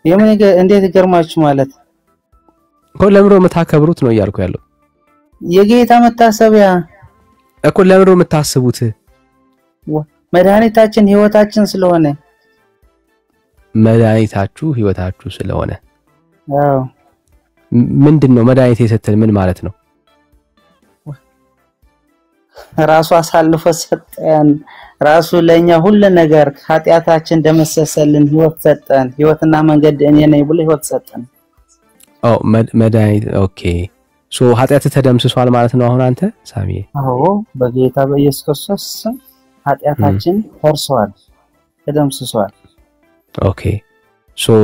S4: የምን እንዴት ገርማችሁ ማለት
S1: እኮ ለምሮ መታከብሩት ነው እያልኩ ያለው
S4: የጌታ መታሰቢያ
S1: እኮ ለምሮ መታሰቡት
S4: መድኃኒታችን ህይወታችን ስለሆነ
S1: መድኃኒታችሁ ህይወታችሁ ስለሆነ
S4: አዎ
S1: ምንድነው መድኃኒት የሰጠን ምን ማለት ነው
S4: ራሱ አሳልፎ ሰጠን ራሱ ለኛ ሁሉ ነገር ኃጢያታችን ደመሰሰልን ህይወት ሰጠን ህይወትና መንገድ እኔ ነኝ ብሎ ህይወት ሰጠን
S1: መድኃኒት ኦኬ ሶ ኃጢያት ተደምስሷል ማለት ነው አሁን አንተ ሳሚ
S4: አዎ በጌታ በኢየሱስ ክርስቶስ ኃጢያታችን ፈርሷል ተደምስሷል
S1: ኦኬ ሶ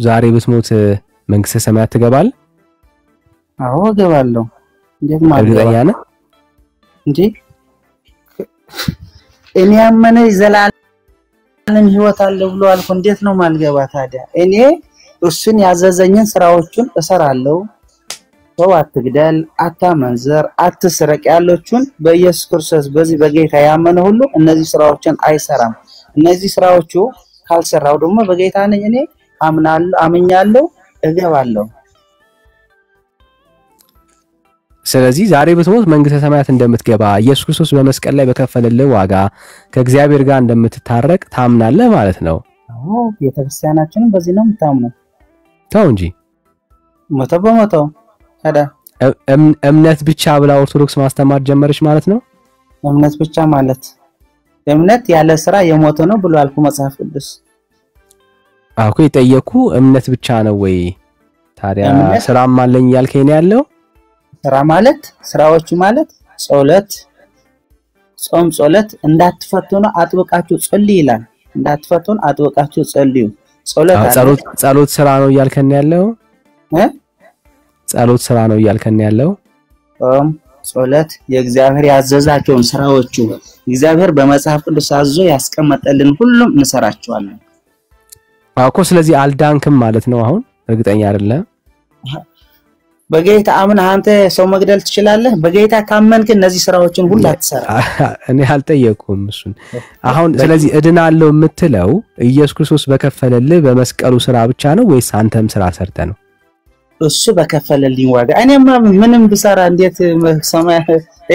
S1: ዛሬ ብትሞት መንግስተ ሰማያት ትገባል
S4: አዎ እገባለሁ እንዴት ማለት
S1: እርግጠኛ ነህ
S4: እንዴ እኔ ያመነ ዘላለም ህይወት አለ ብሎ አልኩ እንዴት ነው ማልገባ ታዲያ እኔ እሱን ያዘዘኝን ስራዎችን እሰራለሁ ሰው አትግደል አታመንዝር አትስረቅ ያለችውን በኢየሱስ ክርስቶስ በዚህ በጌታ ያመነ ሁሉ እነዚህ ስራዎችን አይሰራም እነዚህ ስራዎቹ ካልሰራው ደግሞ በጌታ ነኝ እኔ አምኛለሁ እገባለሁ
S1: ስለዚህ ዛሬ ብትሞት መንግስተ ሰማያት እንደምትገባ ኢየሱስ ክርስቶስ በመስቀል ላይ በከፈለልህ ዋጋ ከእግዚአብሔር ጋር እንደምትታረቅ ታምናለህ ማለት ነው
S4: አዎ ቤተክርስቲያናችንን በዚህ ነው የምታምነው
S1: ታው እንጂ
S4: መቶ ታዲያ
S1: እምነት ብቻ ብላ ኦርቶዶክስ ማስተማር ጀመረች ማለት ነው
S4: እምነት ብቻ ማለት እምነት ያለ ስራ የሞተ ነው ብሎ አልኩ መጽሐፍ ቅዱስ
S1: አኮ ይጠየቁ እምነት ብቻ ነው ወይ ታዲያ ስራም አለኝ ያልከኝ ያለው
S4: ስራ ማለት ስራዎቹ ማለት ጾለት ጾም ጾለት እንዳትፈቱና አጥብቃችሁ ጸልዩ ይላል እንዳትፈቱን አጥብቃችሁ ጸልዩ ጸሎት
S1: ስራ ነው ያልከኝ ያለው ጸሎት ስራ ነው ያልከኝ ያለው ጾለት
S4: የእግዚአብሔር ያዘዛቸውን ስራዎቹ እግዚአብሔር በመጽሐፍ ቅዱስ አዞ ያስቀመጠልን ሁሉም እንሰራቸዋለን
S1: አኮ ስለዚህ አልዳንክም ማለት ነው አሁን እርግጠኛ አይደለም
S4: በጌታ አምና አንተ ሰው መግደል ትችላለህ በጌታ ካመንክ እነዚህ ስራዎችን ሁሉ አትሰራ
S1: እኔ አልጠየቅኩም እሱን አሁን ስለዚህ እድናለሁ የምትለው ኢየሱስ ክርስቶስ በከፈለልህ በመስቀሉ ስራ ብቻ ነው ወይስ አንተም ስራ ሰርተ ነው
S4: እሱ በከፈለልኝ ዋጋ እኔማ ምንም ብሰራ እንዴት ሰማይ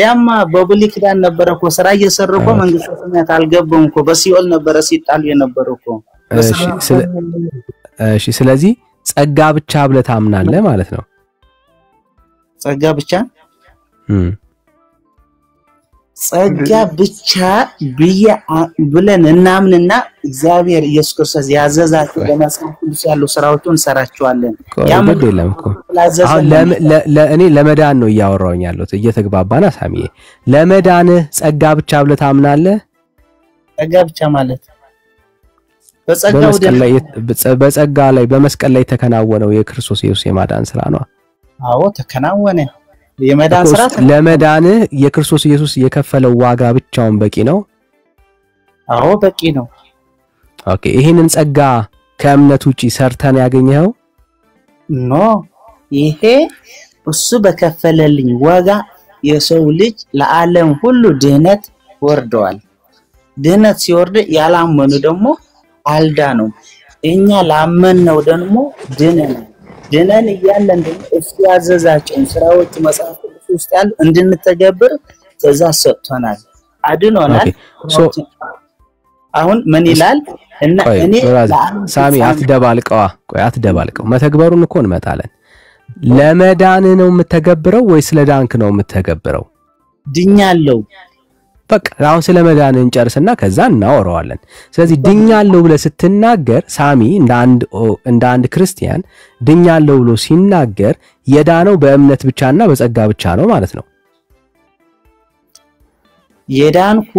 S4: ያማ በብሉይ ኪዳን ነበረኮ ስራ እየሰረኮ መንግስተ ሰማያት አልገባምኮ በሲኦል ነበረ ሲጣሉ የነበረኮ
S1: እሺ ስለዚህ ጸጋ ብቻ ብለህ ታምናለህ ማለት ነው
S4: ጸጋ ብቻ ብለን እናምንና እግዚአብሔር ኢየሱስ ክርስቶስ ያዘዛቸው በመጽሐፍ ቅዱስ ያሉ ስራዎችን እንሰራቸዋለን
S1: ያመደለምኮ አሁን ለእኔ ለመዳን ነው ያወራውኝ ያለሁት እየተግባባና ሳሚዬ ለመዳን ጸጋ ብቻ ብለህ ታምናለህ
S4: ጸጋ ብቻ ማለት
S1: በጸጋ ላይ በመስቀል ላይ ተከናወነው የክርስቶስ ኢየሱስ የማዳን ስራ ነው
S4: አዎ ተከናወነ የመዳን ስራ
S1: ለመዳን የክርስቶስ ኢየሱስ የከፈለው ዋጋ ብቻውን በቂ ነው
S4: አዎ በቂ ነው
S1: ኦኬ ይሄንን ጸጋ ከእምነት ውጪ ሰርተን ያገኘው
S4: ኖ ይሄ እሱ በከፈለልኝ ዋጋ የሰው ልጅ ለዓለም ሁሉ ድህነት ወርደዋል። ድህነት ሲወርድ ያላመኑ ደግሞ አልዳኑም። እኛ ላመንነው ደግሞ ድነን እያለን ደግሞ እሱ ያዘዛቸውን ስራዎች መጽሐፍ ቅዱስ ውስጥ ያሉ እንድንተገብር ትእዛዝ ሰጥቶናል፣ አድኖናል። አሁን ምን ይላል? እና እኔ
S1: ሳሚ አትደባልቀው መተግበሩን እኮ እንመጣለን። ለመዳን ነው የምትተገብረው ወይስ ለዳንክ ነው የምትተገብረው?
S4: ድኛለሁ።
S1: በቃ አሁን ስለ መዳን እንጨርስና ከዛ እናወራዋለን። ስለዚህ ድኛለሁ ብለህ ስትናገር ሳሚ እንደ አንድ ክርስቲያን ድኛለሁ ብሎ ሲናገር የዳነው በእምነት ብቻና በጸጋ ብቻ ነው ማለት ነው።
S4: የዳንኩ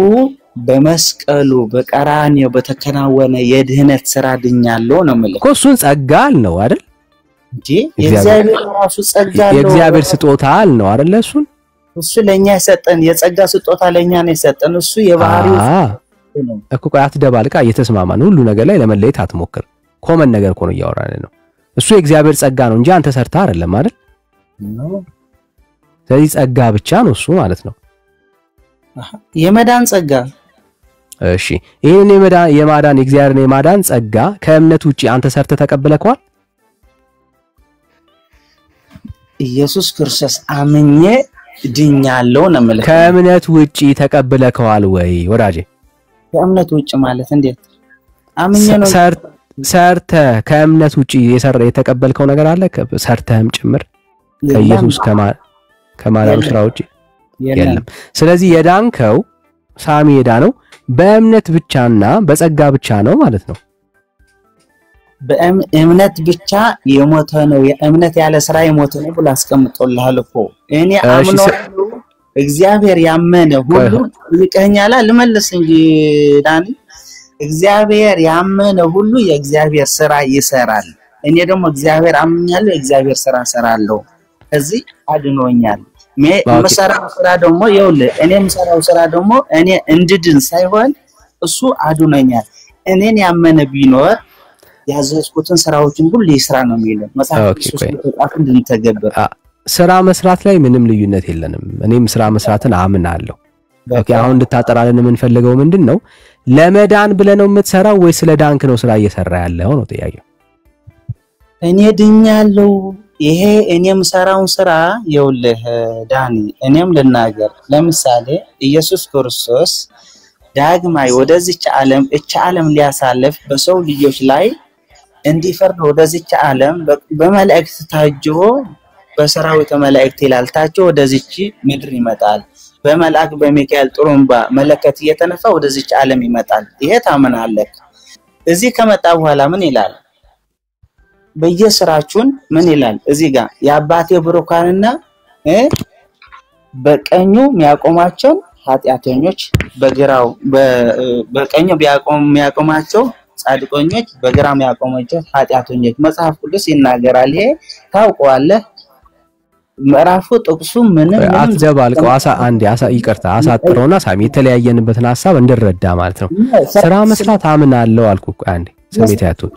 S4: በመስቀሉ በቀራንዮ በተከናወነ የድህነት ስራ ድኛለሁ ነው ማለት
S1: እኮ። እሱን ጸጋ ነው አይደል
S4: እንጂ የእግዚአብሔር ራሱ ጸጋ ነው፣
S1: የእግዚአብሔር ስጦታ ነው አይደል? እሱ
S4: ለኛ የሰጠን የጸጋ ስጦታ ለኛ ነው የሰጠን። እሱ የባህሪው ነው
S1: እኮ። አትደባልቃ፣ እየተስማማን ሁሉ ነገር ላይ ለመለየት አትሞክር። ኮመን ነገር እኮ ነው እያወራን ነው። እሱ የእግዚአብሔር ጸጋ ነው እንጂ አንተ ሰርታ አይደለም አይደል? ስለዚህ ጸጋ ብቻ ነው እሱ ማለት ነው።
S4: የመዳን ጸጋ።
S1: እሺ ይሄን የማዳን የእግዚአብሔርን የማዳን ጸጋ ከእምነት ውጪ አንተ ሰርተ ተቀበለከዋል?
S4: ኢየሱስ ክርስቶስ አምኜ ድኛለሁ ነው ማለት።
S1: ከእምነት ውጪ ተቀበለከዋል ወይ ወዳጄ?
S4: ከእምነት ውጪ ማለት እንዴት? አምኜ ነው
S1: ሰርተ ከእምነት ውጪ የተቀበልከው ነገር አለ? ሰርተህም ጭምር ከኢየሱስ ከማዳኑ ስራ ውጪ የለም። ስለዚህ የዳንከው ሳሚ የዳነው በእምነት ብቻና በጸጋ ብቻ ነው ማለት ነው።
S4: በእምነት ብቻ የሞተ ነው። የእምነት ያለ ስራ የሞተ ነው ብሎ አስቀምጦልሃል እኮ። እኔ አምኖ እግዚአብሔር ያመነ ሁሉ ይቀኛላ። ልመልስ እንጂ ዳኒ፣ እግዚአብሔር ያመነ ሁሉ የእግዚአብሔር ስራ ይሰራል። እኔ ደግሞ እግዚአብሔር አምኛለሁ፣ የእግዚአብሔር ስራ ሰራለሁ። እዚህ አድኖኛል። መሰራው ስራ ደግሞ ይኸውልህ፣ እኔ መሰራው ስራ ደግሞ እኔ እንድድን ሳይሆን እሱ አድኖኛል። እኔን ያመነ ቢኖር ያዘዝኩትን ስራዎችን ሁሉ ይስራ ነው የሚለው መጽሐፍ ቅዱስ ተጻፈ እንድንተገብር።
S1: ስራ መስራት ላይ ምንም ልዩነት የለንም። እኔም ስራ መስራትን አምናለሁ። ኦኬ አሁን እንድታጠራልን የምንፈልገው ምንድነው? ለመዳን ብለህ ነው የምትሰራው ወይስ ለዳንክ ነው ስራ እየሰራ ያለው ነው ጥያቄው።
S4: እኔ ድኛለሁ። ይሄ እኔም ሰራውን ስራ ይኸውልህ ዳኒ፣ እኔም ልናገር። ለምሳሌ ኢየሱስ ክርስቶስ ዳግማይ ወደዚች ዓለም ሊያሳልፍ በሰው ልጆች ላይ እንዲፈርድ ወደዚች ዓለም በመላእክት ታጅቦ በሰራዊተ መላእክት ይላል ታጅቦ ወደዚች ምድር ይመጣል። በመላእክ በሚካኤል ጥሩምባ መለከት እየተነፋ ወደዚች ዓለም ይመጣል። ይሄ ታምናለህ? እዚህ ከመጣ በኋላ ምን ይላል? በየስራችሁን ምን ይላል? እዚህ ጋር የአባቴ ብሩካንና በቀኙ የሚያቆማቸው ኃጢአተኞች በግራው በቀኙ የሚያቆማቸው ጻድቆኞች በግራው የሚያቆማቸው ኃጢአተኞች መጽሐፍ ቅዱስ ይናገራል። ይሄ ታውቀዋለህ። ምዕራፉ ጥቅሱ ምንም
S1: አትደባልቀው። ይቅርታ አሳጥረውና ሳሚ የተለያየንበትን ሐሳብ እንድረዳ ማለት ነው። ስራ መስራት አምናለሁ አልኩ። ስሜት ያቱን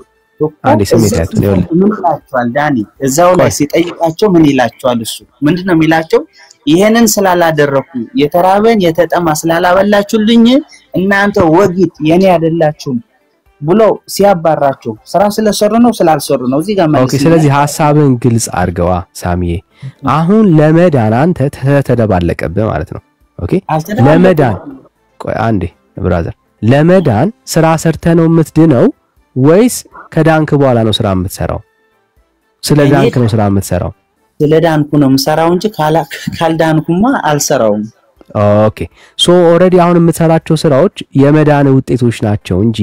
S1: ይኸውልህ
S4: ምን ይላቸዋል ዳኒ? እዛው ላይ ሲጠይቃቸው ምን ይላቸዋል? እሱ ምንድነው የሚላቸው? ይሄንን ስላላደረኩ የተራበን የተጠማ ስላላበላችሁልኝ እናንተ ወጊት የኔ አይደላችሁም ብሎ ሲያባራቸው ስራ ስለሰሩ ነው ስላልሰሩ ነው? እዚህ ጋር ማለት ነው።
S1: ስለዚህ ሐሳብን ግልጽ አድርገዋ ሳሚዬ። አሁን ለመዳን አንተ ተደባለቀብህ ማለት ነው። ኦኬ ለመዳን ቆይ አንዴ ብራዘር፣ ለመዳን ስራ ሰርተ ነው የምትድነው ወይስ ከዳንክ በኋላ ነው ስራ የምትሰራው? ስለ ዳንክ ነው ስራ የምትሰራው?
S4: ስለ ዳንኩ ነው የምሰራው እንጂ ካልዳንኩማ አልሰራውም።
S1: ኦኬ ሶ ኦሬዲ አሁን የምትሰራቸው ስራዎች የመዳን ውጤቶች ናቸው እንጂ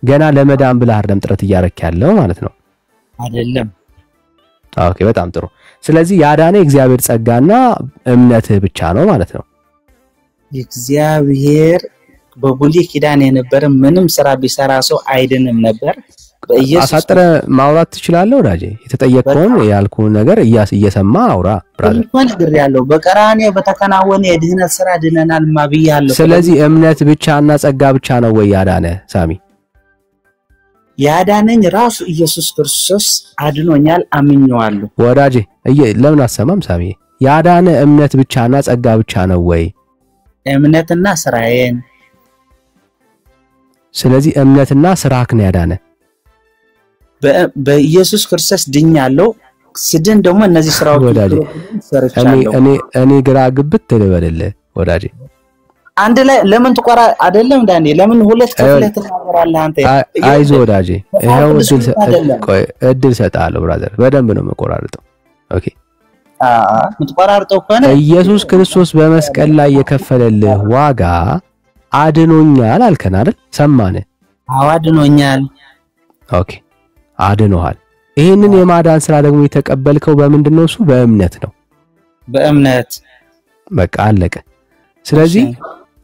S1: ገና ለመዳን ብለህ አይደለም ጥረት እያረክ ያለው ማለት ነው
S4: አይደለም?
S1: ኦኬ በጣም ጥሩ። ስለዚህ ያዳነ እግዚአብሔር ጸጋና እምነትህ ብቻ ነው ማለት ነው።
S4: እግዚአብሔር በብሉይ ኪዳን የነበረ ምንም ስራ ቢሰራ ሰው አይድንም ነበር።
S1: አሳጥረ ማውራት ትችላለህ ወዳጄ። የተጠየቀውን ያልኩን ነገር እየሰማ አውራ ብራዘር።
S4: ነገር ያለው በቀራንዮ በተከናወነ የድህነት ስራ ድነናል ማብያለሁ።
S1: ስለዚህ እምነት ብቻና ጸጋ ብቻ ነው ወይ ያዳነ ሳሚ?
S4: ያዳነኝ ራሱ ኢየሱስ ክርስቶስ አድኖኛል አምኜዋለሁ።
S1: ወዳጄ ለምን አሰማም ሳሚ? ያዳነ እምነት ብቻና ጸጋ ብቻ ነው ወይ?
S4: እምነትና ስራዬን።
S1: ስለዚህ እምነትና ስራክ ነው ያዳነ።
S4: በኢየሱስ ክርስቶስ ድኛለሁ። ስድን ደግሞ እነዚህ ስራዎች
S1: ወዳጄ እኔ ግራ ግብት ልበልልህ ወዳጄ። አንድ
S4: ላይ ለምን ትቆራ አይደለም ዳንኤ? ለምን ሁለት ክፍለት ተናገራለህ አንተ?
S1: አይዞ ወዳጄ፣ ይሄው እድል ሰጣለሁ ብራዘር። በደንብ ነው መቆራርጠው። ኦኬ
S4: ምትቆራርጠው ከሆነ
S1: ኢየሱስ ክርስቶስ በመስቀል ላይ የከፈለልህ ዋጋ አድኖኛል አልከን አይደል? ሰማነ?
S4: አዎ አድኖኛል።
S1: ኦኬ አድኖሃል። ይሄንን የማዳን ስራ ደግሞ የተቀበልከው በምንድነው? እሱ በእምነት ነው።
S4: በእምነት
S1: በቃ አለቀ። ስለዚህ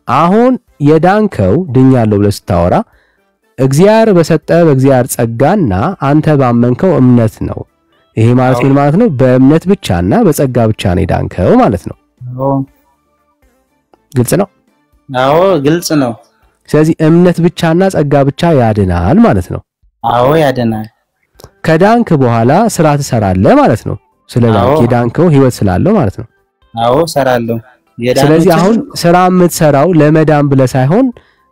S1: አሁን የዳንከው ድኛለሁ ብለህ ስታወራ እግዚአብሔር በሰጠ በእግዚአብሔር ጸጋና አንተ ባመንከው እምነት ነው። ይሄ ማለት ምን ማለት ነው? በእምነት ብቻና በጸጋ ብቻ ነው የዳንከው ማለት ነው። ግልጽ ነው?
S4: አዎ ግልጽ ነው።
S1: ስለዚህ እምነት ብቻና ጸጋ ብቻ ያድናል ማለት ነው።
S4: አዎ ያድናል።
S1: ከዳንክ በኋላ ስራ ትሰራለህ ማለት ነው። ስለዳንክ የዳንከው ህይወት ስላለው ማለት ነው።
S4: አዎ ሰራለሁ።
S1: ስለዚህ አሁን ስራ የምትሰራው ለመዳን ብለህ ሳይሆን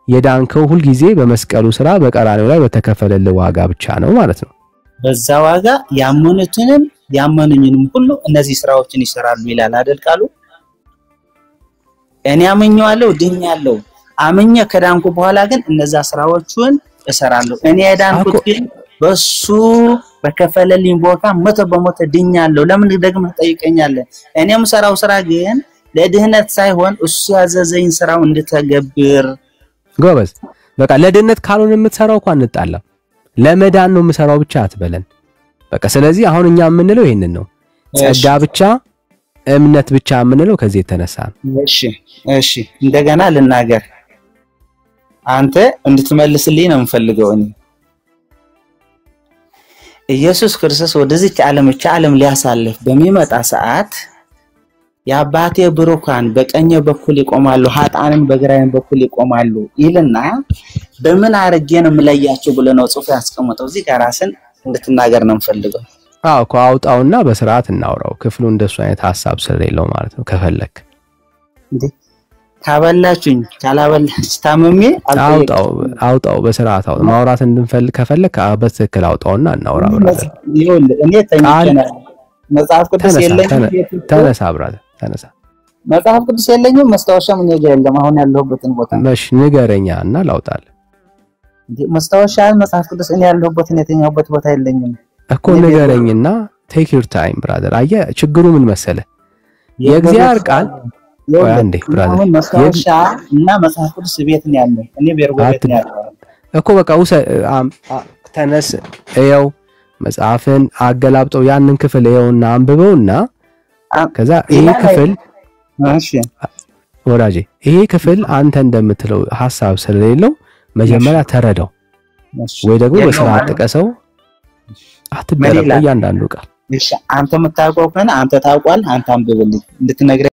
S1: የዳንከው ሁሉ ጊዜ በመስቀሉ ስራ በቀራንዮ ላይ በተከፈለልህ ዋጋ ብቻ ነው ማለት ነው።
S4: በዛ ዋጋ ያመኑትንም ያመኑኝንም ሁሉ እነዚህ ስራዎችን ይሰራሉ ይላል አይደል ቃሉ? እኔ አምኜዋለሁ ድኛለሁ። አምኜ ከዳንኩ በኋላ ግን እነዛ ስራዎችን እሰራለሁ። እኔ የዳንኩት ግን በሱ በከፈለልኝ ቦታ መቶ በመቶ ድኛለሁ። ለምን ደግመህ ጠይቀኛለህ? እኔም ሰራው ስራ ግን ለድህነት ሳይሆን እሱ ያዘዘኝ ስራው እንድተገብር።
S1: ጎበዝ በቃ ለድህነት ካልሆነ የምትሰራው እንኳን እንጣላም። ለመዳን ነው የምሰራው ብቻ አትበለን። በቃ ስለዚህ አሁን እኛ የምንለው ይሄንን ነው። ጸጋ ብቻ እምነት ብቻ የምንለው ከዚህ የተነሳ ነው።
S4: እሺ እንደገና ልናገር። አንተ እንድትመልስልኝ ነው የምፈልገው። እኔ ኢየሱስ ክርስቶስ ወደዚህ ዓለም ሊያሳልፍ በሚመጣ ሰዓት የአባቴ ብሩካን በቀኝ በኩል ይቆማሉ፣ ኃጥአንም በግራዬ በኩል ይቆማሉ ይልና በምን አርጌ ነው የምለያቸው ብሎ ነው ጽፎ ያስቀመጠው። እዚህ ጋር ራስን እንድትናገር ነው የምፈልገው።
S1: አዎ አውጣውና በስርዓት እናውራው። ክፍሉ እንደሱ አይነት ሐሳብ ስለሌለው ማለት ነው። ከፈለክ
S4: እንዴ ካበላችሁኝ ካላበላች ታመሜ
S1: አውጣው በስርዓት አውጣው። ማውራት እንድንፈልግ ከፈለክ በትክክል አውጣውና እናውራ ብራዘር።
S4: እኔ ተኝቼና መጽሐፍ ቅዱስ የለኝም።
S1: ተነሳ ብራዘር ተነሳ።
S4: መጽሐፍ ቅዱስ የለኝም፣ መስታወሻ ምን የለም። አሁን ያለሁበትን ቦታ
S1: እሺ ንገረኛና ላውጣል።
S4: እንዴ መስታወሻ መጽሐፍ ቅዱስ እኔ ያለሁበትን የተኛሁበት ቦታ የለኝም
S1: እኮ ንገረኝና ቴክ ዩር ታይም ብራዘር። አየህ ችግሩ ምን መሰለህ? የእግዚአብሔር ቃል ወይ አንዴ ብራዘር
S4: መስታወሻ እና መጽሐፍ ቅዱስ ቤት ነው ያለው። እኔ ቤርጎ ቤት ነው ያለው
S1: እኮ በቃ ተነስ እየው መጽሐፍን አገላብጠው ያንን ክፍል እየውና አንብበውና ከዛ ይሄ ክፍል
S4: እሺ
S1: ወዳጄ ይሄ ክፍል አንተ እንደምትለው ሐሳብ ስለሌለው መጀመሪያ ተረዳው ወይ ደግሞ በስርዓት ጥቀሰው። አትደረቅ እያንዳንዱ ቃል።
S4: እሺ አንተ የምታውቀው ከሆነ አንተ ታውቃለህ፣ አንተ አንብብልኝ እንድትነግረኝ